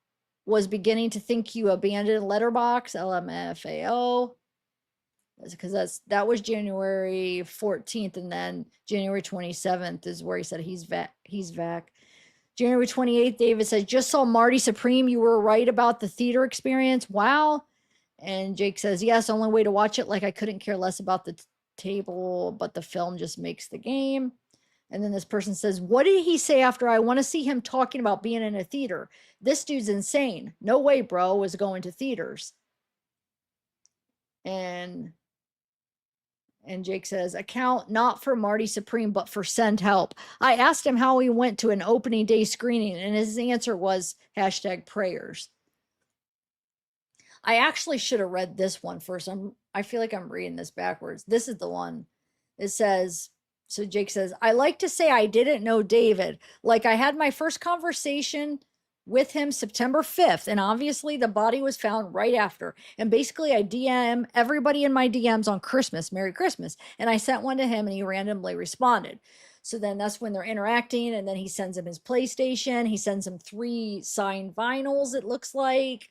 Was beginning to think you abandoned Letterbox, LMFAO. Because that was January 14th, and then January 27th is where he said he's back. January 28th, David says, just saw Marty Supreme. You were right about the theater experience. Wow. And Jake says, yes, only way to watch it. Like I couldn't care less about the table, but the film just makes the game. And then this person says, what did he say after I want to see him talking about being in a theater? This dude's insane. No way, bro, was going to theaters. And Jake says, account not for Marty Supreme, but for Send Help. I asked him how he went to an opening day screening, and his answer was #prayers. I actually should have read this one first. I feel like I'm reading this backwards. This is the one. It says, so Jake says, I like to say I didn't know David. Like I had my first conversation with him September 5th, and obviously the body was found right after. And basically I DM everybody in my DMs on Christmas, Merry Christmas. And I sent one to him and he randomly responded. So then that's when they're interacting, and then he sends him his PlayStation. He sends him 3 signed vinyls, it looks like.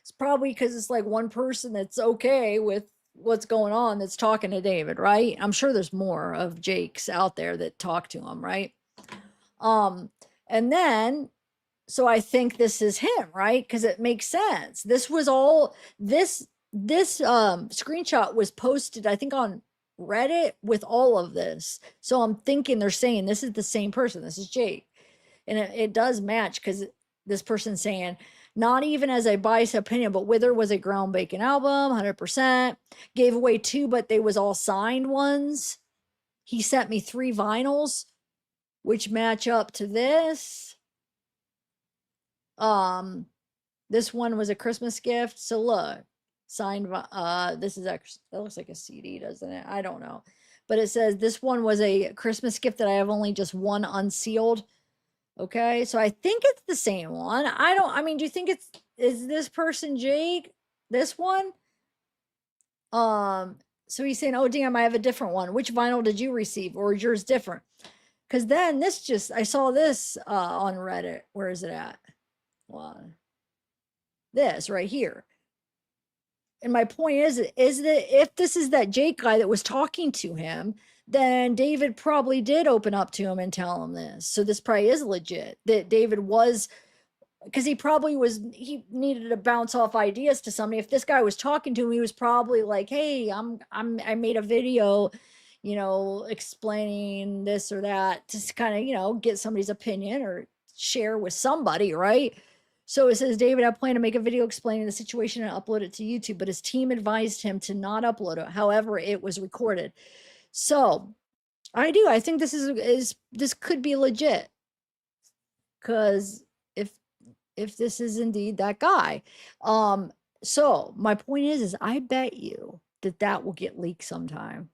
It's probably because it's like one person that's okay with what's going on that's talking to David, right? I'm sure there's more of Jake's out there that talk to him, right? And then, so I think this is him, right? Because it makes sense. This was all, this screenshot was posted, I think, on Reddit with all of this. So I'm thinking they're saying this is the same person. This is Jake. And it does match, because this person's saying, not even as a biased opinion, but Wither was a groundbreaking album, 100%. Gave away 2, but they was all signed ones. He sent me 3 vinyls, which match up to this. This one was a Christmas gift. So look, signed, this is actually, that looks like a CD, doesn't it? I don't know. But it says this one was a Christmas gift that I have only just one unsealed. Okay, so I think it's the same one. Do you think is this person Jake? This one? So he's saying, oh damn, I have a different one. Which vinyl did you receive? Or is yours different? Because then I saw this on Reddit. Where is it at? Well, this right here. And my point is that if this is that Jake guy that was talking to him, then David probably did open up to him and tell him this. So this probably is legit, that David was, because he needed to bounce off ideas to somebody. If this guy was talking to him, he was probably like, hey, I made a video, explaining this or that, to kind of, get somebody's opinion or share with somebody, right? So it says, David, I plan to make a video explaining the situation and upload it to YouTube, but his team advised him to not upload it. However, it was recorded. So I think this could be legit, because if this is indeed that guy. So my point is I bet you that will get leaked sometime.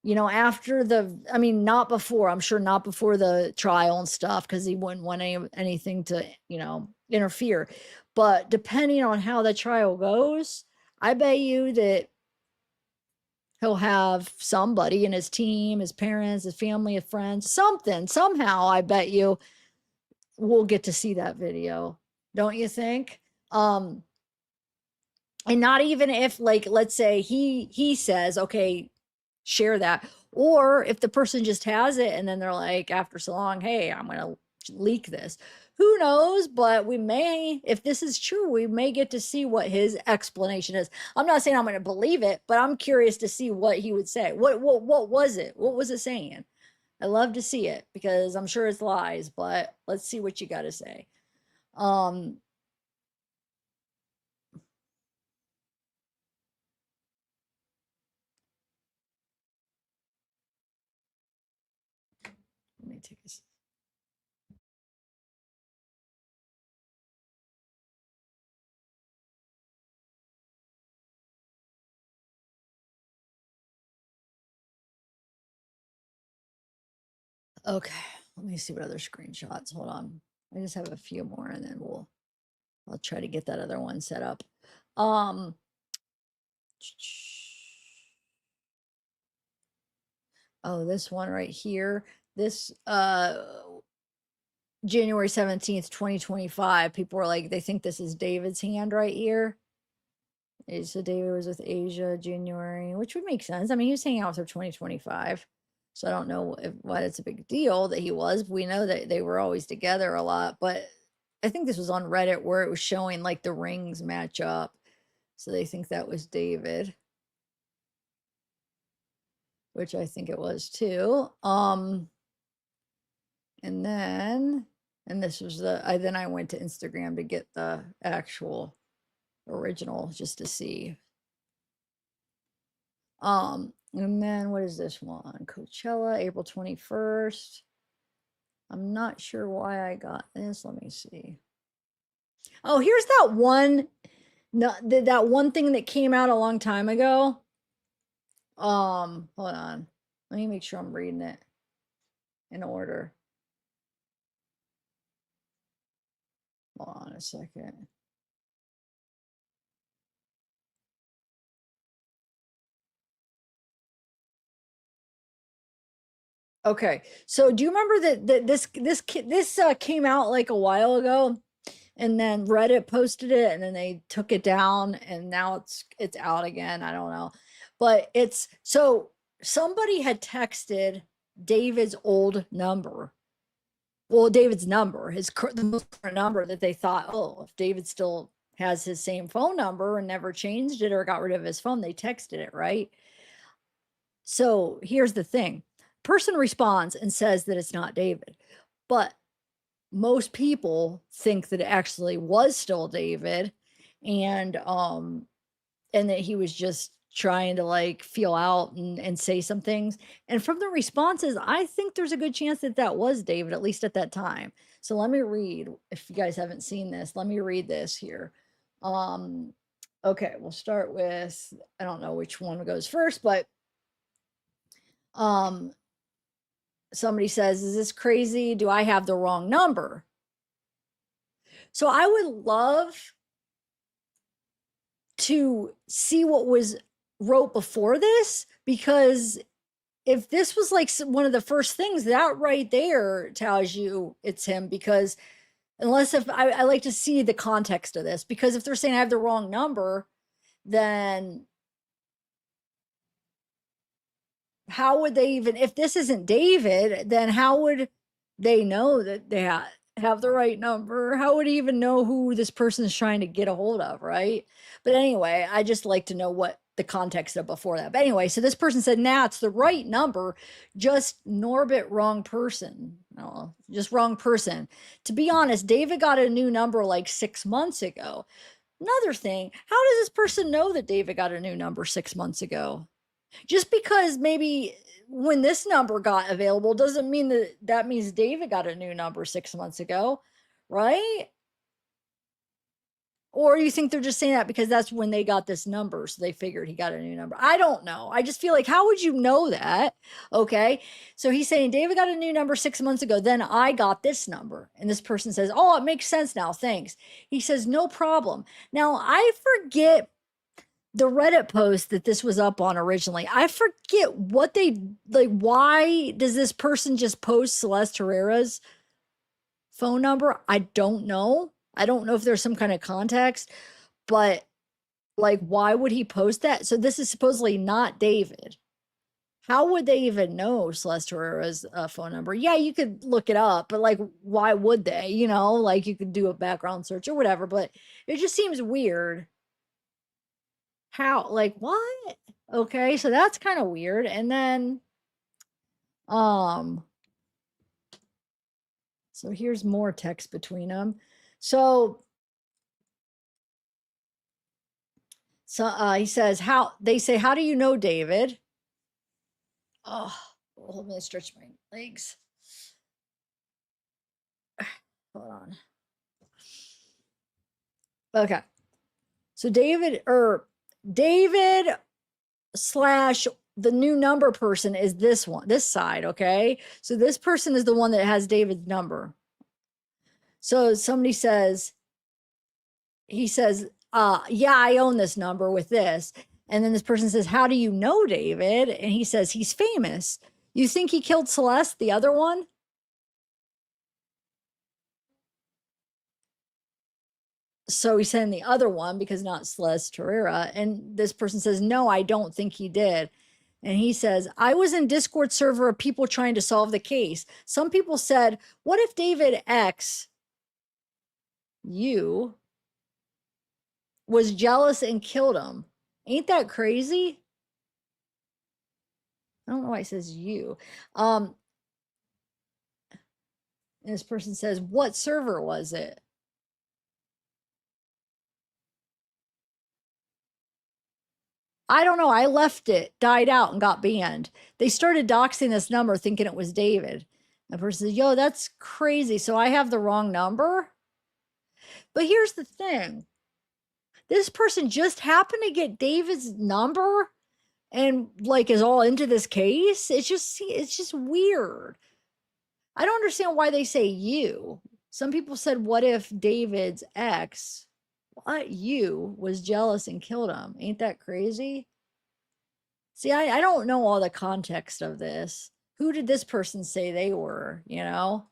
After not before, I'm sure not before the trial and stuff, because he wouldn't want anything to, interfere. But depending on how the trial goes, I bet you that he'll have somebody in his team, his parents, his family, his friends, somehow, I bet you we'll get to see that video. Don't you think? And not even if, like, let's say he says, okay, share that. Or if the person just has it and then they're like, after so long, hey, I'm going to leak this. Who knows? But we may, if this is true, we may get to see what his explanation is. I'm not saying I'm going to believe it, but I'm curious to see what he would say. What was it? What was it saying? I love to see it, because I'm sure it's lies, but let's see what you got to say. Um, let me take this. Okay, let me see what other screenshots. Hold on. I just have a few more and then I'll try to get that other one set up. Um Oh, this one right here. This January 17th, 2025. People were like, they think this is David's hand right here. So David was with Asia January, which would make sense. I mean, he was hanging out with her 2025. So I don't know why that's a big deal that he was. We know that they were always together a lot, but I think this was on Reddit where it was showing like the rings match up. So they think that was David, which I think it was too. And this was then I went to Instagram to get the actual original just to see. And then what is this one? Coachella, April 21st. I'm not sure why I got this. Let me see. Oh, here's that one, that one thing that came out a long time ago. Hold on. Let me make sure I'm reading it in order. Hold on a second. Okay, so do you remember that this came out like a while ago, and then Reddit posted it, and then they took it down, and now it's out again. I don't know, but it's so somebody had texted David's old number. Well, David's number, the most current number that they thought, oh, if David still has his same phone number and never changed it or got rid of his phone, they texted it, right? So here's the thing. Person responds and says that it's not David, but most people think that it actually was still David, and that he was just trying to like feel out and say some things. And from the responses, I think there's a good chance that that was David, at least at that time. So let me read, if you guys haven't seen this, let me read this here. Okay, we'll start with, I don't know which one goes first, but somebody says, is this crazy? Do I have the wrong number? So I would love to see what was wrote before this, because if this was like one of the first things, that right there tells you it's him, because unless if I like to see the context of this, because if they're saying I have the wrong number, then how would they even, if this isn't David, then how would they know that they have the right number? How would he even know who this person's trying to get a hold of, right? But anyway, I just like to know what the context of before that. But anyway, so this person said, nah, it's the right number, just Norbit wrong person. Oh, just wrong person. To be honest, David got a new number like 6 months ago. Another thing, how does this person know that David got a new number 6 months ago? Just because maybe when this number got available doesn't mean that means David got a new number 6 months ago, right? Or you think they're just saying that because that's when they got this number, so they figured he got a new number. I don't know. I just feel like, how would you know that? Okay. So he's saying David got a new number 6 months ago, then I got this number. And this person says, oh, it makes sense now. Thanks. He says, no problem. Now, I forget the Reddit post that this was up on originally. I forget what they like. Why does this person just post Celeste Herrera's phone number? I don't know. I don't know if there's some kind of context, but like, why would he post that? So this is supposedly not David. How would they even know Celeste Herrera's phone number? Yeah, you could look it up, but like, why would they? You know, like you could do a background search or whatever, but it just seems weird. How, like, what? Okay, so that's kind of weird. And then so here's more text between them. So he says, they say, how do you know, David? Oh, hold me to stretch my legs. Hold on. Okay. So David slash the new number person is this side. Okay. So this person is the one that has David's number. So somebody says, he says, yeah, I own this number with this. And then this person says, how do you know David? And he says, he's famous. You think he killed Celeste, the other one? So he said the other one because not Celeste Herrera. And this person says, no, I don't think he did. And he says, I was in Discord server of people trying to solve the case. Some people said, what if David X, you, was jealous and killed him? Ain't that crazy? I don't know why it says you. And this person says, what server was it? I don't know. I left it, died out, and got banned. They started doxing this number thinking it was David. The person says, yo, that's crazy. So I have the wrong number? But here's the thing. This person just happened to get David's number and like is all into this case. It's just weird. I don't understand why they say you. Some people said, what if David's ex, what you, was jealous and killed him? Ain't that crazy? See, I don't know all the context of this. Who did this person say they were, you know?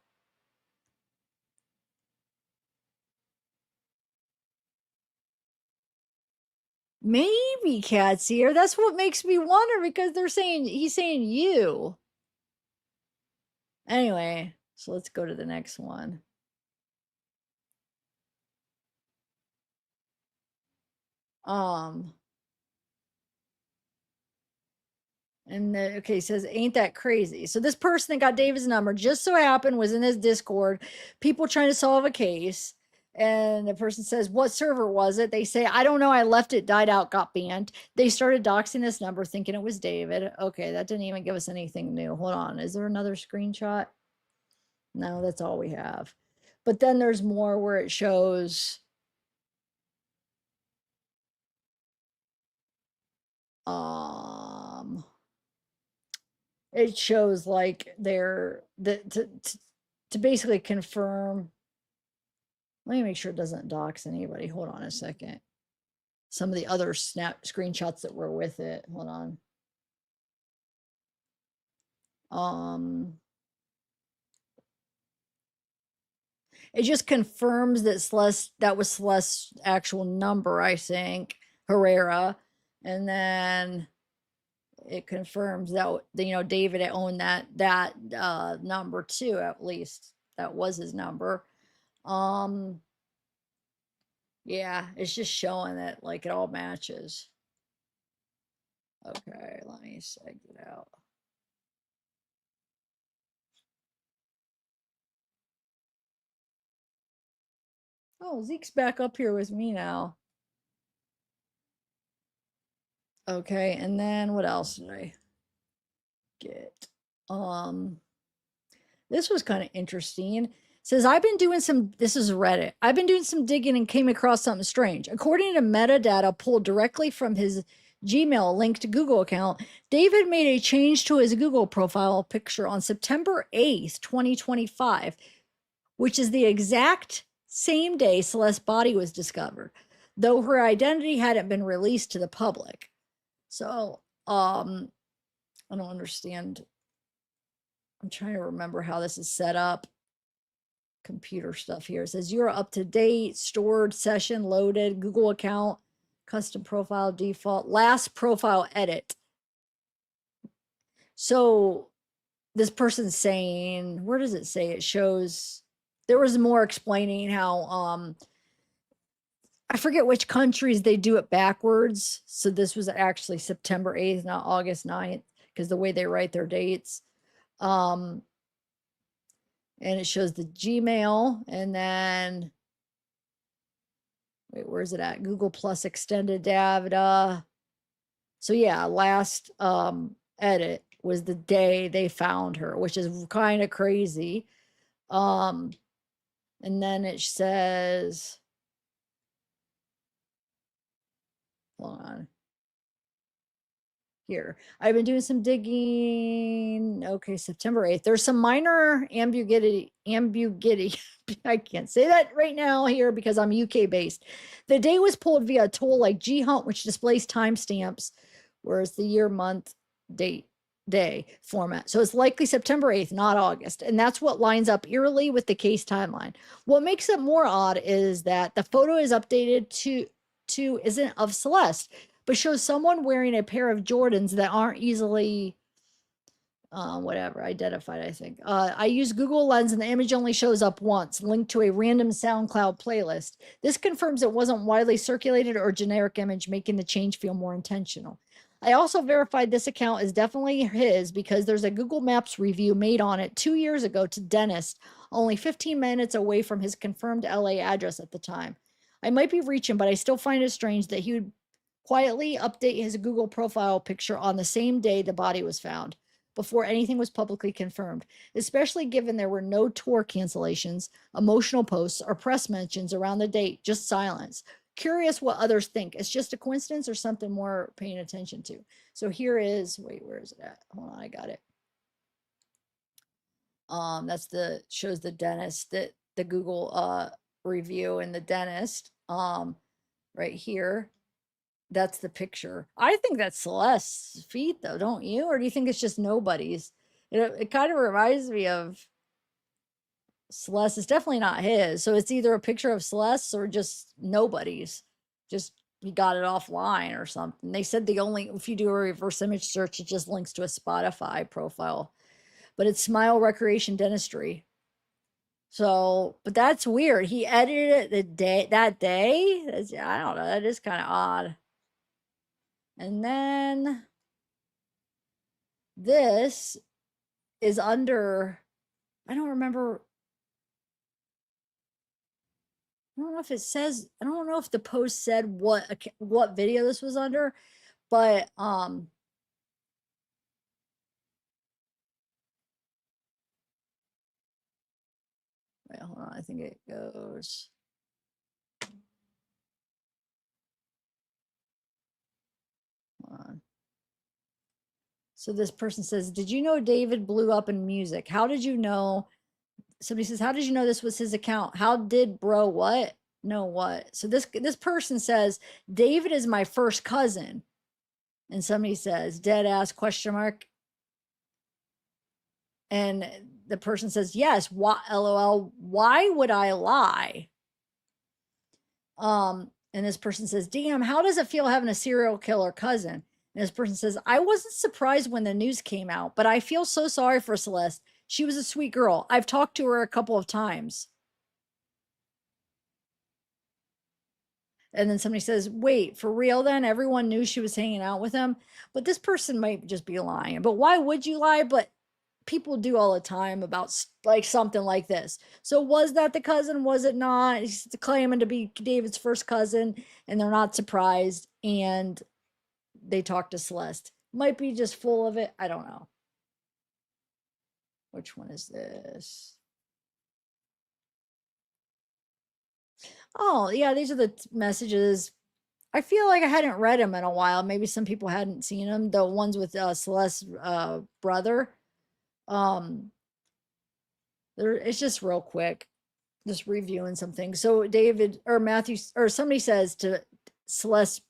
Maybe Cat's here. That's what makes me wonder because he's saying you. Anyway, so let's go to the next one. And okay, says, ain't that crazy? So this person that got David's number just so happened was in his Discord, people trying to solve a case. And the person says, what server was it? They say, I don't know. I left it, died out, got banned. They started doxing this number thinking it was David. Okay, that didn't even give us anything new. Hold on. Is there another screenshot? No, that's all we have. But then there's more where it shows it shows like to basically confirm. Let me make sure it doesn't dox anybody. Hold on a second. Some of the other screenshots that were with it. Hold on. It just confirms that that was Celeste's actual number, I think, Herrera. And then it confirms that, you know, David owned that number too, at least. That was his number. Yeah, it's just showing that like it all matches. Okay, let me seg it out. Oh, Zeke's back up here with me now. Okay, and then what else did I get? This was kind of interesting. It says, this is Reddit. I've been doing some digging and came across something strange. According to metadata pulled directly from his Gmail linked Google account, David made a change to his Google profile picture on September 8th, 2025, which is the exact same day Celeste's body was discovered, though her identity hadn't been released to the public. So, I don't understand. I'm trying to remember how this is set up. Computer stuff here. It says you're up to date, stored, session, loaded, Google account, custom profile, default, last profile edit. So this person's saying, where does it say? It shows there was more explaining how I forget which countries they do it backwards. So this was actually September 8th, not August 9th, because the way they write their dates. And it shows the Gmail, and then Wait, where's it at? Google Plus extended data. So yeah, last edit was the day they found her, which is kind of crazy. And then it says, hold on. Here, I've been doing some digging. Okay, September 8th. There's some minor ambiguity. I can't say that right now here because I'm UK based. The date was pulled via a tool like Ghunt, which displays timestamps, whereas the year, month, date, day format. So it's likely September 8th, not August. And that's what lines up eerily with the case timeline. What makes it more odd is that the photo is updated to isn't of Celeste, but shows someone wearing a pair of Jordans that aren't easily whatever identified. I think I use Google Lens and the image only shows up once, linked to a random SoundCloud playlist. This confirms it wasn't widely circulated or generic image, making the change feel more intentional. I also verified this account is definitely his because there's a Google Maps review made on it 2 years ago to Dennis, only 15 minutes away from his confirmed LA address at the time. I might be reaching, but I still find it strange that he would quietly update his Google profile picture on the same day the body was found, before anything was publicly confirmed, especially given there were no tour cancellations, emotional posts, or press mentions around the date, just silence. Curious what others think. It's just a coincidence or something more paying attention to. So here is, wait, where is it at? Hold on, I got it. That's shows the dentist, that the Google review and the dentist right here. That's the picture. I think that's Celeste's feet, though, don't you? Or do you think it's just nobody's? It kind of reminds me of Celeste. It's definitely not his. So it's either a picture of Celeste or just nobody's. Just he got it offline or something. They said if you do a reverse image search, it just links to a Spotify profile. But it's Smile Recreation Dentistry. So, but that's weird. He edited it that day. I don't know. That is kind of odd. And then this is under, I don't remember. I don't know if it says, I don't know if the post said what video this was under, but wait, hold on. I think it goes. Hold on. So this person says, did you know David blew up in music? How did you know? Somebody says, how did you know this was his account? How did bro what? No, what? So this person says, David is my first cousin. And somebody says, dead ass question mark. And the person says, yes, why, LOL, why would I lie? And this person says, damn, how does it feel having a serial killer cousin? And this person says, I wasn't surprised when the news came out, but I feel so sorry for Celeste. She was a sweet girl. I've talked to her a couple of times. And then somebody says, wait, for real then? Everyone knew she was hanging out with him? But this person might just be lying. But why would you lie? But people do all the time about like something like this. So was that the cousin? Was it not? He's claiming to be David's first cousin, and they're not surprised. And they talk to Celeste. Might be just full of it. I don't know. Which one is this? Oh, yeah, these are the messages. I feel like I hadn't read them in a while. Maybe some people hadn't seen them. The ones with Celeste's brother. It's just real quick. Just reviewing something. So David or Matthew or somebody says to Celeste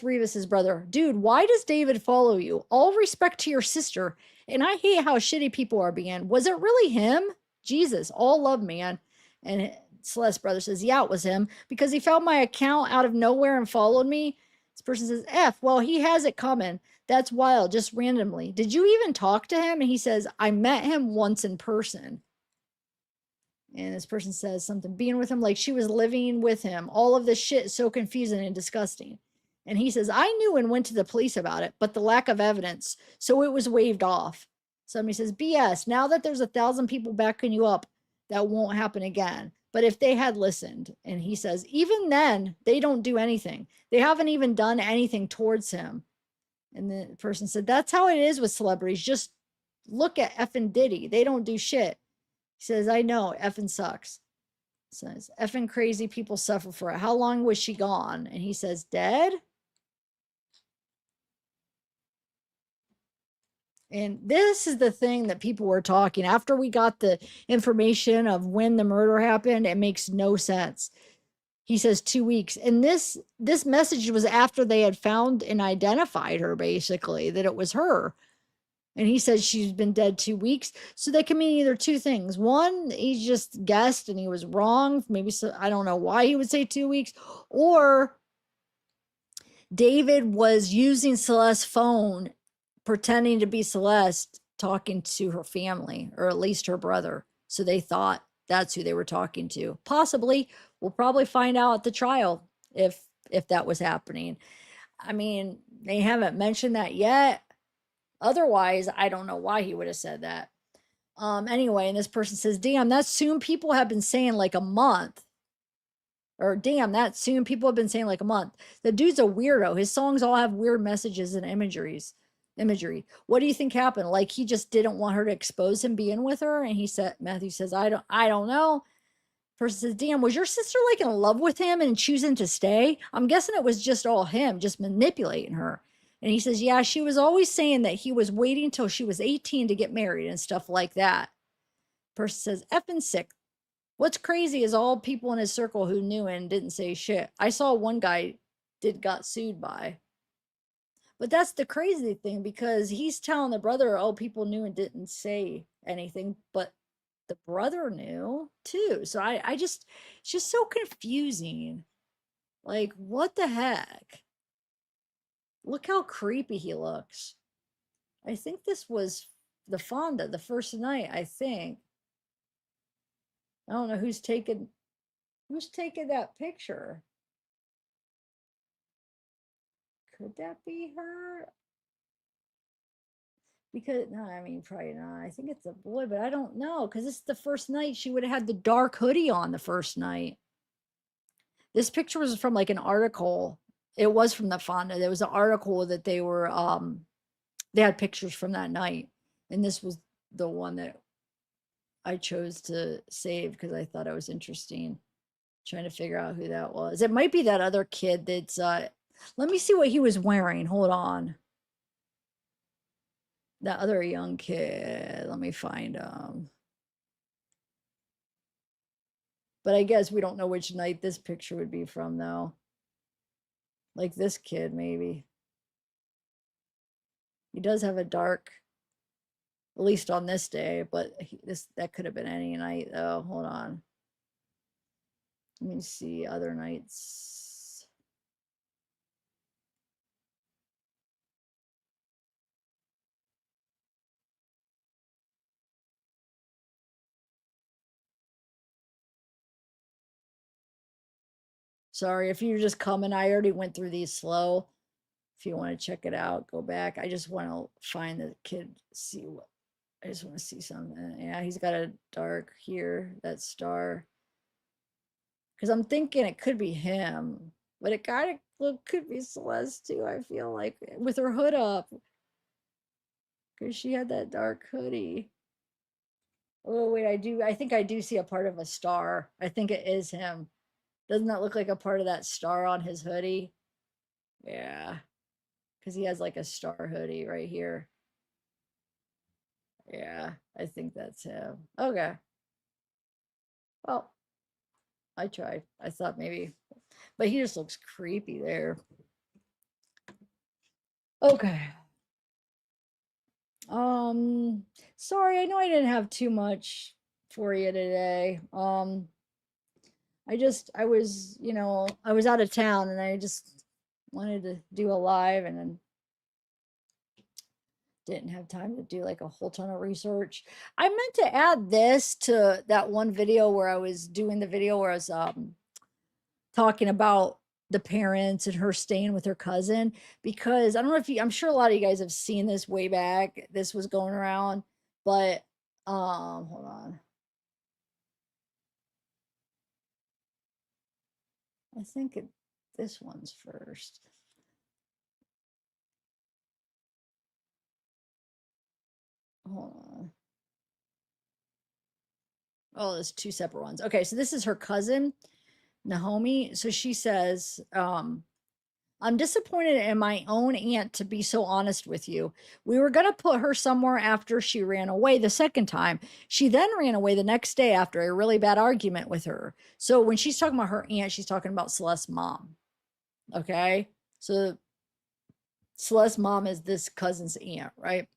Rivas's brother, dude, why does David follow you? All respect to your sister. And I hate how shitty people are being. Was it really him? Jesus, all love, man. And Celeste's brother says, yeah, it was him because he found my account out of nowhere and followed me. This person says, F, well, he has it coming. That's wild, just randomly. Did you even talk to him? And he says, I met him once in person. And this person says something, being with him like she was living with him. All of this shit is so confusing and disgusting. And he says, I knew and went to the police about it, but the lack of evidence, so it was waved off. Somebody says, BS, now that there's 1,000 people backing you up, that won't happen again. But if they had listened, and he says, even then, they don't do anything. They haven't even done anything towards him. And the person said, that's how it is with celebrities. Just look at effing Diddy. They don't do shit. He says, I know, effing sucks. Says, effing crazy people suffer for it. How long was she gone? And he says, dead? And this is the thing that people were talking after we got the information of when the murder happened. It makes no sense. He says 2 weeks. And this message was after they had found and identified her, basically, that it was her. And he says she's been dead 2 weeks. So that can mean either two things. One, he just guessed and he was wrong. Maybe so, I don't know why he would say 2 weeks. Or David was using Celeste's phone, pretending to be Celeste, talking to her family, or at least her brother. So they thought that's who they were talking to. Possibly. We'll probably find out at the trial if that was happening. I mean, they haven't mentioned that yet. Otherwise, I don't know why he would have said that. Anyway, and this person says, damn, that's soon. People have been saying like a month. Or damn, that soon. People have been saying like a month. The dude's a weirdo. His songs all have weird messages and imagery. What do you think happened? Like he just didn't want her to expose him being with her. And he said, Matthew says, I don't know. Person says, damn, was your sister like in love with him and choosing to stay? I'm guessing it was just all him, just manipulating her. And he says, yeah, she was always saying that he was waiting until she was 18 to get married and stuff like that. Person says, effing sick. What's crazy is all people in his circle who knew and didn't say shit. I saw one guy got sued by. But that's the crazy thing, because he's telling the brother, oh, people knew and didn't say anything, but the brother knew too. So I just, it's just so confusing. Like, what the heck? Look how creepy he looks. I think this was the Fonda, the first night, I think. I don't know who's taking that picture. Could that be her? Because no, I mean, probably not. I think it's a boy, but I don't know, because it's the first night. She would have had the dark hoodie on the first night. This picture was from like an article. It was from the Fonda. There was an article that they were they had pictures from that night, and this was the one that I chose to save because I thought it was interesting. Trying to figure out who that was. It might be that other kid that's let me see what he was wearing. Hold on. That other young kid. Let me find him. But I guess we don't know which night this picture would be from, though. Like this kid, maybe. He does have a dark, at least on this day, but that could have been any night, though. Hold on. Let me see other nights. Sorry, if you're just coming, I already went through these slow. If you want to check it out, go back. I just want to find the kid, see what, I just want to see something. Yeah, he's got a dark here, that star. Because I'm thinking it could be him, but it kind of could be Celeste too, I feel like, with her hood up. Because she had that dark hoodie. Oh, wait, I think I do see a part of a star. I think it is him. Doesn't that look like a part of that star on his hoodie? Yeah. Because he has like a star hoodie right here. Yeah, I think that's him. Okay. Well, I tried. I thought maybe, but he just looks creepy there. Okay. Sorry, I know I didn't have too much for you today. I was, I was out of town and I just wanted to do a live, and then didn't have time to do like a whole ton of research. I meant to add this to that one video where I was doing the video where I was talking about the parents and her staying with her cousin, because I don't know if I'm sure a lot of you guys have seen this way back. This was going around, but hold on. I think this one's first. Hold on. Oh, there's two separate ones. Okay, so this is her cousin, Naomi. So she says, I'm disappointed in my own aunt, to be so honest with you. We were going to put her somewhere after she ran away the second time. She then ran away the next day after a really bad argument with her. So when she's talking about her aunt, she's talking about Celeste's mom. Okay. So Celeste's mom is this cousin's aunt, right?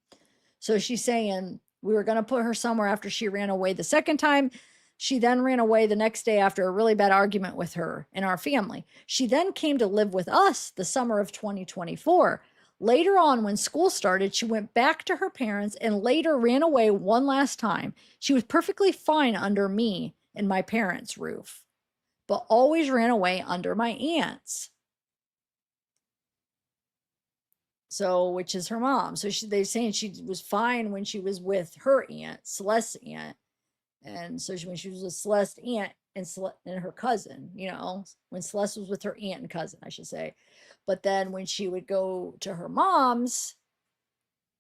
So she's saying we were going to put her somewhere after she ran away the second time. She then ran away the next day after a really bad argument with her and our family. She then came to live with us the summer of 2024. Later on, when school started, she went back to her parents and later ran away one last time. She was perfectly fine under me and my parents' roof, but always ran away under my aunt's. So, which is her mom. So they're saying she was fine when she was with her aunt, Celeste's aunt. And so when she was with Celeste's aunt and her cousin, you know, when Celeste was with her aunt and cousin, I should say. But then when she would go to her mom's,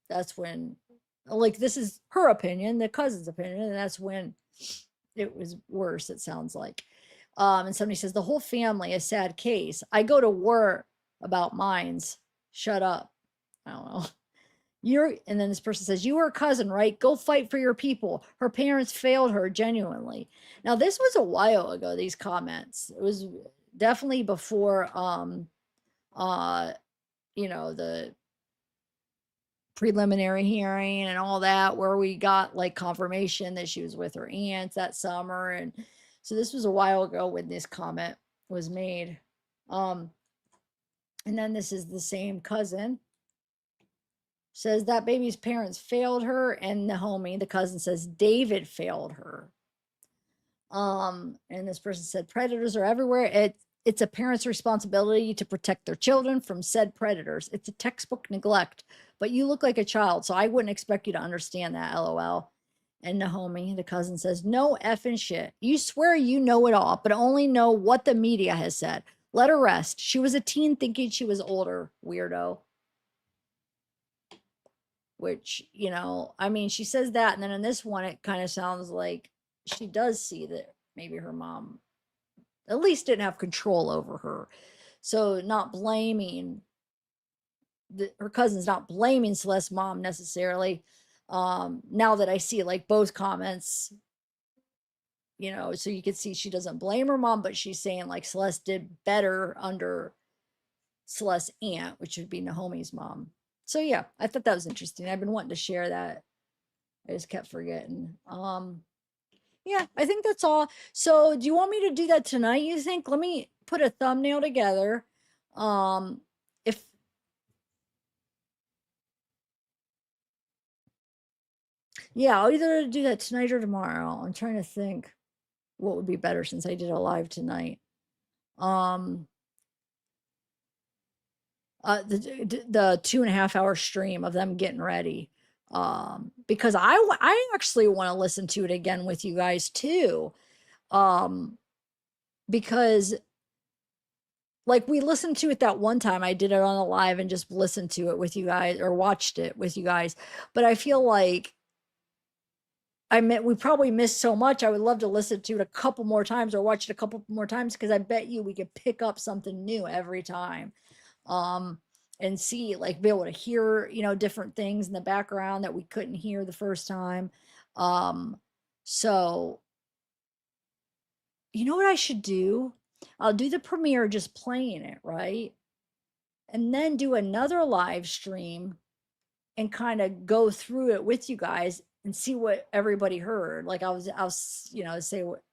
that's when, like, this is her opinion, the cousin's opinion, and that's when it was worse, it sounds like. And somebody says, the whole family, a sad case. I go to war about mines. Shut up. I don't know. And then this person says, you were a cousin, right? Go fight for your people. Her parents failed her genuinely. Now, this was a while ago, these comments. It was definitely before, you know, the preliminary hearing and all that, where we got like confirmation that she was with her aunts that summer. And so this was a while ago when this comment was made. And then this is the same cousin. Says that baby's parents failed her, and Naomi, the cousin, says David failed her. And this person said predators are everywhere. It's a parent's responsibility to protect their children from said predators. It's a textbook neglect, but you look like a child, so I wouldn't expect you to understand that, LOL. And Naomi, the cousin, says, no effing shit. You swear you know it all, but only know what the media has said. Let her rest. She was a teen thinking she was older, weirdo. Which, you know, I mean, she says that, and then in this one, it kind of sounds like she does see that maybe her mom at least didn't have control over her. So not blaming her cousin's not blaming Celeste's mom necessarily. Now that I see like both comments, you know, so you can see she doesn't blame her mom, but she's saying like Celeste did better under Celeste's aunt, which would be Naomi's mom. So yeah, I thought that was interesting. I've been wanting to share that. I just kept forgetting. Yeah, I think that's all. So do you want me to do that tonight, you think? Let me put a thumbnail together. If yeah, I'll either do that tonight or tomorrow. I'm trying to think what would be better since I did a live tonight. The 2.5 hour stream of them getting ready, because I actually want to listen to it again with you guys too, because like we listened to it that one time. I did it on a live and just listened to it with you guys or watched it with you guys, but I feel like we probably missed so much. I would love to listen to it a couple more times or watch it a couple more times, because I bet you we could pick up something new every time. And see, like, be able to hear, you know, different things in the background that we couldn't hear the first time. So, you know what I should do? I'll do the premiere just playing it, right? And then do another live stream and kind of go through it with you guys and see what everybody heard. Like I'll, you know, say what,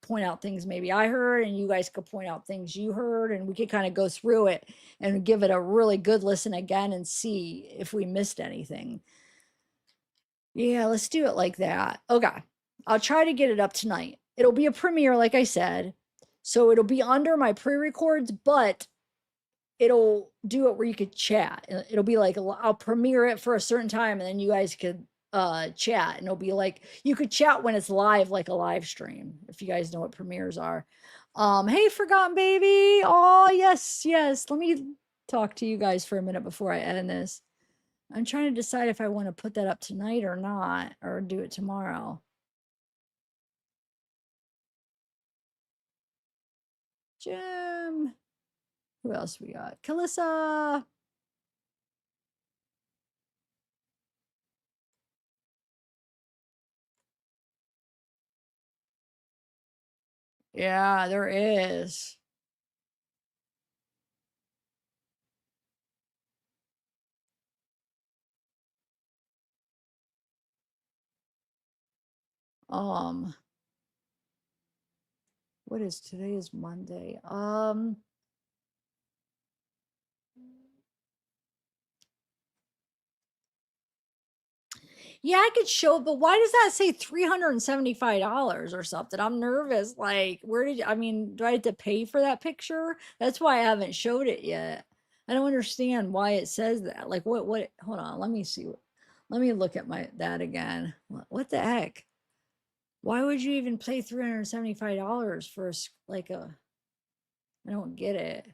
point out things maybe I heard, and you guys could point out things you heard, and we could kind of go through it and give it a really good listen again and see if we missed anything. Yeah, let's do it like that. Okay, I'll try to get it up tonight. It'll be a premiere, like I said, so it'll be under my pre-records, but it'll do it where you could chat. It'll be like I'll premiere it for a certain time, and then you guys could chat, and it'll be like you could chat when it's live, like a live stream, if you guys know what premieres are. Hey, Forgotten Baby. Oh, yes, yes. Let me talk to you guys for a minute before I end this. I'm trying to decide if I want to put that up tonight or not, or do it tomorrow. Jim. Who else we got? Kalissa. Yeah, there is. Um, what is today is Monday. Yeah, I could show, but why does that say $375 or something? I'm nervous. Like, where did I mean, do I have to pay for that picture? That's why I haven't showed it yet. I don't understand why it says that. Like, hold on, let me see. Let me look at that again. What the heck? Why would you even pay $375 for like a, I don't get it.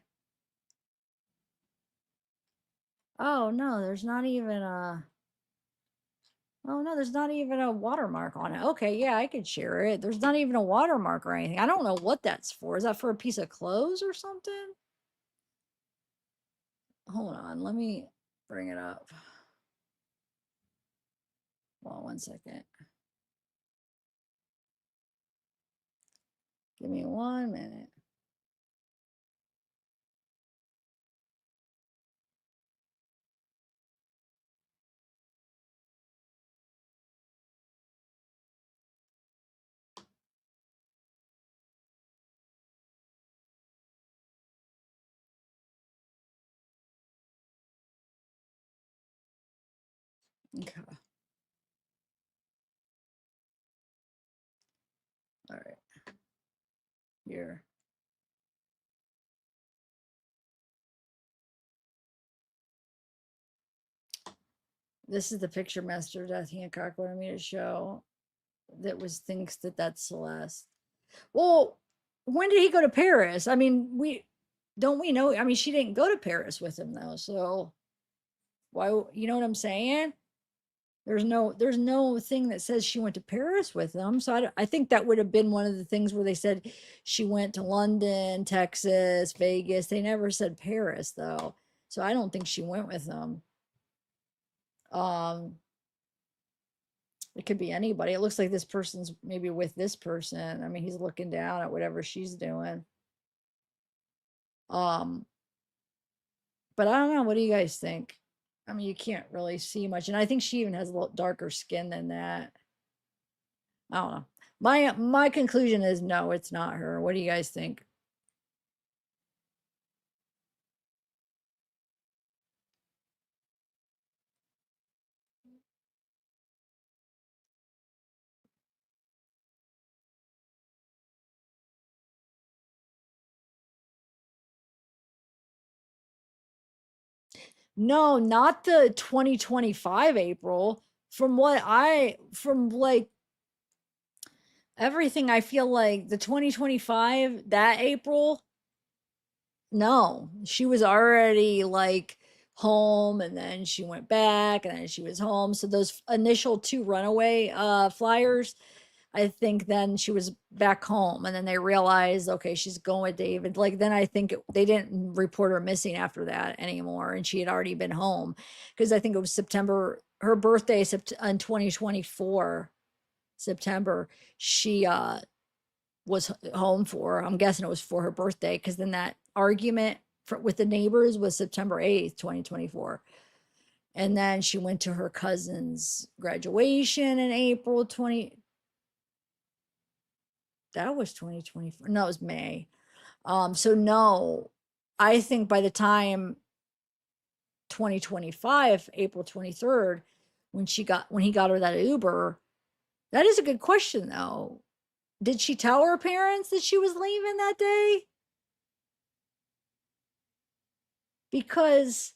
Oh no, there's not even a, oh no, there's not even a watermark on it. Okay, yeah, I could share it. There's not even a watermark or anything. I don't know what that's for. Is that for a piece of clothes or something? Hold on, let me bring it up. Well, 1 second. Give me 1 minute. Okay. All right. Here. This is the picture Master Death Hancock wanted me to show. That was thinks that that's Celeste. Well, when did he go to Paris? I mean, we know. I mean, she didn't go to Paris with him though. So why? You know what I'm saying? There's no thing that says she went to Paris with him. So I think that would have been one of the things where they said she went to London, Texas, Vegas. They never said Paris though. So I don't think she went with them. Um, it could be anybody. It looks like this person's maybe with this person. I mean, he's looking down at whatever she's doing. Um, but I don't know. What do you guys think? I mean, you can't really see much, and I think she even has a little darker skin than that. I don't know. My conclusion is no, it's not her. What do you guys think? No, not the 2025 April. From like everything, I feel like the 2025, that April, no, she was already like home and then she went back and then she was home. So those initial two runaway flyers, I think then she was back home and then they realized, okay, she's going with David. Like then I think they didn't report her missing after that anymore. And she had already been home because I think it was September, her birthday in 2024, September, she was home for. I'm guessing it was for her birthday because then that argument with the neighbors was September 8th, 2024. And then she went to her cousin's graduation in April 20. That was 2024. No, it was May. So no, I think by the time 2025, April 23rd, when he got her that Uber, that is a good question though. Did she tell her parents that she was leaving that day? Because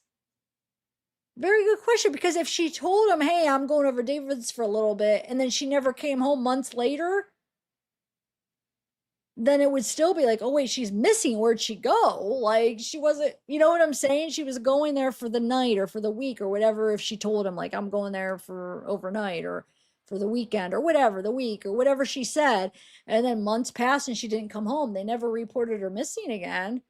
very good question. Because if she told him, hey, I'm going over David's for a little bit, and then she never came home months later, then it would still be like, oh wait, she's missing. Where'd she go? Like she wasn't, you know what I'm saying? She was going there for the night or for the week or whatever. If she told him like I'm going there for overnight or for the weekend or whatever, the week or whatever she said, and then months passed and she didn't come home. They never reported her missing again.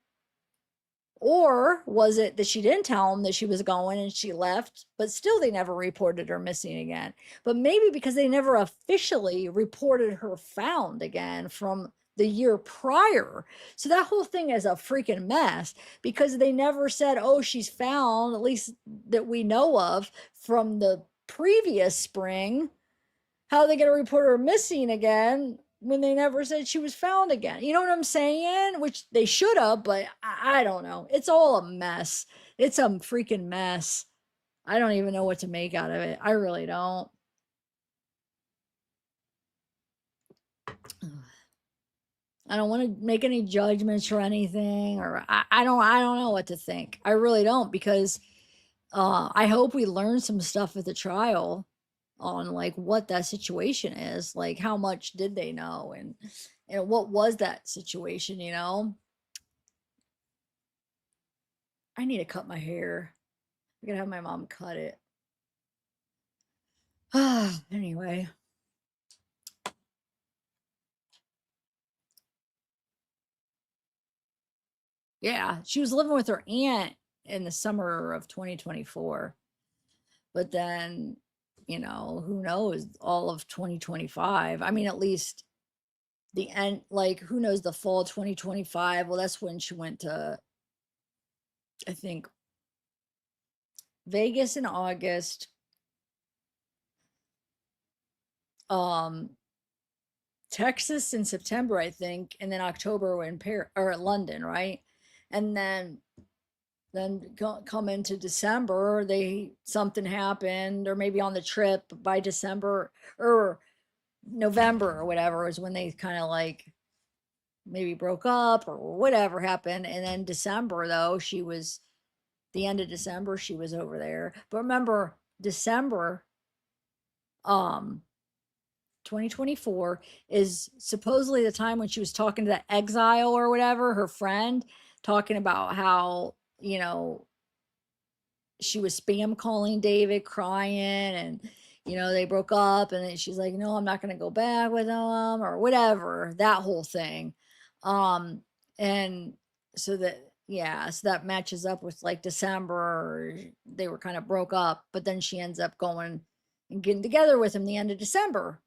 Or was it that she didn't tell them that she was going and she left, but still they never reported her missing again? But maybe because they never officially reported her found again from the year prior. So that whole thing is a freaking mess because they never said, oh, she's found, at least that we know of from the previous spring. How are they going to report her missing again when they never said she was found again? You know what I'm saying? Which they should have, but I don't know. It's all a mess. It's a freaking mess. I don't even know what to make out of it. I really don't. I don't want to make any judgments or anything, or I don't know what to think. I really don't, because I hope we learn some stuff at the trial on like what that situation is, like how much did they know, and what was that situation, you know? I need to cut my hair. I gotta have my mom cut it. Anyway. Yeah, she was living with her aunt in the summer of 2024. But then, you know, who knows, all of 2025. I mean, at least the end, like, who knows, the fall 2025. Well, that's when she went to, I think, Vegas in August. Texas in September, I think, and then October we're in Paris or London, right? And then come into December, they something happened, or maybe on the trip by December or November or whatever is when they kind of like maybe broke up or whatever happened. And then December, though, she was the end of December, she was over there. But remember, December, 2024 is supposedly the time when she was talking to that exile or whatever, her friend, talking about how, you know, she was spam calling David, crying, and you know they broke up, and then she's like, no, I'm not going to go back with him or whatever, that whole thing. And so that, yeah, so that matches up with like December, they were kind of broke up, but then she ends up going and getting together with him the end of December.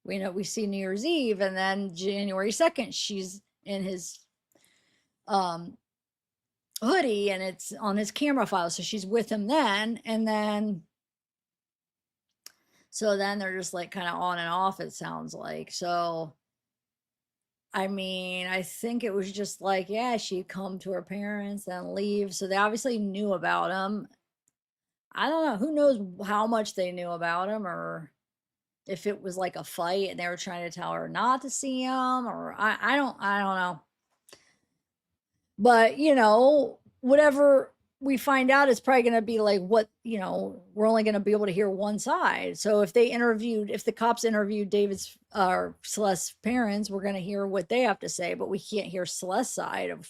We know we see New Year's Eve, and then January 2nd she's in his hoodie and it's on his camera file, so she's with him then. And then so then they're just like kind of on and off, it sounds like. So I mean, I think it was just like, yeah, she'd come to her parents then leave, so they obviously knew about him. I don't know, who knows how much they knew about him, or if it was like a fight and they were trying to tell her not to see him, or I don't know. But you know, whatever we find out is probably going to be like, what, you know, we're only going to be able to hear one side. So if the cops interviewed David's Celeste's parents, we're going to hear what they have to say, but we can't hear Celeste's side of,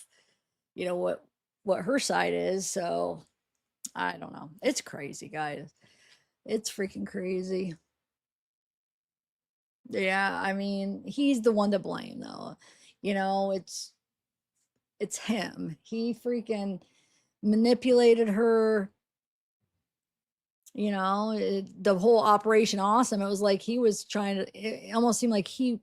you know, what her side is. So I don't know, it's crazy, guys. It's freaking crazy. Yeah, I mean, he's the one to blame, though. You know, it's him. He freaking manipulated her. You know, the whole Operation Awesome, it was like he was trying to, it almost seemed like he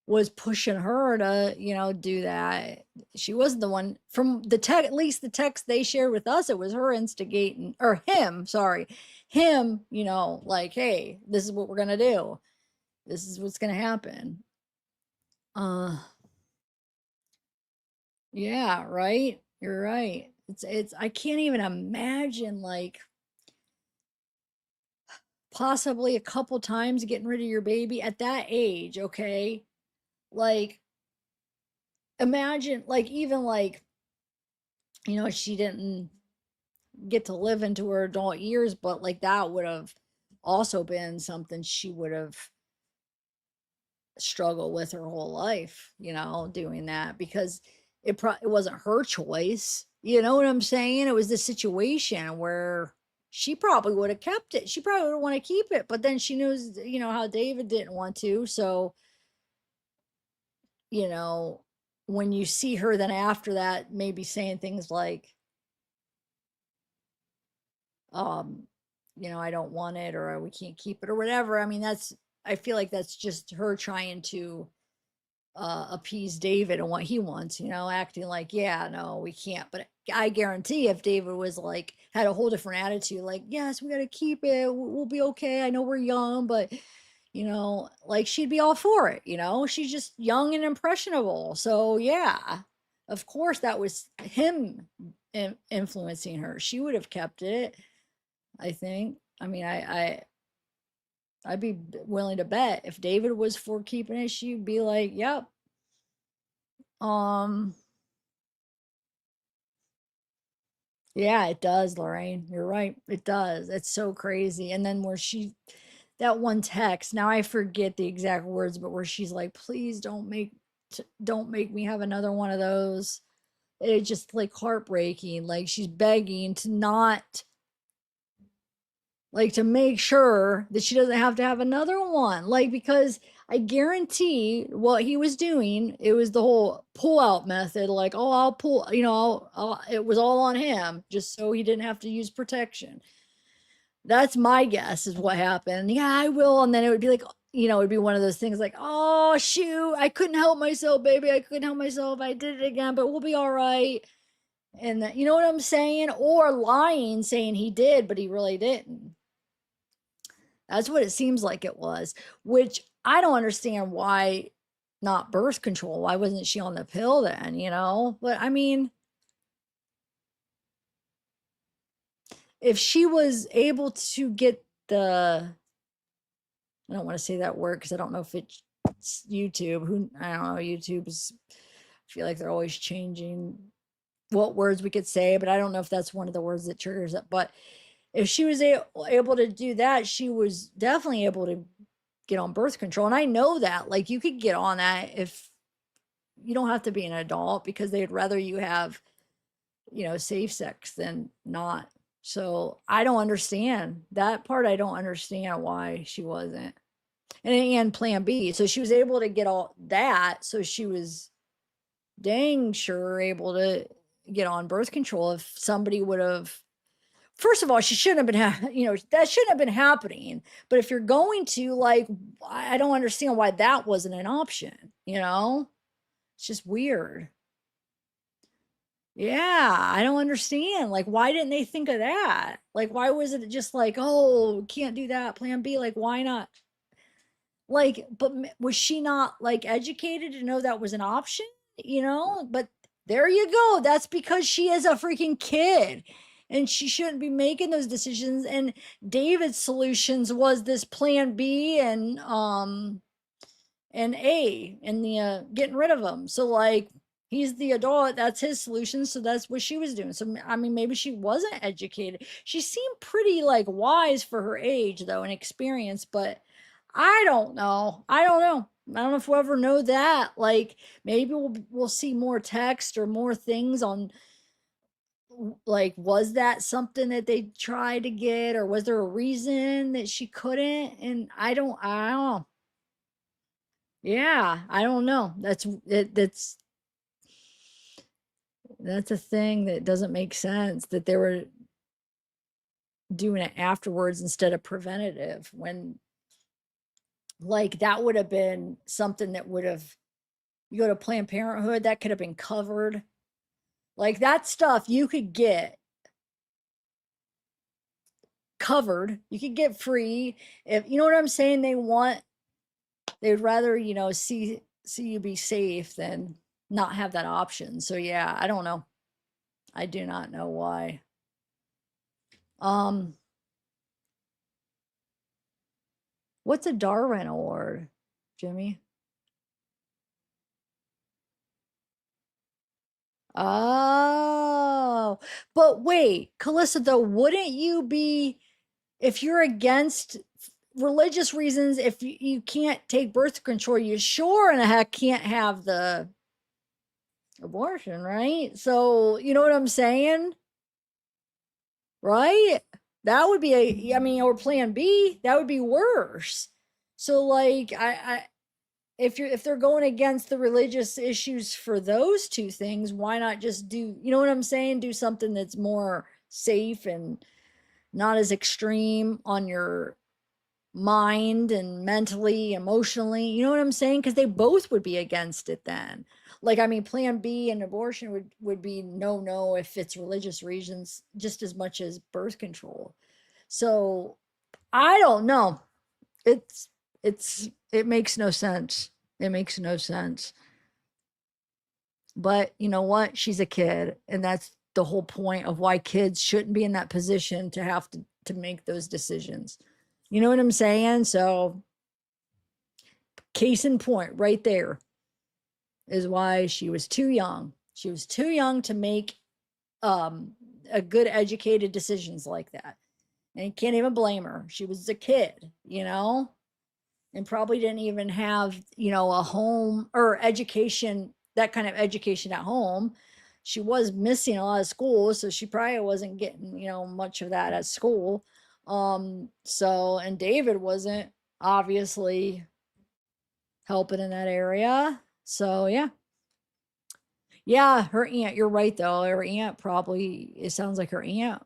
was pushing her to, you know, do that. She wasn't the one, from the tech, at least the text they shared with us, it was her instigating, or him, sorry, him, you know, like, hey, this is what we're going to do. This is what's going to happen. Yeah, right. You're right. It's I can't even imagine, like, possibly a couple times getting rid of your baby at that age, okay? Like, imagine, like, even like, you know, she didn't get to live into her adult years, but like that would have also been something she would have struggle with her whole life, doing that, because it wasn't her choice. You know what I'm saying? It was the situation where she probably would have kept it. She probably would want to keep it, but then she knows, how David didn't want to. So, you know, when you see her then after that, maybe saying things like, um, I don't want it, or we can't keep it, or whatever. I mean, I feel like that's just her trying to appease David and what he wants, acting like, yeah, no, we can't. But I guarantee if David was like, had a whole different attitude, like, yes, we got to keep it, we'll be okay. I know we're young, but, like she'd be all for it, she's just young and impressionable. So, yeah, of course, that was him influencing her. She would have kept it, I think. I mean, I'd be willing to bet if David was for keeping it, she'd be like, yep. Um, yeah, it does, Lorraine. You're right. It does. It's so crazy. And then that one text, now I forget the exact words, but where she's like, please don't make me have another one of those. It's just like heartbreaking. Like she's begging to not, like, to make sure that she doesn't have to have another one. Like, because I guarantee what he was doing, it was the whole pull out method. Like, oh, I'll pull, it was all on him just so he didn't have to use protection. That's my guess is what happened. Yeah, I will. And then it would be like, it'd be one of those things like, oh, shoot, I couldn't help myself, baby. I couldn't help myself. I did it again, but we'll be all right. And you know what I'm saying? Or lying, saying he did, but he really didn't. That's what it seems like it was, which I don't understand why not birth control. Why wasn't she on the pill then, But I mean, if she was able to get I don't want to say that word because I don't know if it's YouTube. I don't know. YouTube is, I feel like they're always changing what words we could say, but I don't know if that's one of the words that triggers it. But if she was able to do that, she was definitely able to get on birth control. And I know that, like, you could get on that if you don't have to be an adult because they'd rather you have, safe sex than not. So I don't understand that part. I don't understand why she wasn't. And plan B. So she was able to get all that. So she was dang sure able to get on birth control. If somebody would have, first of all, she shouldn't have been, that shouldn't have been happening. But if you're going to, like, I don't understand why that wasn't an option, It's just weird. Yeah, I don't understand. Like, why didn't they think of that? Like, why was it just like, oh, can't do that, plan B? Like, why not? Like, but was she not like educated to know that was an option? But there you go. That's because she is a freaking kid and she shouldn't be making those decisions. And David's solutions was this plan B and A and the getting rid of them. So like he's the adult, that's his solution. So that's what she was doing. So I mean, maybe she wasn't educated. She seemed pretty like wise for her age though and experience, but I don't know. I don't know. I don't know if we'll ever know that. Like maybe we'll see more text or more things on like was that something that they tried to get or was there a reason that she couldn't? And I don't know. Yeah, I don't know. That's a thing that doesn't make sense that they were doing it afterwards instead of preventative when like that would have been something that would have you go to Planned Parenthood, that could have been covered. Like that stuff you could get covered. You could get free. If you know what I'm saying, they'd rather, see you be safe than not have that option. So yeah, I don't know. I do not know why. What's a Darwin Award, Jimmy? Oh, but wait, Calissa, though, wouldn't you be, if you're against religious reasons, if you can't take birth control, you sure in the heck can't have the abortion, right? So, you know what I'm saying? Right? That would be I mean, or plan B, that would be worse. So like if they're going against the religious issues for those two things, why not just do, you know what I'm saying? Do something that's more safe and not as extreme on your mind and mentally, emotionally. You know what I'm saying? Because they both would be against it then. Like, I mean, plan B and abortion would be no, no, if it's religious reasons, just as much as birth control. So I don't know. It's, it makes no sense. It makes no sense. But you know what? She's a kid. And that's the whole point of why kids shouldn't be in that position to have to make those decisions. You know what I'm saying? So, case in point, right there is why she was too young. She was too young to make a good educated decisions like that. And you can't even blame her. She was a kid, you know, and probably didn't even have, you know, a home or education, that kind of education at home. She was missing a lot of school, so she probably wasn't getting, you know, much of that at school. So, and David wasn't obviously helping in that area. So, yeah. Yeah, her aunt, you're right though. Her aunt probably, it sounds like her aunt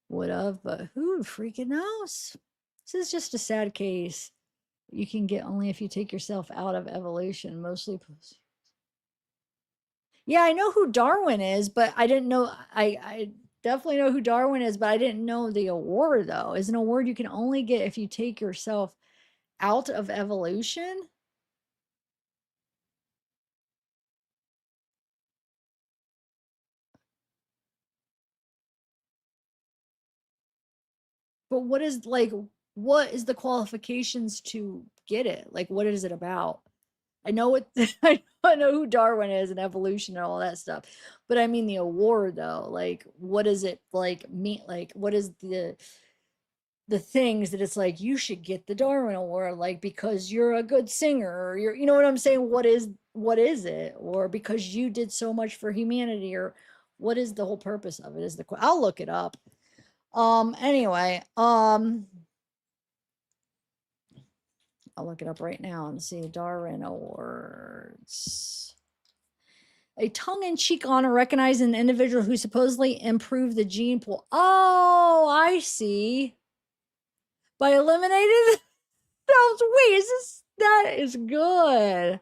would have, but who freaking knows? This is just a sad case. You can get only if you take yourself out of evolution, mostly. Yeah, I know who Darwin is, but I didn't know. I definitely know who Darwin is, but I didn't know the award though. Is an award you can only get if you take yourself out of evolution. But what is the qualifications to get it? Like, what is it about? I know what I know who Darwin is and evolution and all that stuff. But I mean the award though, like what is it like mean, like what is the things that it's like you should get the Darwin award, like because you're a good singer, or you're, you know what I'm saying? What is it? Or because you did so much for humanity, or what is the whole purpose of it? Is the I'll look it up. Anyway, I'll look it up right now and see Darwin Awards. A tongue-in-cheek honor recognizing an individual who supposedly improved the gene pool. Oh, I see. By eliminating themselves. Wait, is this, that is good.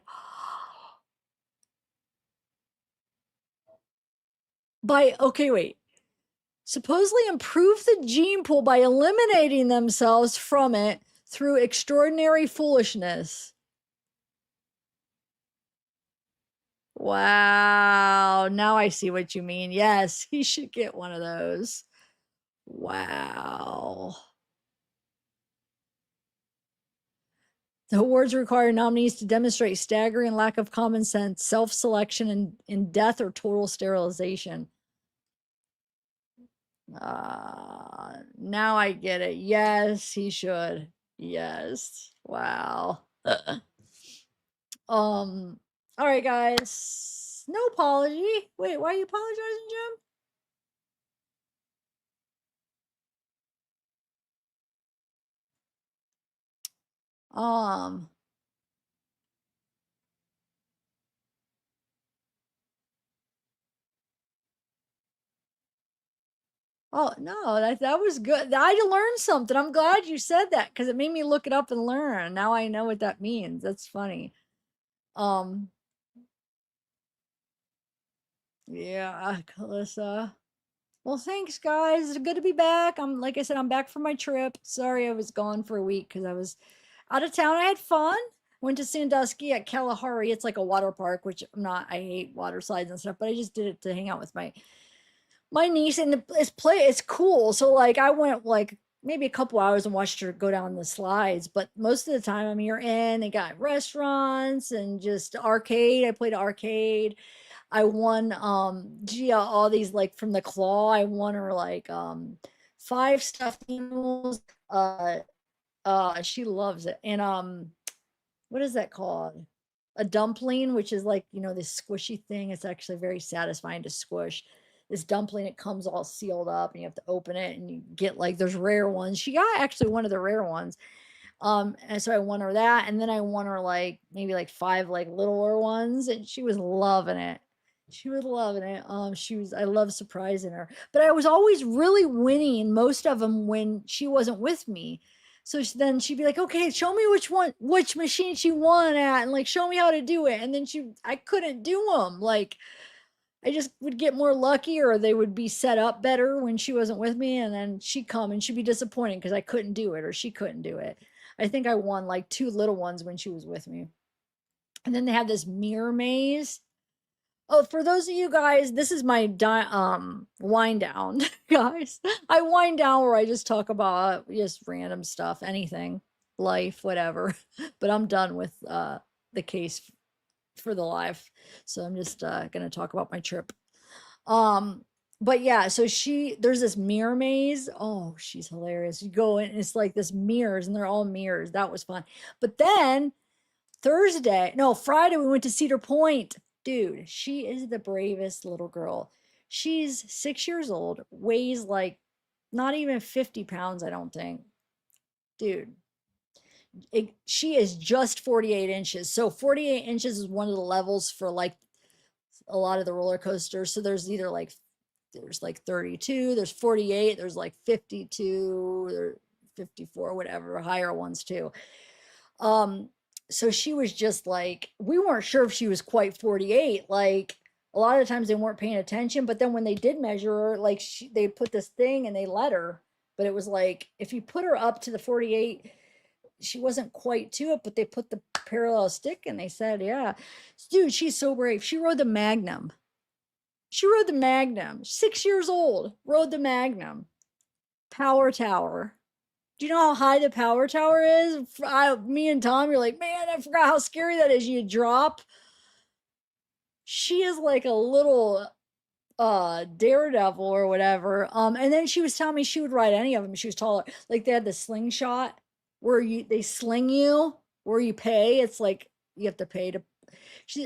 By, okay, wait. Supposedly improve the gene pool by eliminating themselves from it through extraordinary foolishness. Wow. Now I see what you mean. Yes, he should get one of those. Wow. The awards require nominees to demonstrate staggering lack of common sense, self-selection, and in death or total sterilization. Now I get it. Yes, he should. Yes. Wow. All right, guys. No apology. Wait, why are you apologizing, Jim? Um, oh no, that was good. I learned something. I'm glad you said that because it made me look it up and learn. Now I know what that means. That's funny. Um, yeah, Calissa. Well, thanks, guys. It's good to be back. I'm like I said, I'm back from my trip. Sorry I was gone for a week because I was out of town. I had fun. Went to Sandusky at Kalahari. It's like a water park, which I'm not. I hate water slides and stuff, but I just did it to hang out with my niece, and it's cool. So like I went like maybe a couple hours and watched her go down the slides, but most of the time, I mean, you're in. They got restaurants and just arcade. I played arcade. I won Gia all these like from the claw. I won her like 5 stuffed animals, She loves it. And what is that called? A dumpling, which is like, you know, this squishy thing. It's actually very satisfying to squish. This dumpling, it comes all sealed up and you have to open it and you get like those rare ones. She got actually one of the rare ones. And so I won her that, and then I won her like maybe like 5 like littler ones, and she was loving it. She was loving it. I love surprising her. But I was always really winning most of them when she wasn't with me. So then she'd be like, "Okay, show me which machine she won at, and like show me how to do it." And then I couldn't do them. Like I just would get more lucky, or they would be set up better when she wasn't with me, and then she'd come and she'd be disappointed because I couldn't do it or she couldn't do it. I think I won like 2 little ones when she was with me. And then they have this mirror maze. Oh, for those of you guys, this is my wind down, guys. I wind down where I just talk about just random stuff, anything, life, whatever. But I'm done with the case for the live. So I'm just gonna talk about my trip. But yeah, so there's this mirror maze. Oh, she's hilarious. You go in, and it's like this mirrors, and they're all mirrors. That was fun. But then Friday, we went to Cedar Point. Dude, she is the bravest little girl. She's 6 years old, weighs like not even 50 pounds, I don't think. Dude, she is just 48 inches. So 48 inches is one of the levels for like a lot of the roller coasters. So there's like 32, there's 48, there's like 52, there's 54, whatever, higher ones too. So she was just like, we weren't sure if she was quite 48. Like a lot of times they weren't paying attention, but then when they did measure her, like they put this thing and they let her, but it was like, if you put her up to the 48, she wasn't quite to it, but they put the parallel stick and they said, yeah, dude, she's so brave. She rode the Magnum. 6 years old, rode the Magnum. Power Tower. Do you know how high the Power Tower is? Me and Tom, you're like, man, I forgot how scary that is. You drop. She is like a little daredevil or whatever. And then she was telling me she would ride any of them. She was taller. Like they had the slingshot where they sling you, where you pay. It's like you have to pay to.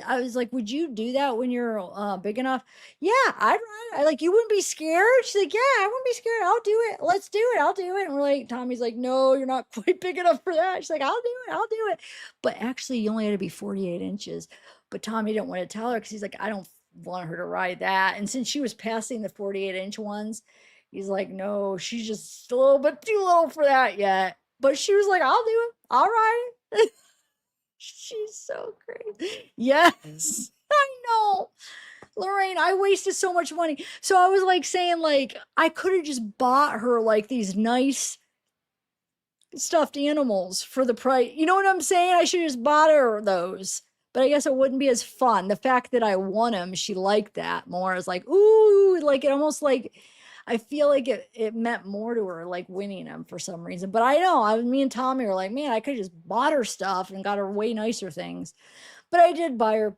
I was like, would you do that when you're big enough? Yeah, I'd ride. You wouldn't be scared. She's like, yeah, I wouldn't be scared. I'll do it. Let's do it. I'll do it. And we're like, Tommy's like, no, you're not quite big enough for that. She's like, I'll do it. I'll do it. But actually, you only had to be 48 inches. But Tommy didn't want to tell her because he's like, I don't want her to ride that. And since she was passing the 48-inch ones, he's like, no, she's just a little bit too little for that yet. But she was like, I'll do it. I'll ride it. She's so great. Yes, I know. Lorraine, I wasted so much money. So I was like saying, like, I could have just bought her like these nice stuffed animals for the price. You know what I'm saying? I should have just bought her those. But I guess it wouldn't be as fun. The fact that I won them, she liked that more. It's like, ooh, like it almost like I feel like it meant more to her, like winning them for some reason. But I know, me and Tommy were like, man, I could have just bought her stuff and got her way nicer things. But I did buy her.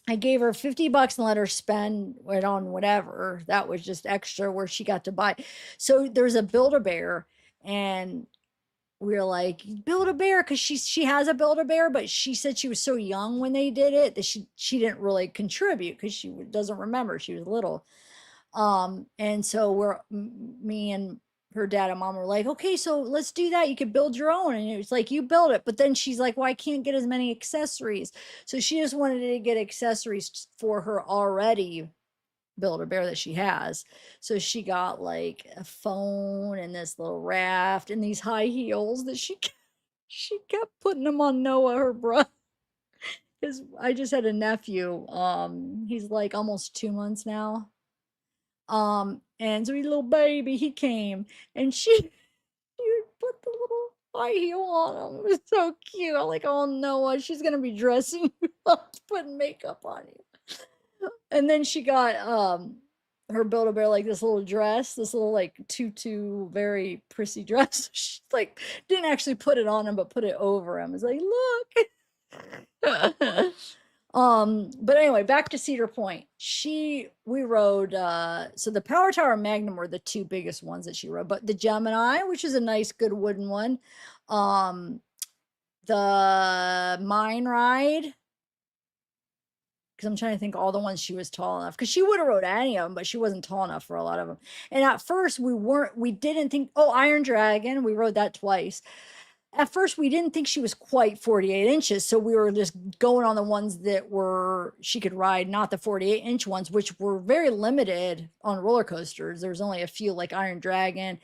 I gave her $50 and let her spend it on whatever. That was just extra where she got to buy. So there's a Build-A-Bear, and we were like, Build-A-Bear, because she has a Build-A-Bear, but she said she was so young when they did it that she didn't really contribute because she doesn't remember. She was little. And so me and her dad and mom were like, okay, so let's do that. You could build your own. And it was like, you build it. But then she's like, well, I can't get as many accessories. So she just wanted to get accessories for her already Build-A-Bear that she has. So she got like a phone and this little raft and these high heels that she kept putting them on Noah, her brother. Because I just had a nephew. He's like almost 2 months now. And so he's a little baby, he came and she put the little high heel on him. It was so cute. I'm like, oh no, she's gonna be dressing you up, putting makeup on you. And then she got her Build-A-Bear like this little dress, this little like tutu, very prissy dress. She like didn't actually put it on him, but put it over him. It's like, look. But anyway, back to Cedar Point. We rode, so the Power Tower and Magnum were the two biggest ones that she rode, but the Gemini, which is a nice, good wooden one, um, the Mine Ride, because I'm trying to think all the ones she was tall enough, because she would have rode any of them, but she wasn't tall enough for a lot of them. And at first we didn't think, oh, Iron Dragon, we rode that twice. At first we didn't think she was quite 48 inches, so we were just going on the ones that were she could ride, not the 48-inch ones, which were very limited on roller coasters. There was only a few, like Iron Dragon.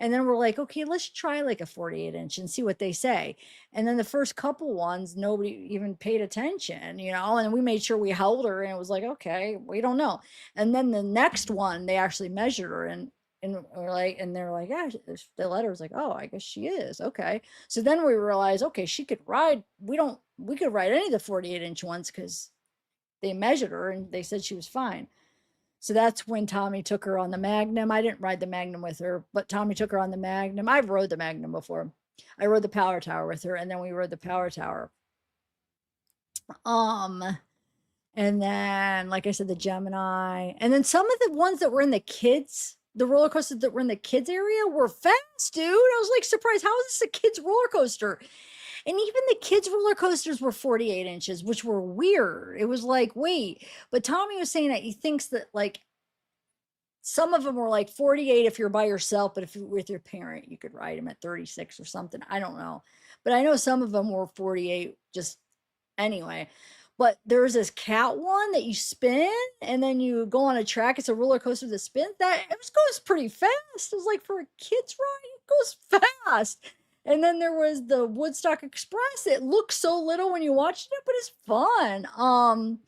And then we're like, okay, let's try like a 48-inch and see what they say. And then the first couple ones, nobody even paid attention, and we made sure we held her, and it was like, okay, we don't know. And then the next one, they actually measured her, and we're like, and they're like, yeah, the letter was like, oh, I guess she is. Okay. So then we realized, okay, she could ride. We could ride any of the 48-inch ones because they measured her and they said she was fine. So that's when Tommy took her on the Magnum. I didn't ride the Magnum with her, but Tommy took her on the Magnum. I've rode the Magnum before. I rode the Power Tower with her, and then we rode the Power Tower. And then, like I said, the Gemini, and then some of the ones that were in the roller coasters that were in the kids area were fast, dude. I was like surprised. How is this a kids roller coaster? And even the kids roller coasters were 48 inches, which were weird. It was like, wait, but Tommy was saying that he thinks that like some of them were like 48 if you're by yourself, but if you're with your parent, you could ride them at 36 or something. I don't know. But I know some of them were 48 just anyway. But there's this cat one that you spin and then you go on a track. It's a roller coaster that spins. That it goes pretty fast. It was like for a kid's ride, it goes fast. And then there was the Woodstock Express. It looks so little when you watch it, but it's fun.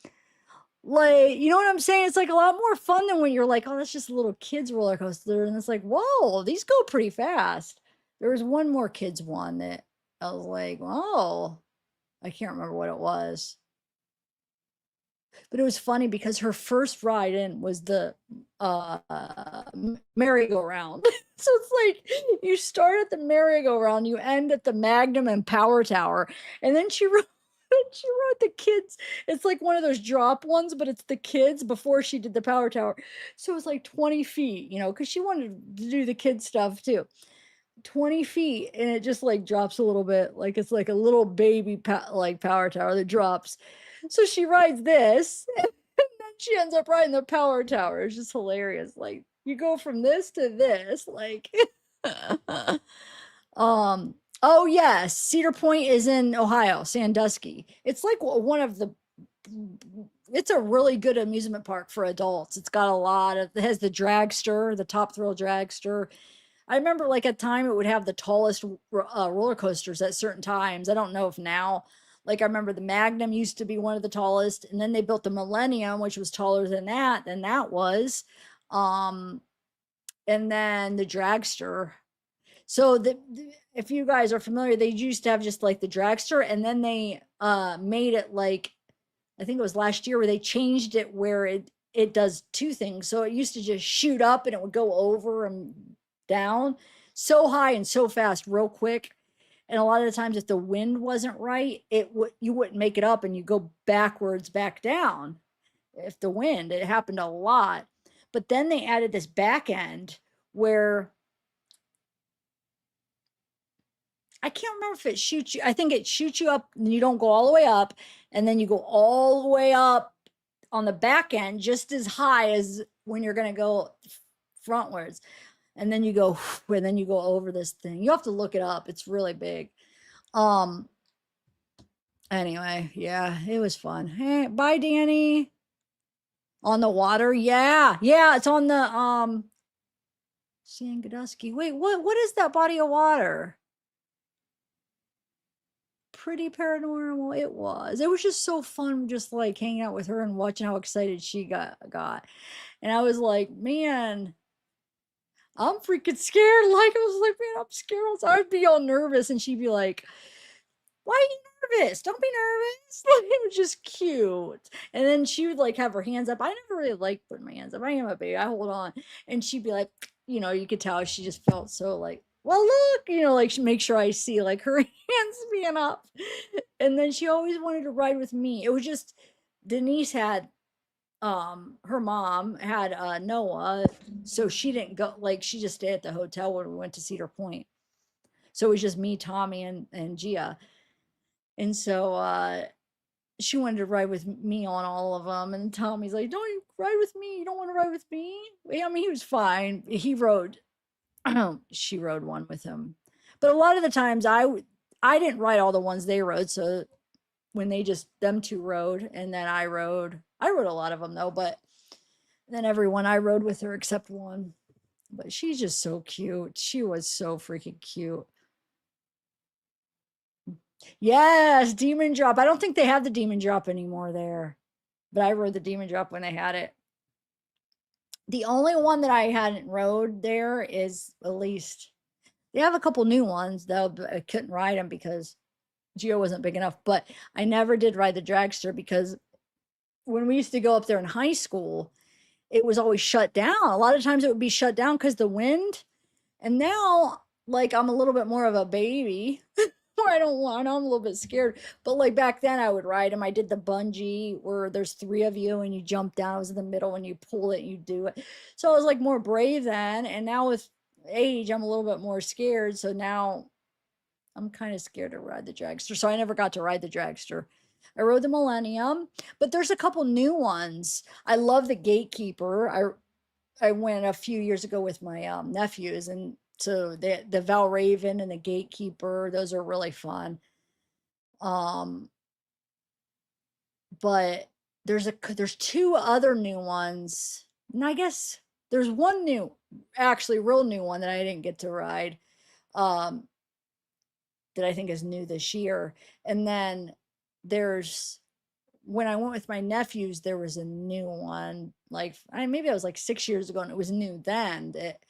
Like, you know what I'm saying? It's like a lot more fun than when you're like, oh, that's just a little kids roller coaster. And it's like, whoa, these go pretty fast. There was one more kids one that I was like, oh, I can't remember what it was. But it was funny because her first ride in was the merry-go-round. So it's like you start at the merry-go-round, you end at the Magnum and Power Tower, and then she wrote the kids. It's like one of those drop ones, but it's the kids before she did the Power Tower. So it was like 20 feet, because she wanted to do the kids stuff too. 20 feet, and it just like drops a little bit, like it's like a little baby like Power Tower that drops. So she rides this, and then she ends up riding the Power Tower. It's just hilarious. Like you go from this to this, like oh yes, Cedar Point is in Ohio, Sandusky. It's like one of the it's a really good amusement park for adults. It has the dragster, the Top Thrill dragster. I remember like at time it would have the tallest roller coasters at certain times. I don't know if now, like I remember the Magnum used to be one of the tallest, and then they built the Millennium, which was taller than that was. And then the dragster. So if you guys are familiar, they used to have just like the dragster, and then they made it like, I think it was last year where they changed it where it does two things. So it used to just shoot up and it would go over and down so high and so fast real quick. And a lot of the times if the wind wasn't right, you wouldn't make it up and you go backwards back down. If the wind, it happened a lot. But then they added this back end where I can't remember if it shoots you. I think it shoots you up and you don't go all the way up, and then you go all the way up on the back end just as high as when you're going to go frontwards. And then you go over this thing. You have to look it up. It's really big. Anyway, yeah, it was fun. Hey, bye, Danny. On the water. Yeah, it's on the Sandusky. Wait, what is that body of water? Pretty Paranormal. It was just so fun, just like hanging out with her and watching how excited she got. And I was like, man, I'm freaking scared. Like I was like, man, I'm scared. So I'd be all nervous, and she'd be like, why are you nervous? Don't be nervous. Like, it was just cute. And then she would like have her hands up. I never really liked putting my hands up. I am a baby. I hold on. And she'd be like, you could tell she just felt so like, well, look, like make sure I see like her hands being up. And then she always wanted to ride with me. It was just Denise had her mom had Noah, so she didn't go, like she just stayed at the hotel when we went to Cedar Point. So it was just me, Tommy, and Gia. And so she wanted to ride with me on all of them. And Tommy's like, "Don't you ride with me? You don't want to ride with me?" I mean, he was fine. He rode. She rode one with him, but a lot of the times I didn't ride all the ones they rode. So when they just them two rode, and then I rode. I rode a lot of them though, but then everyone I rode with her except one. But she's just so cute. She was so freaking cute. Yes, Demon Drop. I don't think they have the Demon Drop anymore there, but I rode the Demon Drop when they had it. The only one that I hadn't rode there is at least they have a couple new ones though, but I couldn't ride them because Geo wasn't big enough. But I never did ride the dragster because when we used to go up there in high school, it was always shut down. A lot of times it would be shut down because the wind. And now, like, I'm a little bit more of a baby where I don't want, I'm a little bit scared. But like back then, I would ride them. I did the bungee where there's three of you and you jump down. I was in the middle and you pull it and you do it. So I was like more brave then. And now with age, I'm a little bit more scared. So now I'm kind of scared to ride the dragster. So I never got to ride the dragster. I rode the Millennium, but there's a couple new ones. I love the Gatekeeper. I went a few years ago with my nephews, and so the Valraven and the Gatekeeper, those are really fun. Um, but there's two other new ones, and I guess there's one new, actually real new one that I didn't get to ride. Um, that I think is new this year, and then there's when I went with my nephews, there was a new one. Like maybe I was like 6 years ago, and it was new then. That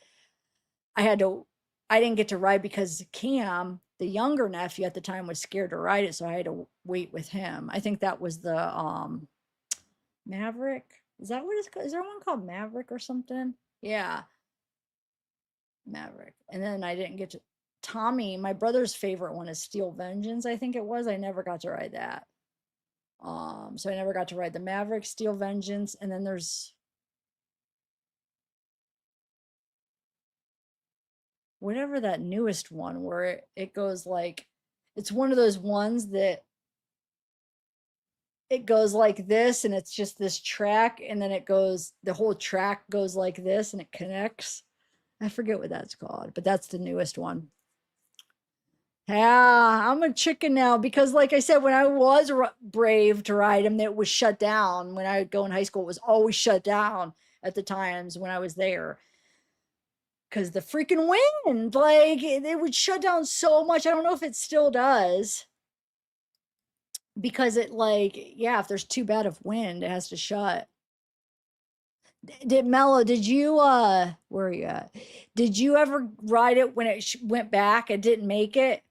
I had to, I didn't get to ride because Cam, the younger nephew at the time, was scared to ride it, so I had to wait with him. I think that was the Maverick. Is that what it's called? Is there one called Maverick or something? Yeah, Maverick. And then I didn't get to Tommy. My brother's favorite one is Steel Vengeance. I think it was. I never got to ride that. So I never got to ride the Maverick, Steel Vengeance, and then there's whatever that newest one where it goes like it's one of those ones that it goes like this and it's just this track and then it goes the whole track goes like this and it connects. I forget what that's called, but that's the newest one. Yeah, I'm a chicken now because, like I said, when I was brave to ride them, it was shut down. When I would go in high school, it was always shut down at the times when I was there because the freaking wind, like it would shut down so much. I don't know if it still does because it, like, yeah, if there's too bad of wind, it has to shut. Did Mello, did you, where are you at? Did you ever ride it when it went back and didn't make it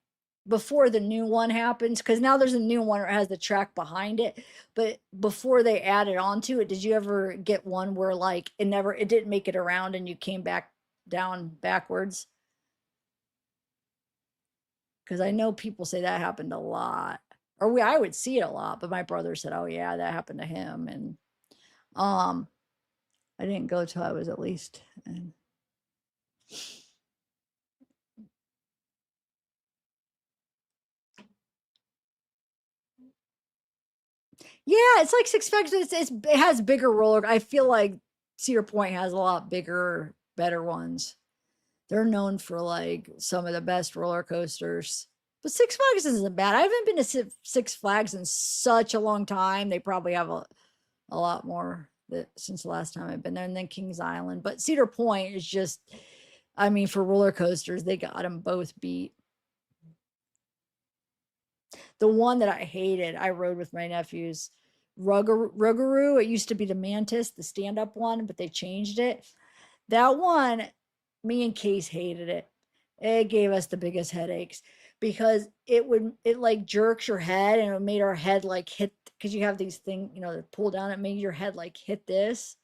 before the new one happens? Because now there's a new one where it has the track behind it. But before they added onto it, did you ever get one where like it didn't make it around and you came back down backwards? Because I know people say that happened a lot. Or I would see it a lot, but my brother said, "Oh yeah, that happened to him." And um I didn't go till I was at least. Yeah, it's like Six Flags. It has bigger roller. I feel like Cedar Point has a lot bigger, better ones. They're known for like some of the best roller coasters. But Six Flags isn't bad. I haven't been to Six Flags in such a long time. They probably have a lot more since the last time I've been there. And then Kings Island. But Cedar Point is just, I mean, for roller coasters, they got them both beat. The one that I hated, I rode with my nephews. Ruggaroo. It used to be the Mantis, the stand-up one, but they changed it. That one, me and Case hated it. It gave us the biggest headaches because it like jerks your head and it made our head like hit because you have these things, that pull down. It made your head like hit this.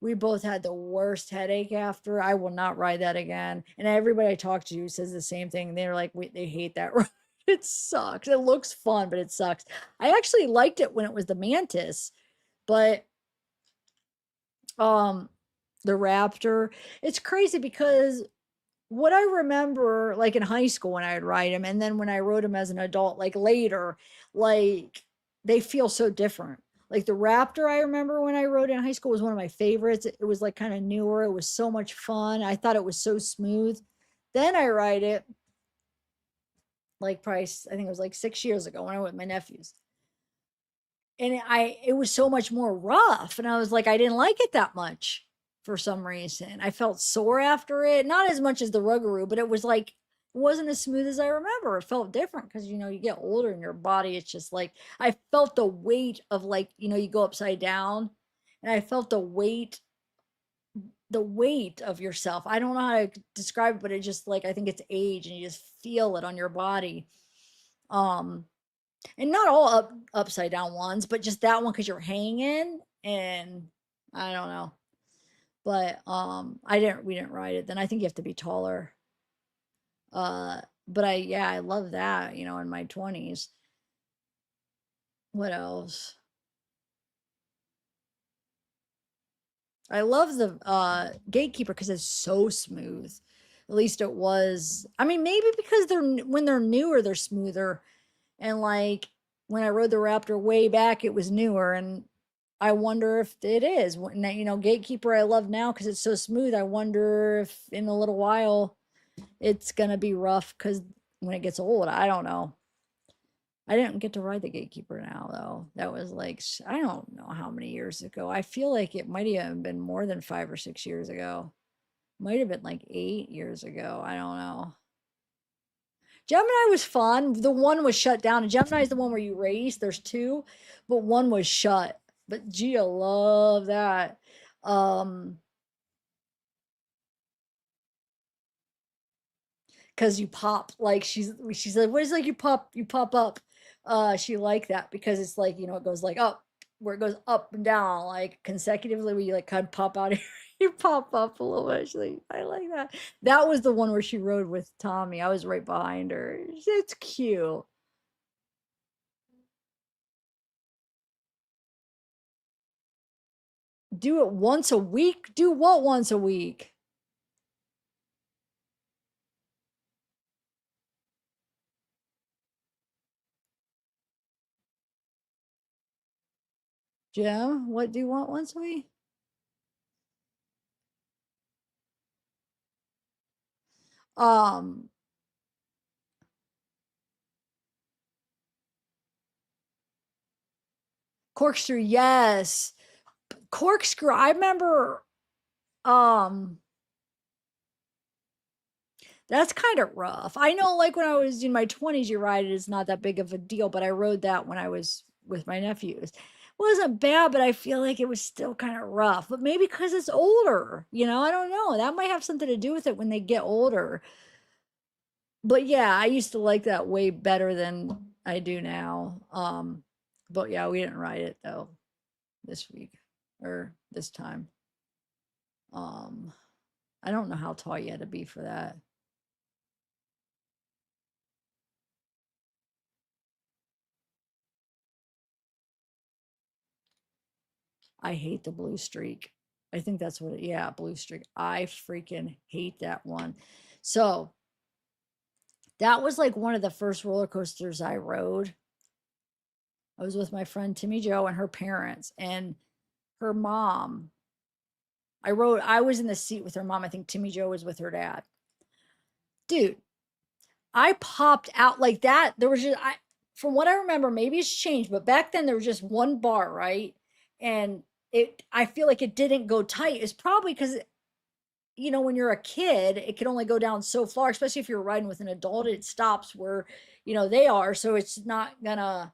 We both had the worst headache after. I will not ride that again. And everybody I talk to says the same thing. They're like, they hate that ride. It sucks. It looks fun, but it sucks. I actually liked it when it was the Mantis But um the Raptor, it's crazy because what I remember, like in high school when I would ride them, and then when I rode them as an adult, like later, like they feel so different. Like the Raptor, I remember when I rode in high school was one of my favorites. It was like kind of newer. It was so much fun. I thought it was so smooth. Then I ride it like probably, I think it was like 6 years ago when I went with my nephews. And it was so much more rough. And I was like, I didn't like it that much for some reason. I felt sore after it, not as much as the Ruggaroo, but it was like, it wasn't as smooth as I remember. It felt different because, you know, you get older in your body. It's just like, I felt the weight of like, you know, you go upside down and I felt the weight of yourself. I don't know how to describe it, but it just like, I think it's age and you just feel it on your body. Um, and not all upside down ones, but just that one because you're hanging and I don't know. But we didn't ride it. Then I think you have to be taller. But I love that, you know, in my 20s. What else? I love the Gatekeeper because it's so smooth. At least it was. I mean, maybe because when they're newer, they're smoother. And like when I rode the Raptor way back, it was newer. And I wonder if it is. You know, Gatekeeper I love now because it's so smooth. I wonder if in a little while it's going to be rough because when it gets old, I don't know. I didn't get to ride the Gatekeeper now, though. That was like, I don't know how many years ago. I feel like it might have been more than 5 or 6 years ago. Might have been like 8 years ago. I don't know. Gemini was fun. The one was shut down. And Gemini is the one where you race. There's two, but one was shut. But Gia love that. Because you pop like she said, what is like you pop up. She liked that because it's like, you know, it goes like up where it goes up and down like consecutively where you like kind of pop out you pop up a little bit. She's like, I like that. That was the one where she rode with Tommy. I was right behind her. It's cute. Do it once a week? Do what once a week? Jim, what do you want once a week? Um, Corkscrew, yes. Corkscrew, I remember um that's kind of rough. I know like when I was in my 20s, you ride it is not that big of a deal, but I rode that when I was with my nephews. It wasn't bad, but I feel like it was still kind of rough. But maybe because it's older, you know, I don't know. That might have something to do with it when they get older. But yeah, I used to like that way better than I do now. But yeah, we didn't ride it though this week or this time. Um, I don't know how tall you had to be for that. I hate the blue streak. I think that's what yeah, blue streak. I freaking hate that one. So that was like one of the first roller coasters I rode. I was with my friend Timmy Joe and her parents and her mom. I was in the seat with her mom. I think Timmy Joe was with her dad. Dude, I popped out like that. There was just from what I remember, maybe it's changed, but back then there was just one bar, right? And I feel like it didn't go tight. It's probably because you know, when you're a kid, it can only go down so far, especially if you're riding with an adult, it stops where, you know, they are. So it's not gonna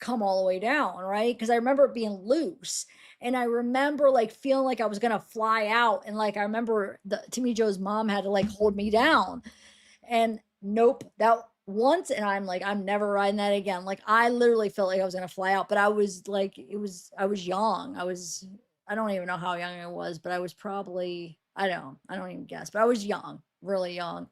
come all the way down, right? Because I remember it being loose. And I remember like feeling like I was gonna fly out. And like I remember Timmy Joe's mom had to like hold me down. And nope, that once, and I'm like, I'm never riding that again. Like I literally felt like I was gonna fly out, but I was like, I was young. I don't even know how young I was, but I was probably, I don't even guess, but I was young, really young.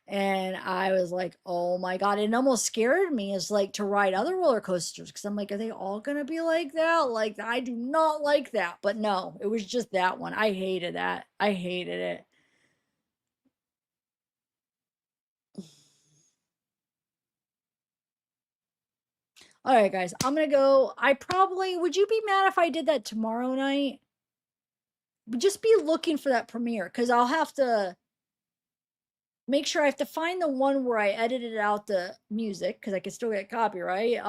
And I was like, oh my God. It almost scared me is like to ride other roller coasters because I'm like, are they all going to be like that? Like, I do not like that. But no, it was just that one. I hated that. I hated it. All right, guys, I'm going to go. Would you be mad if I did that tomorrow night? Just be looking for that premiere because I'll have to make sure I have to find the one where I edited out the music because I can still get copyright.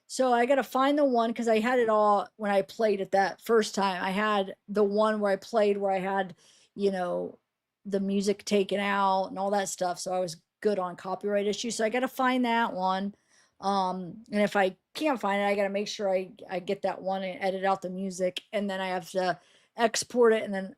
So I got to find the one because I had it all when I played it that first time. I had the one where I played where I had, you know, the music taken out and all that stuff. So I was good on copyright issues. So I got to find that one. And if I can't find it, I got to make sure I get that one and edit out the music. And then I have to export it and then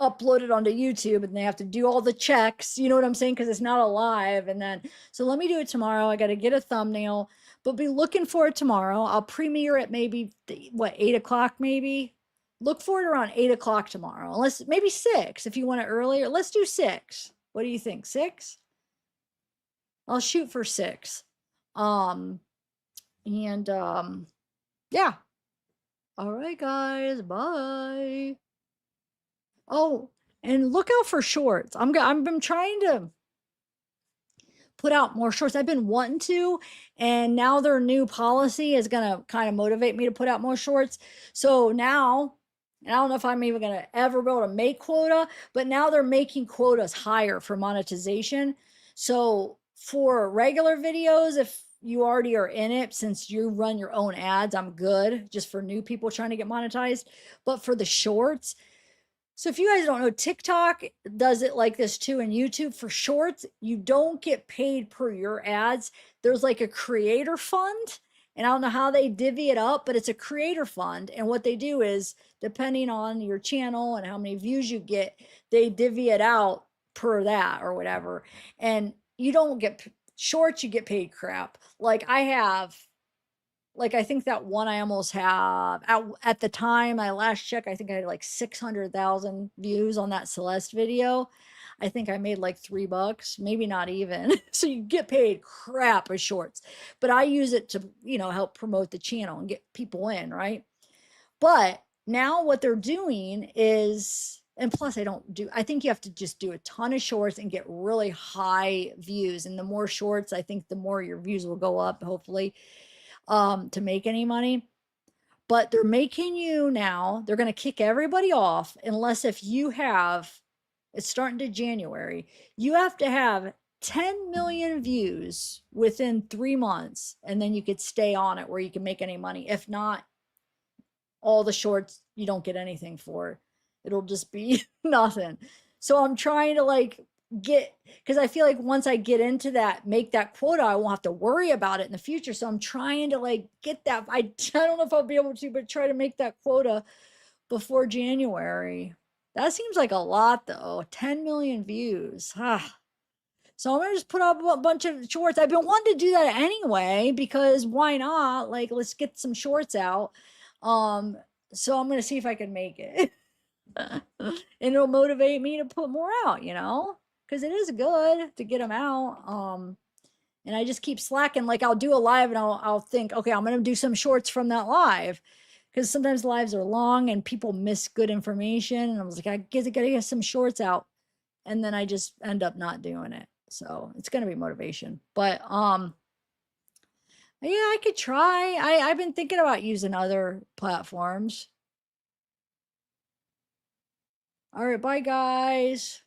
upload it onto YouTube and they have to do all the checks, you know what I'm saying? Because it's not alive. And then, so let me do it tomorrow. I got to get a thumbnail, but be looking for it tomorrow. I'll premiere it maybe, what, 8 o'clock maybe? Look for it around 8 o'clock tomorrow, unless maybe 6 if you want it earlier. Let's do 6. What do you think? 6? I'll shoot for 6. Um, yeah. All right, guys. Bye. Oh, and look out for shorts. I've been trying to put out more shorts. I've been wanting to, and now their new policy is gonna kind of motivate me to put out more shorts. So now, and I don't know if I'm even gonna ever be able to make quota, but now they're making quotas higher for monetization. So for regular videos, if you already are in it, since you run your own ads, I'm good just for new people trying to get monetized. But for the shorts, so if you guys don't know, TikTok does it like this too, and YouTube for shorts, you don't get paid per your ads. There's like a creator fund, and I don't know how they divvy it up, but it's a creator fund. And what they do is, depending on your channel and how many views you get, they divvy it out per that or whatever. And you don't get shorts, you get paid crap. Like I have, like I think that one I almost have at the time I last checked, I think I had like 600,000 views on that Celeste video. I think I made like $3, maybe not even. So you get paid crap as shorts, but I use it to, help promote the channel and get people in, right? But now what they're doing is, and plus I think you have to just do a ton of shorts and get really high views. And the more shorts, I think the more your views will go up, hopefully, to make any money. But they're making you now, they're going to kick everybody off unless if you have, it's starting to January, you have to have 10 million views within 3 months, and then you could stay on it where you can make any money. If not, all the shorts, you don't get anything for. It'll just be nothing. So I'm trying to like because I feel like once I get into that, make that quota, I won't have to worry about it in the future. So I'm trying to like get that. I don't know if I'll be able to, but try to make that quota before January. That seems like a lot though. 10 million views. So I'm gonna just put up a bunch of shorts. I've been wanting to do that anyway, because why not? Like, let's get some shorts out. So I'm gonna see if I can make it. And it'll motivate me to put more out, because it is good to get them out. And I just keep slacking. Like I'll do a live and I'll think, okay, I'm gonna do some shorts from that live, because sometimes lives are long and people miss good information. And I was like, I guess I gotta get some shorts out, and then I just end up not doing it. So it's gonna be motivation. But yeah, I could try. I've been thinking about using other platforms. All right, bye guys.